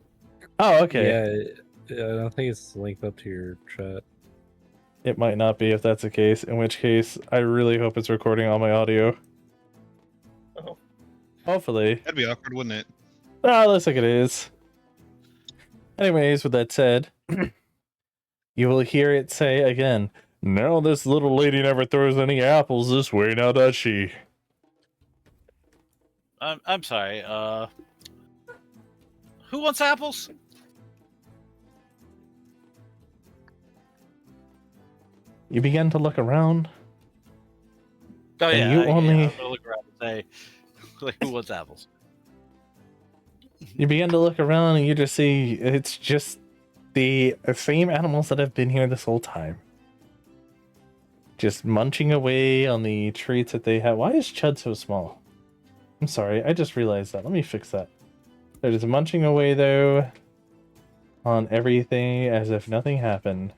Oh, okay. Yeah, I don't think it's linked up to your chat. It might not be if that's the case, in which case I really hope it's recording all my audio. Oh. Hopefully. That'd be awkward, wouldn't it? Ah, looks like it is. Anyways, with that said, you will hear it say again, "Now this little lady never throws any apples this way, now does she?" I'm sorry. Who wants apples? You begin to look around. Oh And yeah, you only- I'm gonna look around and say, like, who wants apples? You begin to look around and you just see it's just the same animals that have been here this whole time. Just munching away on the treats that they have. Why is Chud so small? I'm sorry, I just realized that. Let me fix that. They're just munching away, though, on everything as if nothing happened.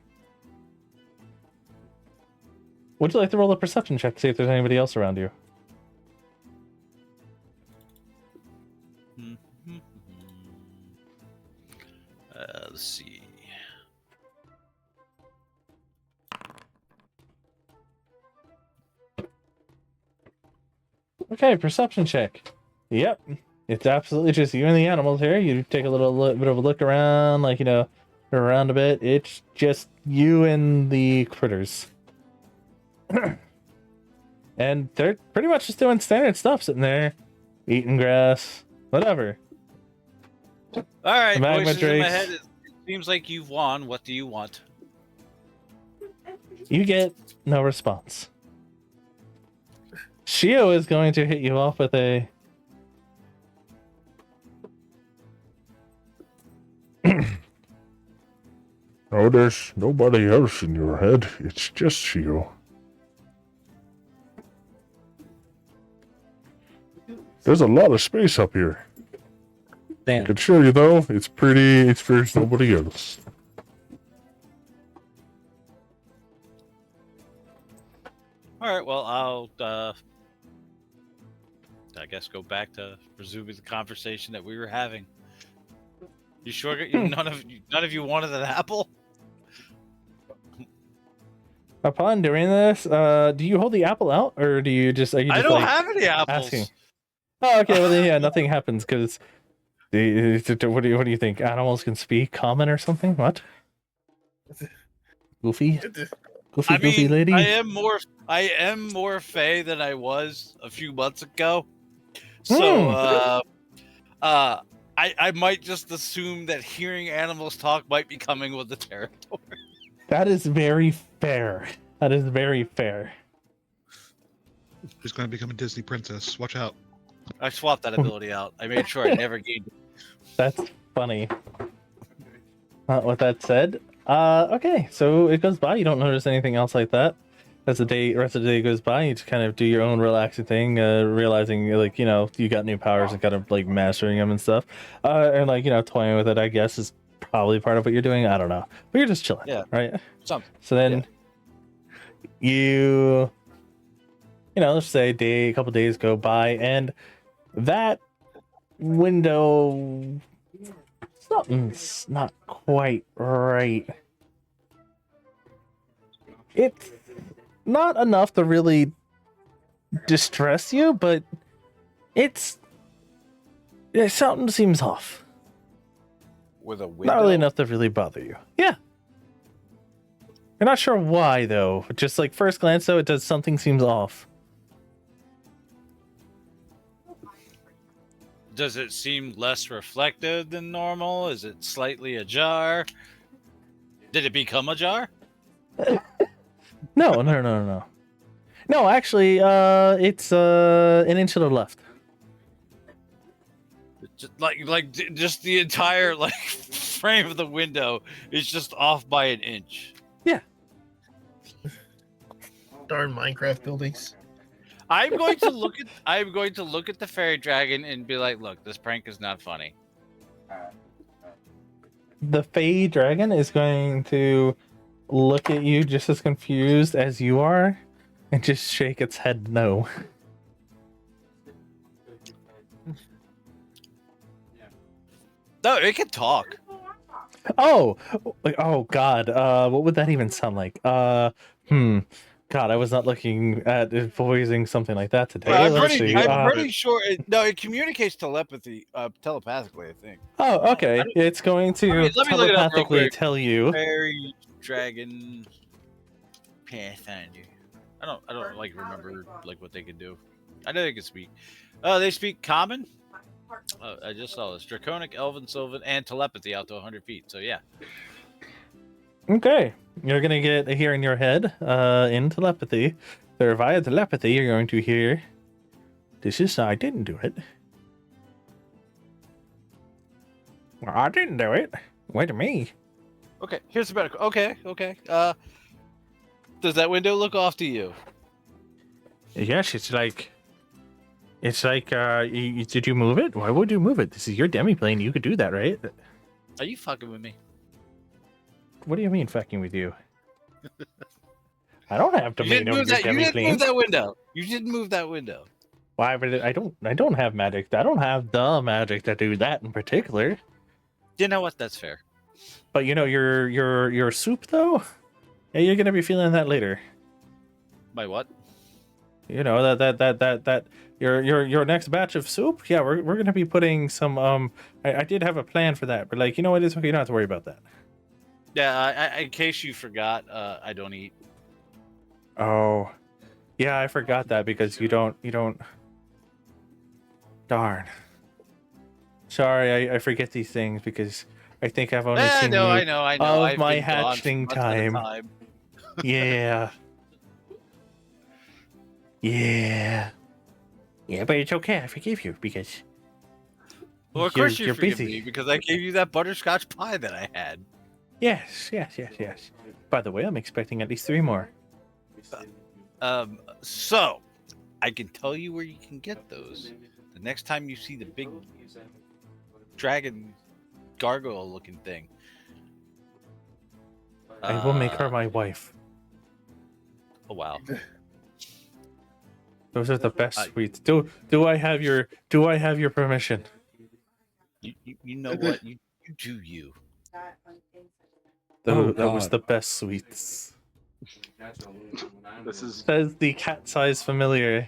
Would you like to roll a perception check to see if there's anybody else around you? Let's see. Okay, perception check. Yep. It's absolutely just you and the animals here. You take a little bit of a look around, like, around a bit. It's just you and the critters. And they're pretty much just doing standard stuff, sitting there, eating grass, whatever. All right, Magma voices in my drakes. head. It seems like you've won. What do you want? You get no response. Shio is going to hit you off with a... "Oh, there's nobody else in your head. It's just Shio. There's a lot of space up here. I Damn. can show you, though. It's pretty... There's nobody else." All right, well, I'll I guess go back to resuming the conversation that we were having. You sure none of you wanted an apple? Upon doing this, do you hold the apple out, or do you just... Are you just I don't like, have any apples. asking? Oh, okay. Well, then, yeah, nothing happens because... What do you think? Animals can speak common or something? What? Goofy? I Goofy mean, lady? I am more Fey than I was a few months ago. So, I might just assume that hearing animals talk might be coming with the territory. That is very fair. That is very fair. Who's going to become a Disney princess? Watch out. I swapped that ability out. I made sure I never gained it. That's funny. With that said, okay, so it goes by. You don't notice anything else like that. as the rest of the day goes by, you just kind of do your own relaxing thing, realizing like you got new powers and kind of like mastering them and stuff, and like toying with it. I guess is probably part of what you're doing. I don't know, but you're just chilling, Yeah. right? Something. So then you let's say a couple days go by, and that window, something's not quite right. It's not enough to really distress you, but something seems off. With a window. Not really enough to really bother you. Yeah. You're not sure why though. Just like first glance though, something seems off. Does it seem less reflective than normal? Is it slightly ajar? Did it become ajar? No. No, actually, it's an inch to the left. Just the entire frame of the window is just off by an inch. Yeah. Darn Minecraft buildings. I'm going to look at the fairy dragon and be like, look, this prank is not funny. The Fey Dragon is going to look at you just as confused as you are and just shake its head no. No, it can talk. Oh God. What would that even sound like? God, I was not looking at it voicing something like that today. I'm Let's see. pretty sure. It communicates telepathically, I think. Oh, okay. It's going to let me look it up real telepathically quick. tell you. Fairy dragon pathfinder. I don't remember what they can do. I know they can speak. They speak common. I just saw this: draconic, elven, sylvan, and telepathy out to 100 feet. So yeah. Okay, you're gonna get a hear in your head, in telepathy. So via telepathy, you're going to hear, I didn't do it. Well, I didn't do it. Wait a me. Okay, here's the better. Okay. Does that window look off to you? Yes, it's like, did you move it? Why would you move it? This is your demiplane. You could do that, right? Are you fucking with me? What do you mean fucking with you? I don't have domain over your You didn't demiplane. move that window. You didn't move that window. Why? But I don't have magic. I don't have the magic to do that in particular. You know what? That's fair. But your soup though, yeah, you're gonna be feeling that later. My what? You know that your next batch of soup. Yeah, we're gonna be putting some. I did have a plan for that, but like, you know what? It's okay. You don't have to worry about that. Yeah, in case you forgot, I don't eat. Oh, yeah, I forgot that because you don't. Darn. Sorry, I forget these things because I think I've only seen you I know. of I've my been gone for hatchling months at a time. Yeah. Yeah, but it's okay. I forgive you because. Well, of course you you're forgive busy. me because I gave you that butterscotch pie that I had. Yes. By the way, I'm expecting at least 3 more. So I can tell you where you can get those. The next time you see the big dragon gargoyle looking thing. I will make her my wife. Oh wow. Those are the best sweets. Do I have your permission? You know what? You do you. That was the best sweets. This is Says the cat-sized familiar.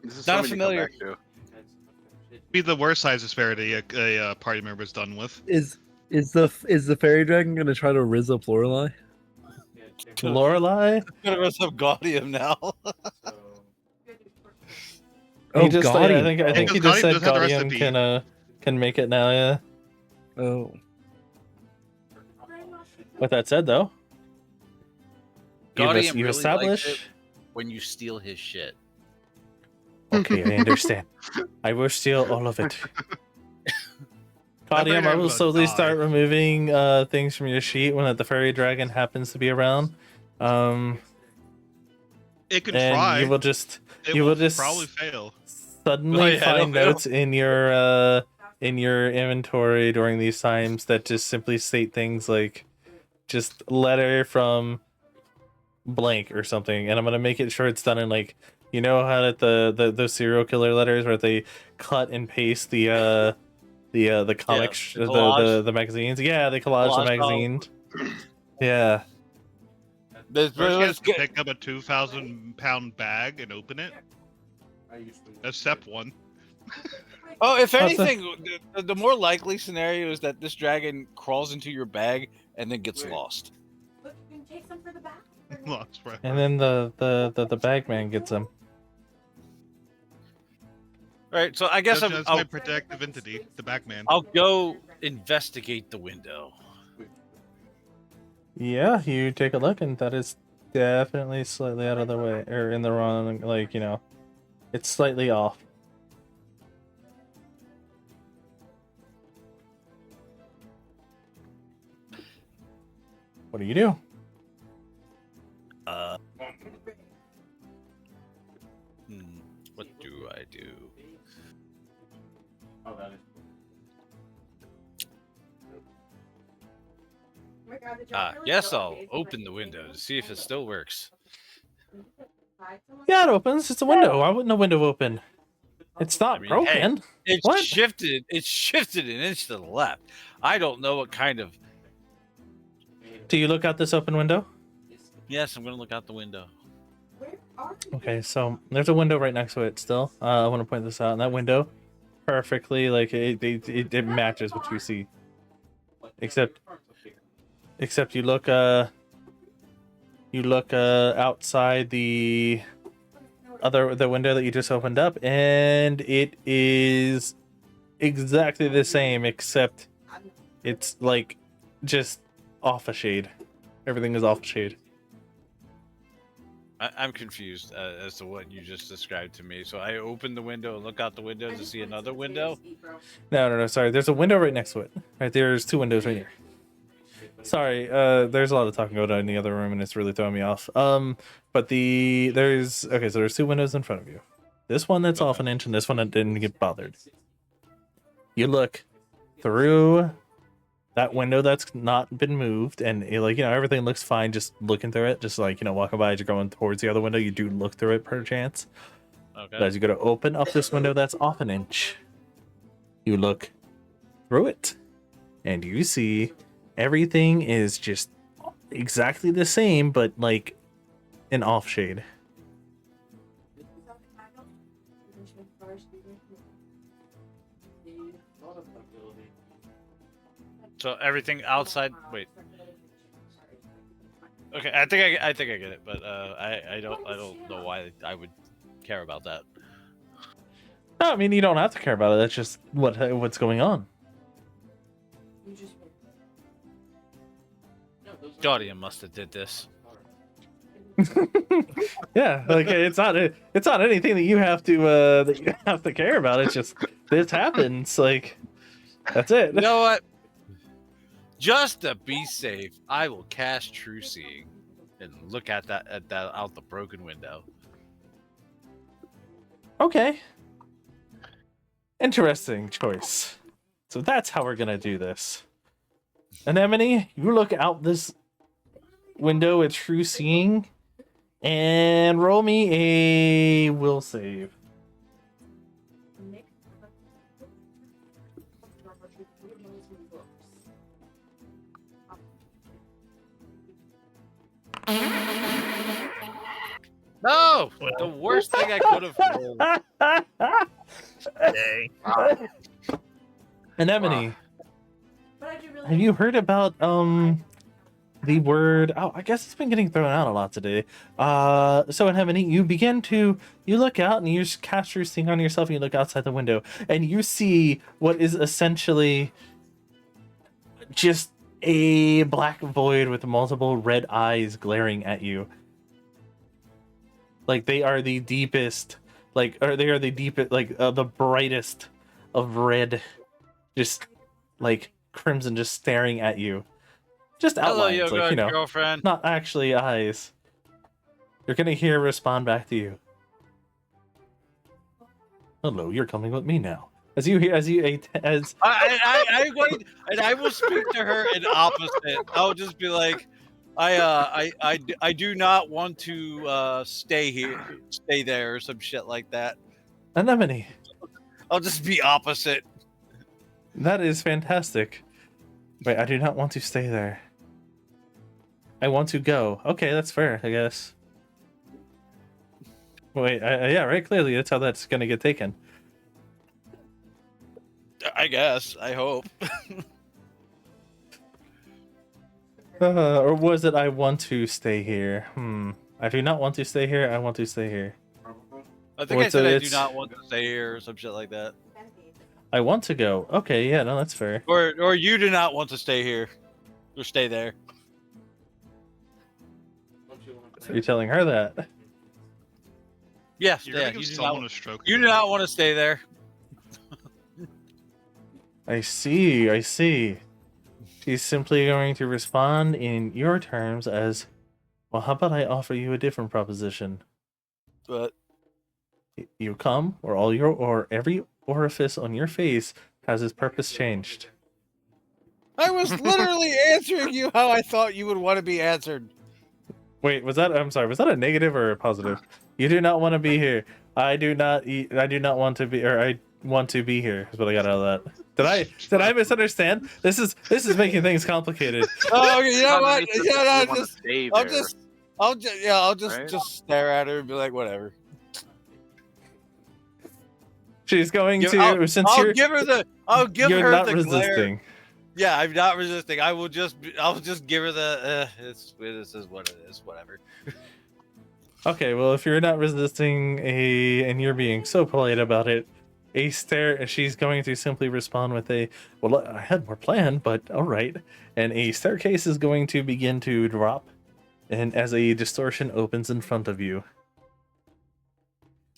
Not something to come familiar. back to. Be the worst size disparity a party member's done with. Is the fairy dragon gonna try to rizz up Lorelei? Lorelei? Gonna run some Gaudium now. He just, I think Because he just Gaudium said does have the Gaudium recipe. can make it now. Yeah. Oh. With that said, though, Gaudium you really establish. likes it when you steal his shit. Okay, I understand. I will steal all of it. Gaudium, I will slowly start removing things from your sheet when the fairy dragon happens to be around. It can and try. you will just It you will will just probably fail. suddenly Oh, yeah, find it'll- notes in your inventory during these times that just simply state things like just letter from blank or something, and I'm gonna make it sure it's done in like, you know how that those serial killer letters where they cut and paste the comics, the collage. the magazines. Yeah, they collage the Collage style. magazines. Yeah. There's First, you let's have to get- pick up a 2,000-pound bag and open it. That's step one. Oh, if What's that? anything, the more likely scenario is that this dragon crawls into your bag and then gets lost. Look, you can take some for the back. Lost forever. And then the bag man gets them. All right, so I guess That's I'll my protective entity, the Bagman. I'll go investigate the window. Yeah, you take a look, and that is definitely slightly out of the way, or in the wrong, like, you know, it's slightly off. What do you do? What do I do? Yes, I'll open the window to see if it still works. Yeah, it opens. It's a window. Why wouldn't a window open? It's not I mean, broken. It's What? shifted. It's shifted an inch to the left. I don't know what kind of. Do you look out this open window? Yes, I'm gonna look out the window. Okay, so there's a window right next to it still. I want to point this out. And that window, perfectly, like, it matches what you see. Except you look outside the window that you just opened up, and it is exactly the same, except it's like just off a shade. Everything is off a shade. I'm confused as to what you just described to me. So I open the window and look out the window to see another window. No, sorry. There's a window right next to it. Right there's two windows right here. Sorry, there's a lot of talking going on in the other room, and it's really throwing me off. But there's two windows in front of you. This one that's off an inch, and this one that didn't get bothered. You look through that window that's not been moved, and everything looks fine. Just looking through it, just like walking by as you're going towards the other window, you do look through it per chance. Okay. But as you go to open up this window that's off an inch, you look through it, and you see everything is just exactly the same, but like an off shade. So everything outside. Wait. Okay, I think I get it, but I don't know why I would care about that. No, I mean, you don't have to care about it. That's just what's going on. Guardian must have did this. Yeah, like it's not anything that you have to care about. It's just this happens. Like that's it. You know what? Just to be safe, I will cast True Seeing and look at that out the broken window. Okay. Interesting choice. So that's how we're gonna do this. Anemone, you look out this window with True Seeing and roll me a will save. No, the worst thing I could have rolled. Anemone, have you heard about the word? Oh, I guess it's been getting thrown out a lot today. So Anemone, you look out and you cast your sting on yourself, and you look outside the window, and you see what is essentially just a black void with multiple red eyes glaring at you. Like they are the deepest, the brightest of red, just like crimson, just staring at you. Just Hello, outlines, yoga girlfriend. not actually eyes. You're gonna hear respond back to you. Hello, you're coming with me now. As I'm going, and I will speak to her in opposite. I'll just be like, I do not want to stay there, or some shit like that. Anemone. I'll just be opposite. That is fantastic. Wait, I do not want to stay there. I want to go. Okay, that's fair, I guess. Wait, yeah, right. Clearly, that's how that's gonna get taken. I guess. I hope. Or was it I want to stay here? I do not want to stay here. I want to stay here. I think I said I do not want to stay here or some shit like that. I want to go. Okay, yeah, no, that's fair. Or you do not want to stay here. Or stay there. You're telling her that? Yes, You're yeah. gonna You give do, not, someone a stroke. you do not want to stay there. I see. She's simply going to respond in your terms as, well, how about I offer you a different proposition? But You come, or every orifice on your face has its purpose changed. I was literally answering you how I thought you would want to be answered. Wait, I'm sorry, was that a negative or a positive? You do not want to be here. I do not want to be, or I want to be here, is what I got out of that. Did I misunderstand? This is making things complicated. Oh, okay, you know what? Just Yeah, wanna no, stay I'll there. just Right? just stare at her and be like, whatever. She's going I'll give her the you're not glare. resisting. Yeah, I'm not resisting. I'll just give her the this is what it is, whatever. Okay, well, if you're not resisting and you're being so polite about it, a stare, she's going to simply respond with a, well, I had more planned, but all right. And a staircase is going to begin to drop, and as a distortion opens in front of you.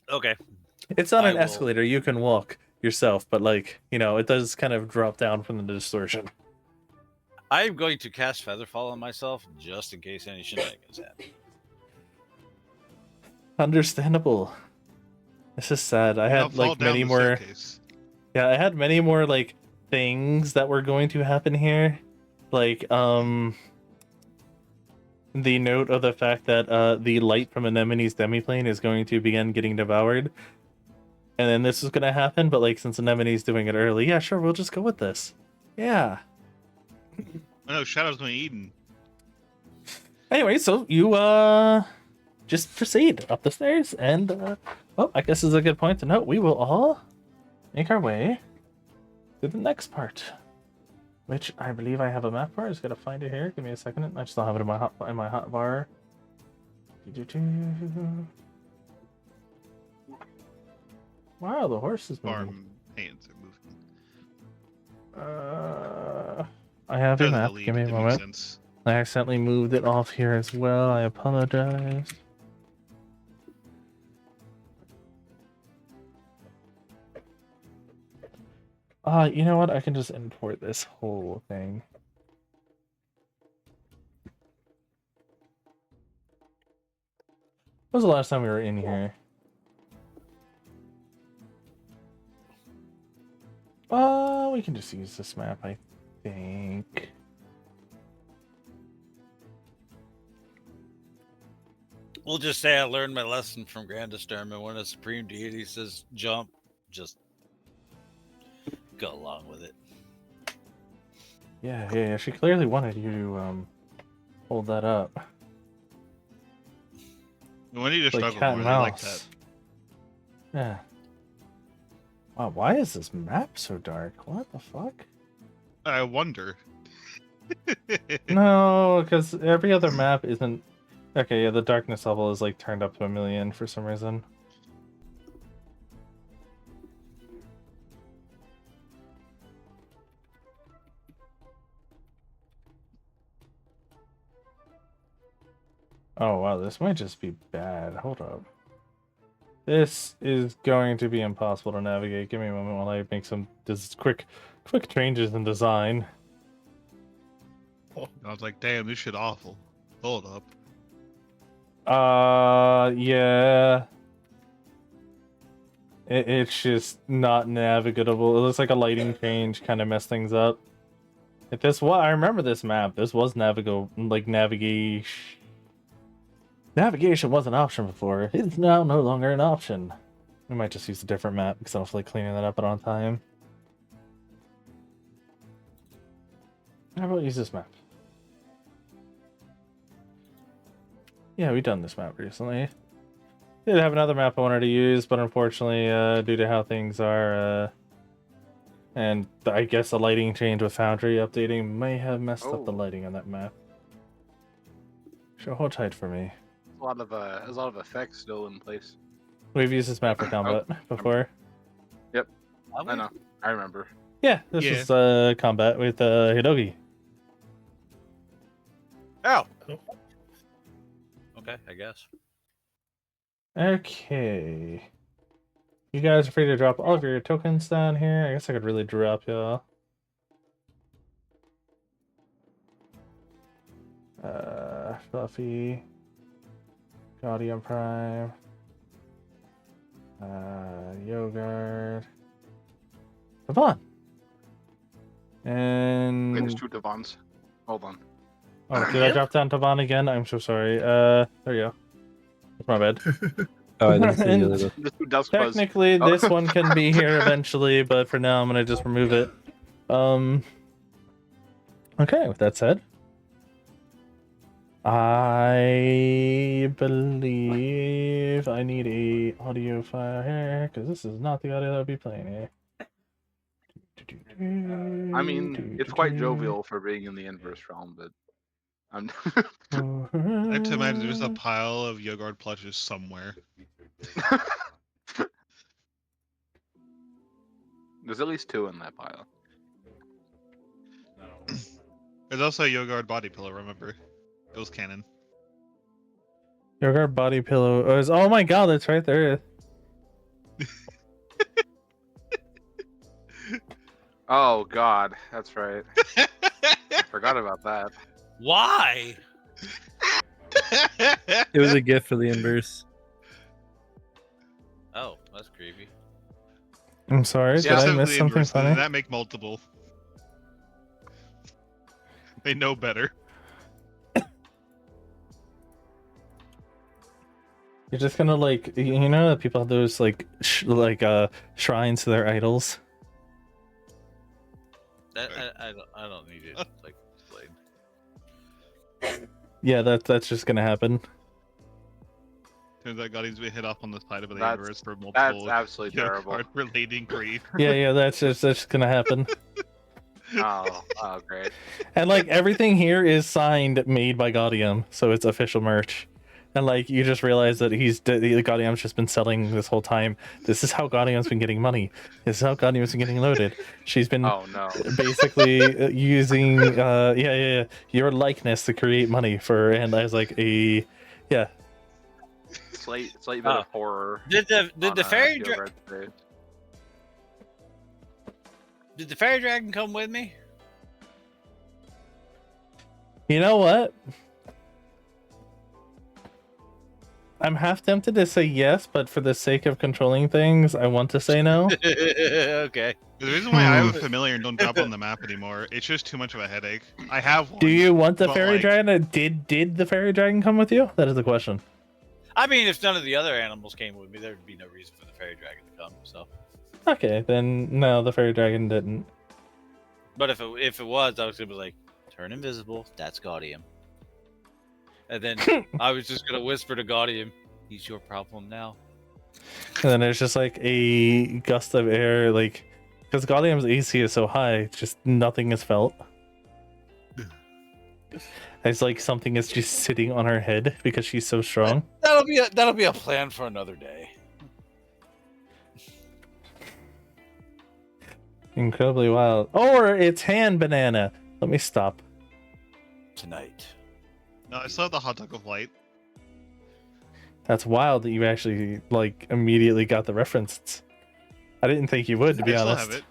Okay. It's not I an will- escalator, you can walk yourself, but like, it does kind of drop down from the distortion. I'm going to cast Featherfall on myself just in case any shenanigans happen. Understandable. This is sad. I Now had fall like down many the more. staircase. Yeah, I had many more like things that were going to happen here, like the note of the fact that the light from Anemone's demiplane is going to begin getting devoured, and then this is gonna happen. But like since Anemone's doing it early, yeah, sure, we'll just go with this. Yeah. Oh no, Shadow's been eaten. Anyway, so you just proceed up the stairs, and well, I guess this is a good point to note. We will all make our way to the next part, which I believe I have a map for. I just gotta find it here. Give me a second. I just don't have it in my hotbar. Wow, the horse is moving. Farm hands are moving. I have a Doesn't map. believe Give me a it makes moment. sense. I accidentally moved it off here as well. I apologize. You know what? I can just import this whole thing. When was the last time we were in here? We can just use this map, I think. We'll just say I learned my lesson from Grandisturm, and when a supreme deity says jump, just go along with it. Yeah. She clearly wanted you to hold that up. We need to Like struggle cat more. and I like mouse. that. Yeah. Wow, why is this map so dark? What the fuck? I wonder. No, because every other map isn't. Okay, yeah, the darkness level is like turned up to 1,000,000 for some reason. Oh wow, this might just be bad. Hold up. This is going to be impossible to navigate. Give me a moment while I make some quick changes in design. I was like, damn, this shit awful. Hold up. Yeah. It's just not navigable. It looks like a lighting change kind of messed things up. If this was, I remember this map. This was navigation. Navigation was an option before. It's now no longer an option. We might just use a different map because I don't feel like cleaning that up on time. How about use this map? Yeah, we've done this map recently. Did have another map I wanted to use, but unfortunately, due to how things are, and I guess the lighting change with Foundry updating may have messed up the lighting on that map. So hold tight for me. There's a lot of effects still in place. We've used this map for combat before. Yep, Have I we? know. I remember. Yeah, this is combat with Hidogi. Oh. Okay, I guess. Okay. You guys are free to drop all of your tokens down here. I guess I could really drop y'all. Fluffy. Gaudium Prime. Yogurt. Devon. Wait, And there's 2 Devons. Hold on. oh, did I drop down Devon again? I'm so sorry. There you go. That's my bad. Oh, I didn't see And the other. There's 2 Dusk Buzz. technically, Oh. this one can be here eventually, but for now, I'm gonna just remove it. Okay. With that said, I believe I need a audio file here because this is not the audio that I'll be playing here. I mean, it's quite jovial for being in the inverse realm, but I'm. I have to imagine there's a pile of Yogurt plushes somewhere. There's at least 2 in that pile. There's also a Yogurt body pillow, remember? It was canon. Yogurt body pillow. Oh my god, that's right there. Oh God, that's right. I forgot about that. Why? It was a gift for the inverse. Oh, that's creepy. I'm sorry, did I Specifically miss something inverse, funny? That make multiple. They know better. You're just gonna like, you know that people have those like shrines to their idols. That I don't need it like played. Yeah, that's just gonna happen. Turns out Guardian's been hit off on the side of the That's- inverse for That's multiple absolutely terrible. Yogurt relating grief. Yeah, that's just gonna happen. Oh, great. And like everything here is signed, made by Gaudium, so it's official merch. And like you just realize that Gaudium's just been selling this whole time. This is how Gaudium's been getting money. This is how Gaudium's been getting loaded. She's been Oh no. basically using your likeness to create money for, and as like a Slight bit of horror. Did the fairy Yogurt's face. did the fairy dragon come with me? You know what? I'm half tempted to say yes, but for the sake of controlling things, I want to say no. Okay. The reason why I have a familiar and don't drop on the map anymore, it's just too much of a headache. I have one. Do you want the but, fairy like- dragon? Did the fairy dragon come with you? That is the question. I mean, if none of the other animals came with me, there would be no reason for the fairy dragon to come. So, Okay, then no, the fairy dragon didn't. but if it was, I was gonna be like, turn invisible. That's Gaudium. And then I was just gonna whisper to Gaudium, "He's your problem now." And then there's just like a gust of air, like because Gaudium's AC is so high, just nothing is felt. It's like something is just sitting on her head because she's so strong. That'll be a plan for another day. Incredibly wild. Or it's hand banana. Let me stop. Tonight. No, I still have the hot dog of light. That's wild that you actually like immediately got the reference. I didn't think you would, to be I still honest. have it.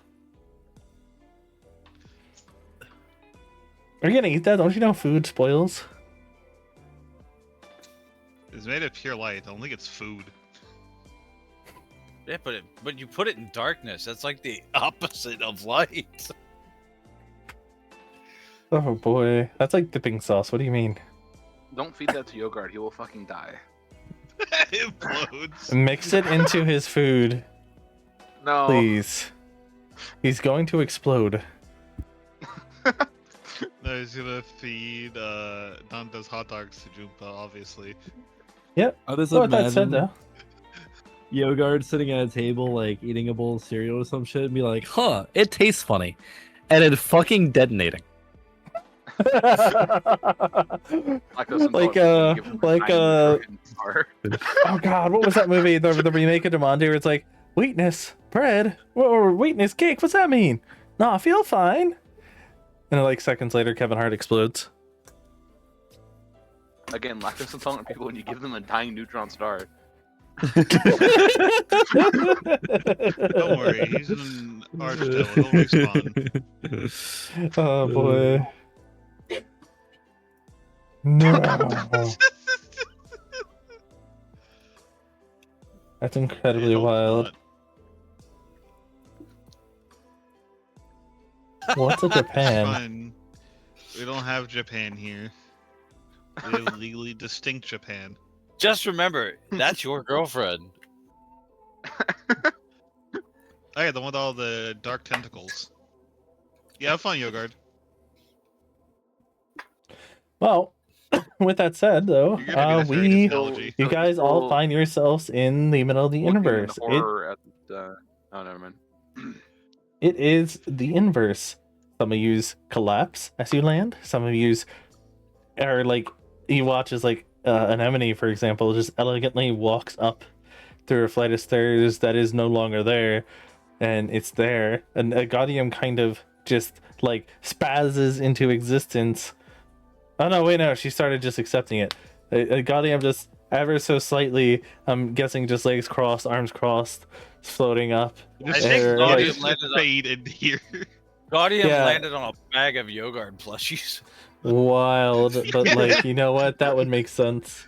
Are you gonna eat that? Don't you know food spoils? It's made of pure light. I don't think it's food. Yeah, but you put it in darkness. That's like the opposite of light. Oh boy, that's like dipping sauce. What do you mean? Don't feed that to Yogard. He will fucking die. It implodes. Mix it into his food, No. please. He's going to explode. No, he's gonna feed Dante's hot dogs to Jumpa, obviously. Yep. I just Well, with that said, imagine though, Yogard sitting at a table, like eating a bowl of cereal or some shit, and be like, "Huh, it tastes funny," and it fucking detonating. like oh god, what was that movie? The remake of Demande where it's like wheatness bread or wheatness cake. What's that mean? No, I feel fine. And then, like seconds later, Kevin Hart explodes. Again, lactose intolerant people, when you give them a dying neutron star. Don't worry, he's an archdevil. He'll respawn. Oh boy. No. That's incredibly I hope wild. What's a not. Japan? Fine. We don't have Japan here. We have legally distinct Japan. Just remember, that's your girlfriend. Oh yeah, the one with all the dark tentacles. Yeah, have fun, Yogard. Well, with that said, though, You're gonna be the fairy technology. you guys all find yourselves in the middle of the universe. Oh, never mind. It is the inverse. Some of you use collapse as you land. Some of you are like, you watch as like Anemone, for example, just elegantly walks up through a flight of stairs that is no longer there, and it's there. And Gaudium kind of just like spazzes into existence. Oh no, wait, no, she started just accepting it. Gaudium just ever so slightly, I'm guessing just legs crossed, arms crossed, floating up. I think Or, Gaudium Just landed on, fade in here. Gaudium Yeah. landed on a bag of Yogard plushies. Wild, but like, you know what? That would make sense.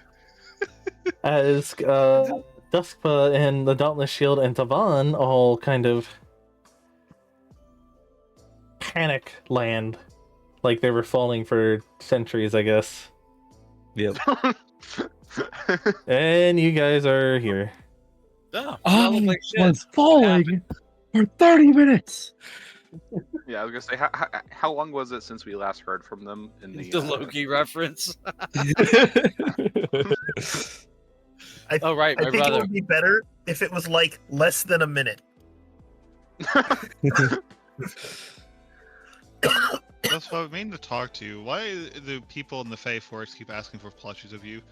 As Duskpa and the Dauntless Shield and Tavan all kind of panic land, like they were falling for centuries, I guess. Yep. And you guys are here. Oh, I look like shit. was falling for 30 minutes. Yeah, I was gonna say, how long was it since we last heard from them in the The Loki reference. I, Oh right, I my think it brother. would be better if it was like less than a minute. That's what I mean to talk to you. Why do people in the Fey Forest keep asking for plushies of you?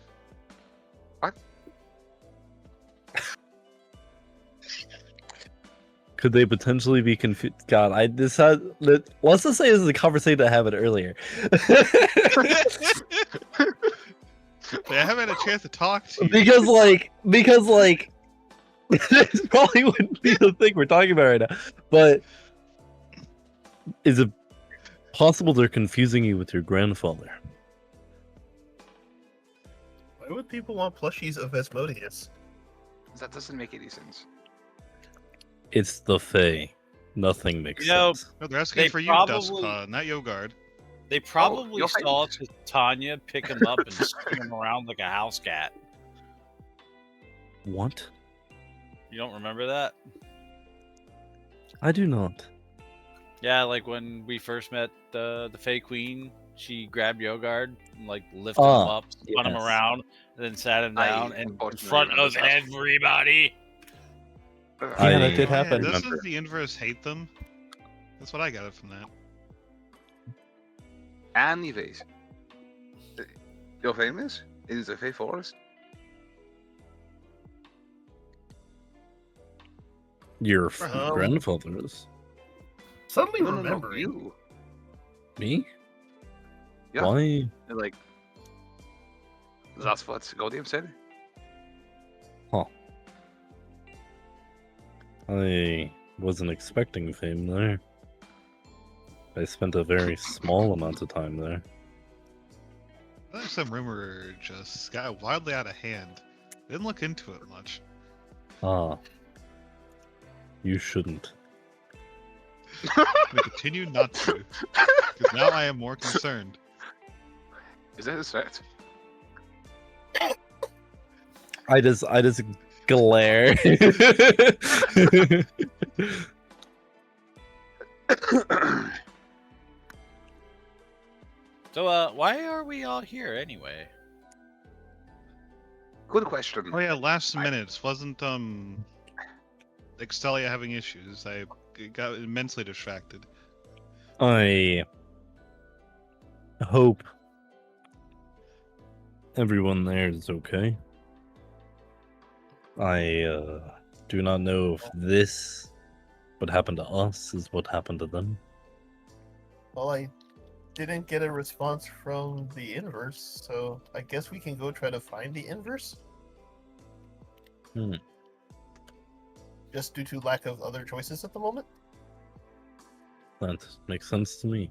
Could they potentially be confused? God, let's just say this is a conversation I had earlier. They haven't had a chance to talk to you. because this probably wouldn't be the thing we're talking about right now. But is it possible they're confusing you with your grandfather? Why would people want plushies of Asmodeus? That doesn't make any sense. It's the Fae. Nothing makes You know, sense. No, they're asking They for you, probably- Duskpa, not Yogard. They probably you'll saw find- Tanya pick him up and spin him around like a house cat. What? You don't remember that? I do not. Yeah, like when we first met the Fey Queen, she grabbed Yogard and like lifted him Ah, up, spun him yes. around, and then sat him down and in unfortunately front of remember that. everybody. Yeah, that did Oh, happen. Yeah, Remember. doesn't the inverse hate them? That's what I got from that. Anyways, you're famous in the Fey Forest. Your Um, grandfather is. Suddenly No, remembering. you. Me? Yeah. Why? Like, that's what Gaudium said. I wasn't expecting fame there. I spent a very small amount of time there. That's some rumor just got wildly out of hand. Didn't look into it much. Ah. You shouldn't. I'm gonna continue not to, because now I am more concerned. Is that his fact? I just glare. So, why are we all here anyway? Good question. Oh yeah, last minute wasn't Extelia having issues. I got immensely distracted. I hope everyone there is okay. I do not know if this, what happened to us, is what happened to them. Well, I didn't get a response from the inverse, so I guess we can go try to find the inverse. Hmm. Just due to lack of other choices at the moment. That makes sense to me.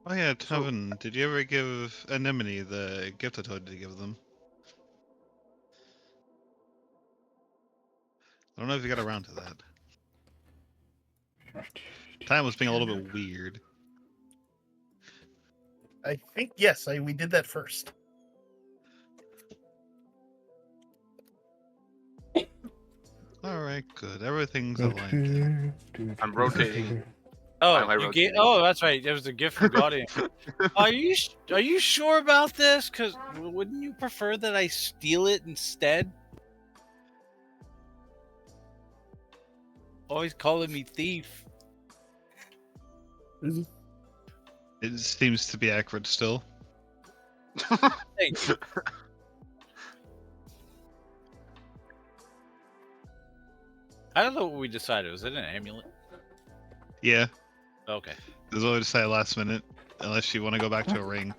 Oh yeah, Tevin, did you ever give Anemone the gift I told you to give them? I don't know if you got around to that. Time was being a little bit weird. I think yes, we did that first. Alright, good. Everything's aligned. I'm rotating. Oh, Am I you rotating? oh, that's right. There was a gift from Guardian. Are you sure about this? Because wouldn't you prefer that I steal it instead? Always calling me thief. It seems to be accurate still. Thanks. I don't know what we decided. Was it an amulet? Yeah, Okay. there's what I decided last minute. Unless you want to go back to a ring.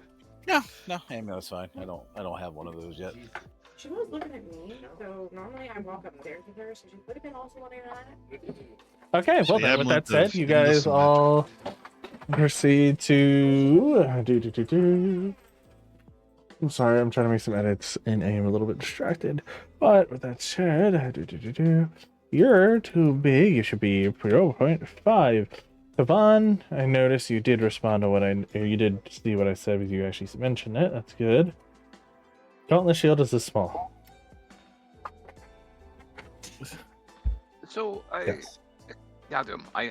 No, amulet's fine. I don't have one of those yet. She was looking at me, so normally I walk upstairs with her, so she could have been also looking at it. Okay, well The then, with that amulet said, of you guys innocent all proceed to I'm sorry, I'm trying to make some edits and I am a little bit distracted. But with that said, you're too big. You should be 0.5. Kavan, I noticed you did respond to you did see what I said, because you actually mentioned it. That's good. Dauntless Shield is this small. So Yes. Goddamn, I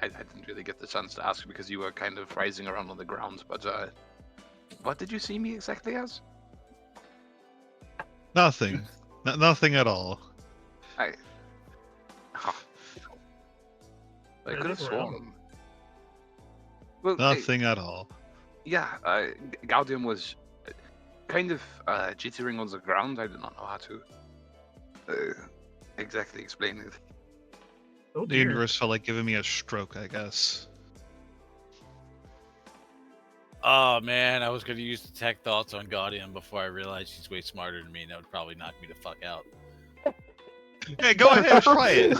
didn't really get the chance to ask because you were kind of rising around on the ground. But what did you see me exactly as? Nothing. Nothing at all. I could have sworn. Well, Nothing at all. yeah, Gaudium was kind of jittering on the ground. I did not know how to exactly explain it. Oh The dear. universe felt like giving me a stroke, I guess. Oh man, I was gonna use detect thoughts on Guardian before I realized she's way smarter than me, and that would probably knock me the fuck out. Hey, go ahead, try it.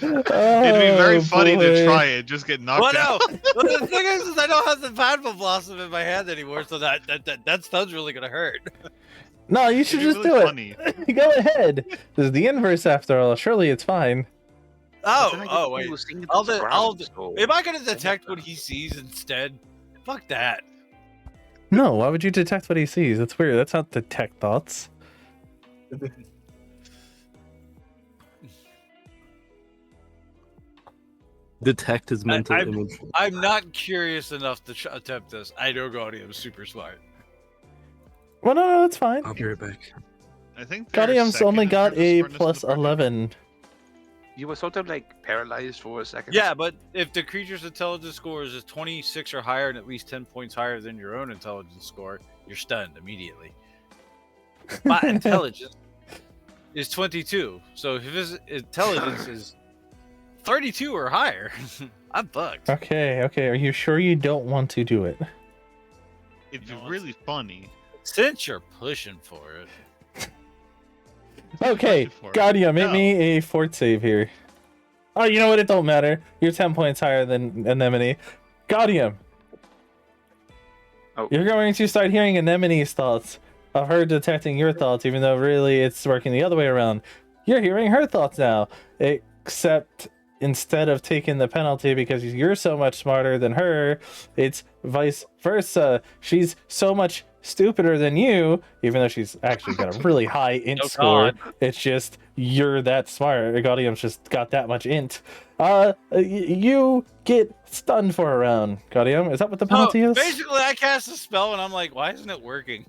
It'd be very funny to try it, just get knocked Well, out. no. Well, the thing is I don't have the Padma Blossom in my hand anymore, so that stun's really gonna hurt. No, you should It'd just be really do funny. it. Go ahead. This is the inverse after all. Surely it's fine. Oh wait. Am I gonna detect what he? he sees instead? Fuck that. No, why would you detect what he sees? That's weird. That's not detect thoughts. Detect his mental I'm- image. I'm not curious enough to attempt this. I know Guardian's super smart. Well, no, that's fine. I'll be right back. I think their Guardian's second only got improved a smartness plus is the perfect. 11. You were sort of like paralyzed for a second. Yeah, but if the creature's intelligence score is 26 or higher and at least 10 points higher than your own intelligence score, you're stunned immediately. My intelligence is 22, so if his intelligence is 32 or higher, I'm fucked. Okay. Are you sure you don't want to do it? It'd be really funny. Since you're pushing for it. Okay, for it. Guardian, make No. me a fort save here. Oh, you know what? It don't matter. You're 10 points higher than Anemone. Gaudium. Oh. You're going to start hearing Anemone's thoughts of her detecting your thoughts, even though really it's working the other way around. You're hearing her thoughts now, except instead of taking the penalty because you're so much smarter than her, it's vice versa. She's so much stupider than you, even though she's actually got a really high int Oh, score. God. It's just you're that smart. Gaudium's just got that much int. You get stunned for a round. Gaudium, is that what the penalty is? Basically, I cast a spell and I'm like, why isn't it working?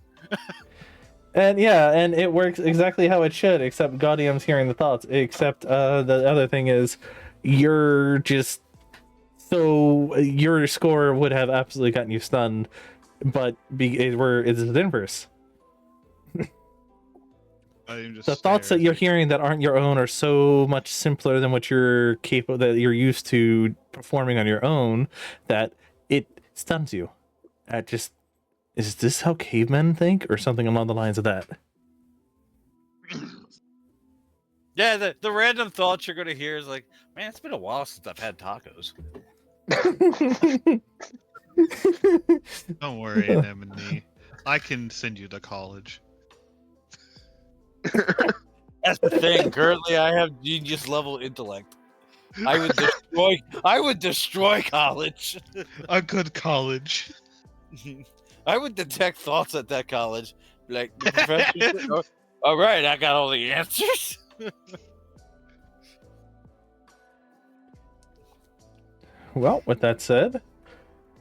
And yeah, and it works exactly how it should, except Gaudium's hearing the thoughts. Except the other thing is, you're just so your score would have absolutely gotten you stunned, but it's the inverse. The thoughts that you're hearing that aren't your own are so much simpler than what you're capable that you're used to performing on your own that it stuns you. Is this how cavemen think, or something along the lines of that? Yeah, the random thoughts you're gonna hear is like, man, it's been a while since I've had tacos. Don't worry, Anemone. I can send you to college. That's the thing. Currently, I have genius level intellect. I would destroy college. A good college. I would detect thoughts at that college. Like the professor. All right, I got all the answers. Well, with that said,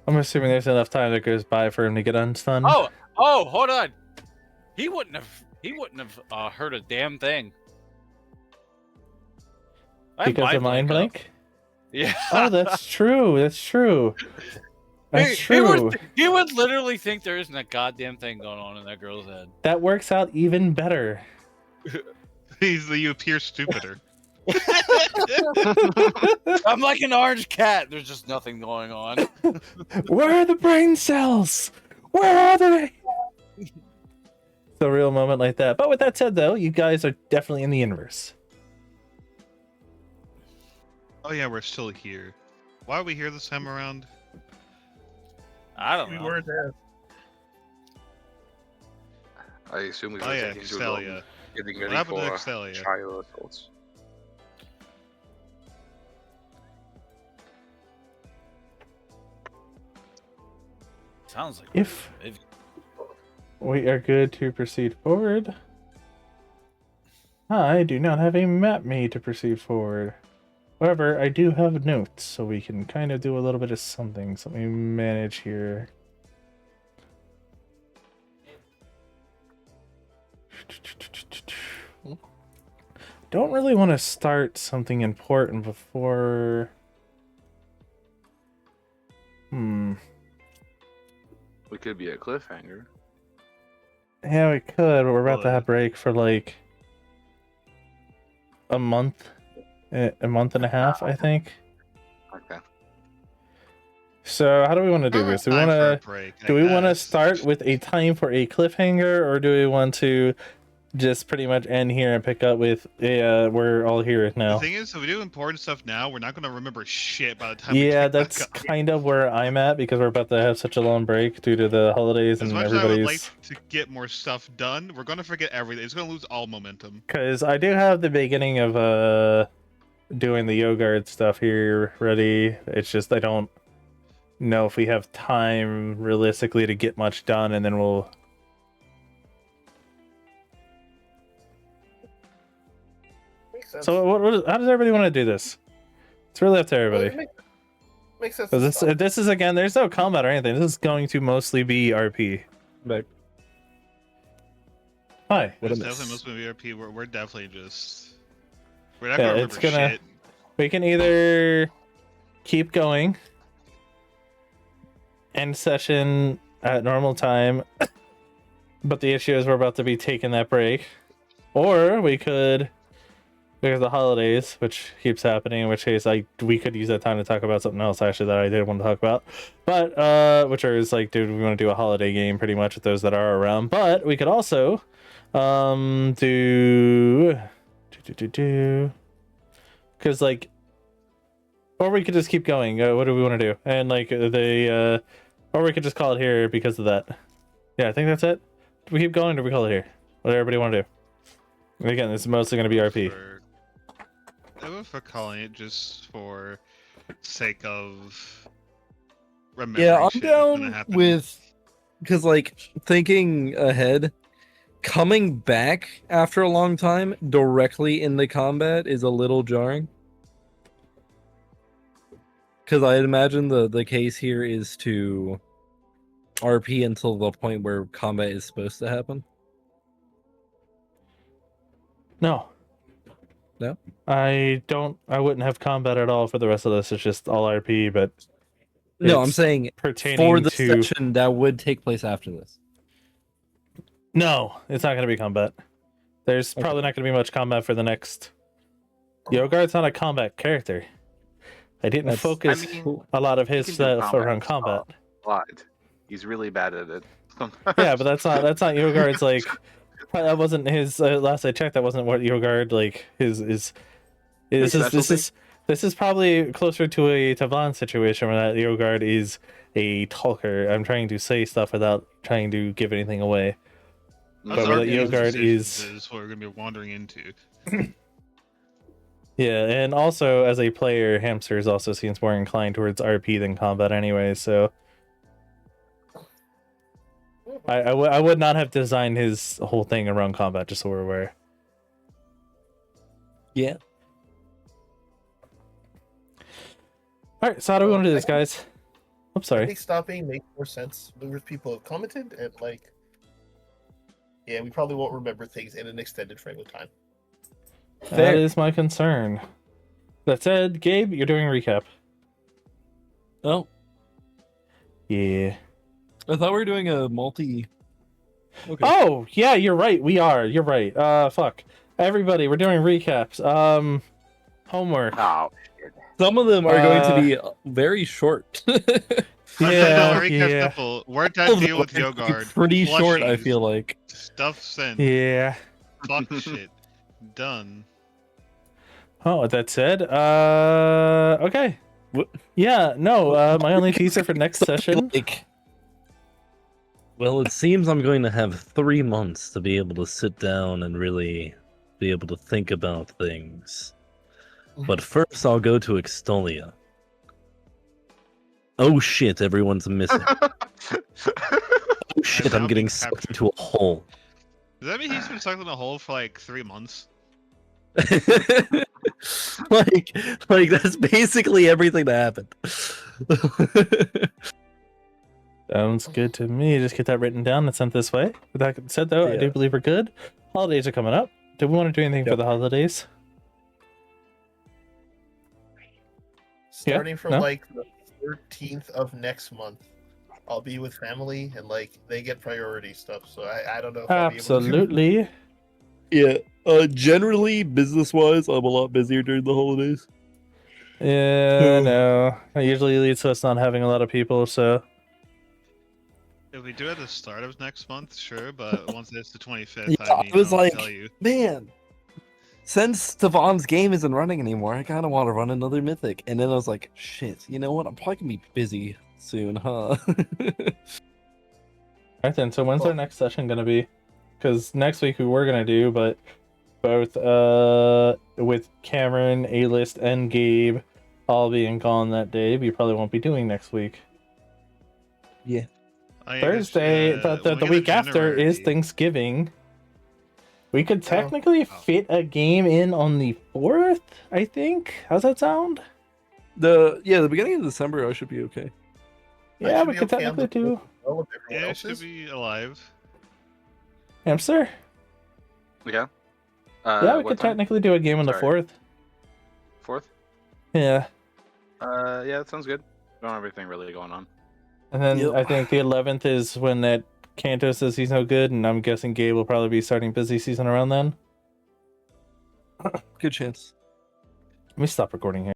I'm assuming there's enough time that goes by for him to get unstunned. Oh, hold on. He wouldn't have heard a damn thing. I because of mind blank? Yeah. Oh, that's true. That's true. That's true. He would literally think there isn't a goddamn thing going on in that girl's head. That works out even better. You appear stupider. I'm like an orange cat. There's just nothing going on. Where are the brain cells? Where are they? It's a real moment like that. But with that said, though, you guys are definitely in the inverse. Oh yeah, we're still here. Why are we here this time around? I don't We know. were there. I assume we were Oh yeah, taking too long Excelia. getting What ready happened to for Excelia? child assaults. Sounds like If we are good to proceed forward, I do not have a map made to proceed forward. However, I do have notes, so we can kind of do a little bit of something. So let me manage here. Don't really want to start something important before... We could be a cliffhanger. Yeah, we could, but we're about to Would. have break for like a month and a half, I think. Okay. So how do we want to do this? Do we want to start with a time for a cliffhanger, or do we want to just pretty much end here and pick up with we're all here The now? thing is, if we do important stuff now, we're not going to remember shit by the time. Yeah, we pick that's back up. kind of where I'm at because we're about to have such a long break due to the holidays As and much as I would like everybody's. to get more stuff done, we're going to forget everything. It's going to lose all momentum. Because I do have the beginning of doing the Yogurt stuff here ready. It's just I don't know if we have time realistically to get much done, and then we'll. Makes sense. So how does everybody want to do this? It's really up to Well, everybody. it makes sense. 'Cause to this start. this is again, there's no combat or anything. This is going to mostly be RP. But hi. It's definitely most of VRP. We're definitely just. We're not Yeah, going to it's remember gonna- shit. We can either keep going, end session at normal time, but the issue is we're about to be taking that break, or we could, because the holidays, which keeps happening, in which case we could use that time to talk about something else actually that I did want to talk about, but which is like, dude, we want to do a holiday game pretty much with those that are around, but we could also do because like Or we could just keep going. What do we want to do? And like or we could just call it here because of that. Yeah, I think that's it. Do we keep going or do we call it here? What do everybody want to do? And again, this is mostly going to be RP. I would for calling it just for sake of remembering. Yeah, I'm shit that's gonna down happen. with because like thinking ahead, coming back after a long time directly into combat is a little jarring. Because I imagine the case here is to RP until the point where combat is supposed to happen. No. No? I wouldn't have combat at all for the rest of this. It's just all RP, but No, I'm it's saying pertaining for the to session that would take place after this. No, it's not going to be combat. There's probably not going to be much combat for the next. Yogurt's not a combat character. I didn't That's- focus I mean, a lot of his he can do stuff around combat combat. But he's really bad at it. Yeah, but that's not Yogurt's like. That wasn't his. Last I checked, that wasn't what Yogurt like. This is probably closer to a Tavlan situation where that Yogurt is a talker. I'm trying to say stuff without trying to give anything away. Those But are what the Yogurt decisions what we're gonna be wandering into. Yeah, and also as a player, Hamsters also seems more inclined towards RP than combat anyway, so I would not have designed his whole thing around combat, just so we're aware. Yeah. Alright, so how do we want to do this, guys? I'm I sorry. think stopping makes more sense. More people have commented, and like, yeah, we probably won't remember things in an extended frame of time. That is my concern. That said, Gabe, you're doing a recap. Oh, Yeah. I thought we were doing a multi. Okay. Oh, yeah, you're right. We are. You're right. Fuck. Everybody, we're doing recaps. Homework. Oh, shit. Some of them are going to be very short. Yeah. Simple. Word that deal with Yogard. Pretty short, I Plushies. feel like. Stuff sent. Yeah. Fuck shit. Done. Oh, with that said, okay. Yeah, no, my only teaser for next session. Like, well, it seems I'm going to have 3 months to be able to sit down and really be able to think about things. But first, I'll go to Extolia. Oh shit, everyone's missing. Oh shit, now I'm getting being sucked captured. into a hole. Does that mean he's been stuck in a hole for like 3 months? like that's basically everything that happened. Sounds good to me. Just get that written down and sent this way. With that said, though, I do Yeah. believe we're good. Holidays are coming up. Do we want to do anything for Yep. the holidays? Starting from No? like the 13th of next month, I'll be with family, and like they get priority stuff. So I don't know if I'll be able to. Absolutely. Yeah. Generally, business-wise, I'm a lot busier during the holidays. Yeah, no. It usually leads to us not having a lot of people, so. If we do it at the start of next month, sure, but once it's the 25th, Yeah, I mean, I was I'll like- tell you. Man, since Stevon's game isn't running anymore, I kind of want to run another Mythic. And then I was like, shit, you know what? I'm probably going to be busy soon, huh? Alright then, so when's our Well- next session gonna be? Because next week we were gonna do, but both with Cameron, A-List, and Gabe all being gone that day, we probably won't be doing next week. Oh, yeah, Thursday, just, the we'll get week a after is January. Thanksgiving. We could Oh. technically fit a game in on the 4th, I think. How's that sound? the beginning of December, I should be okay. I Yeah, should we be could okay on the technically do. 4th as well, if everyone Yeah, it else should is. be alive. Hamster? Yeah. Yeah, we what could time? technically do a game on the Sorry. 4th. 4th? Yeah. Yeah, that sounds good. Don't have everything really going on. And then Yep. I think the 11th is when that Kanto says he's no good, and I'm guessing Gabe will probably be starting busy season around then. Good chance. Let me stop recording here.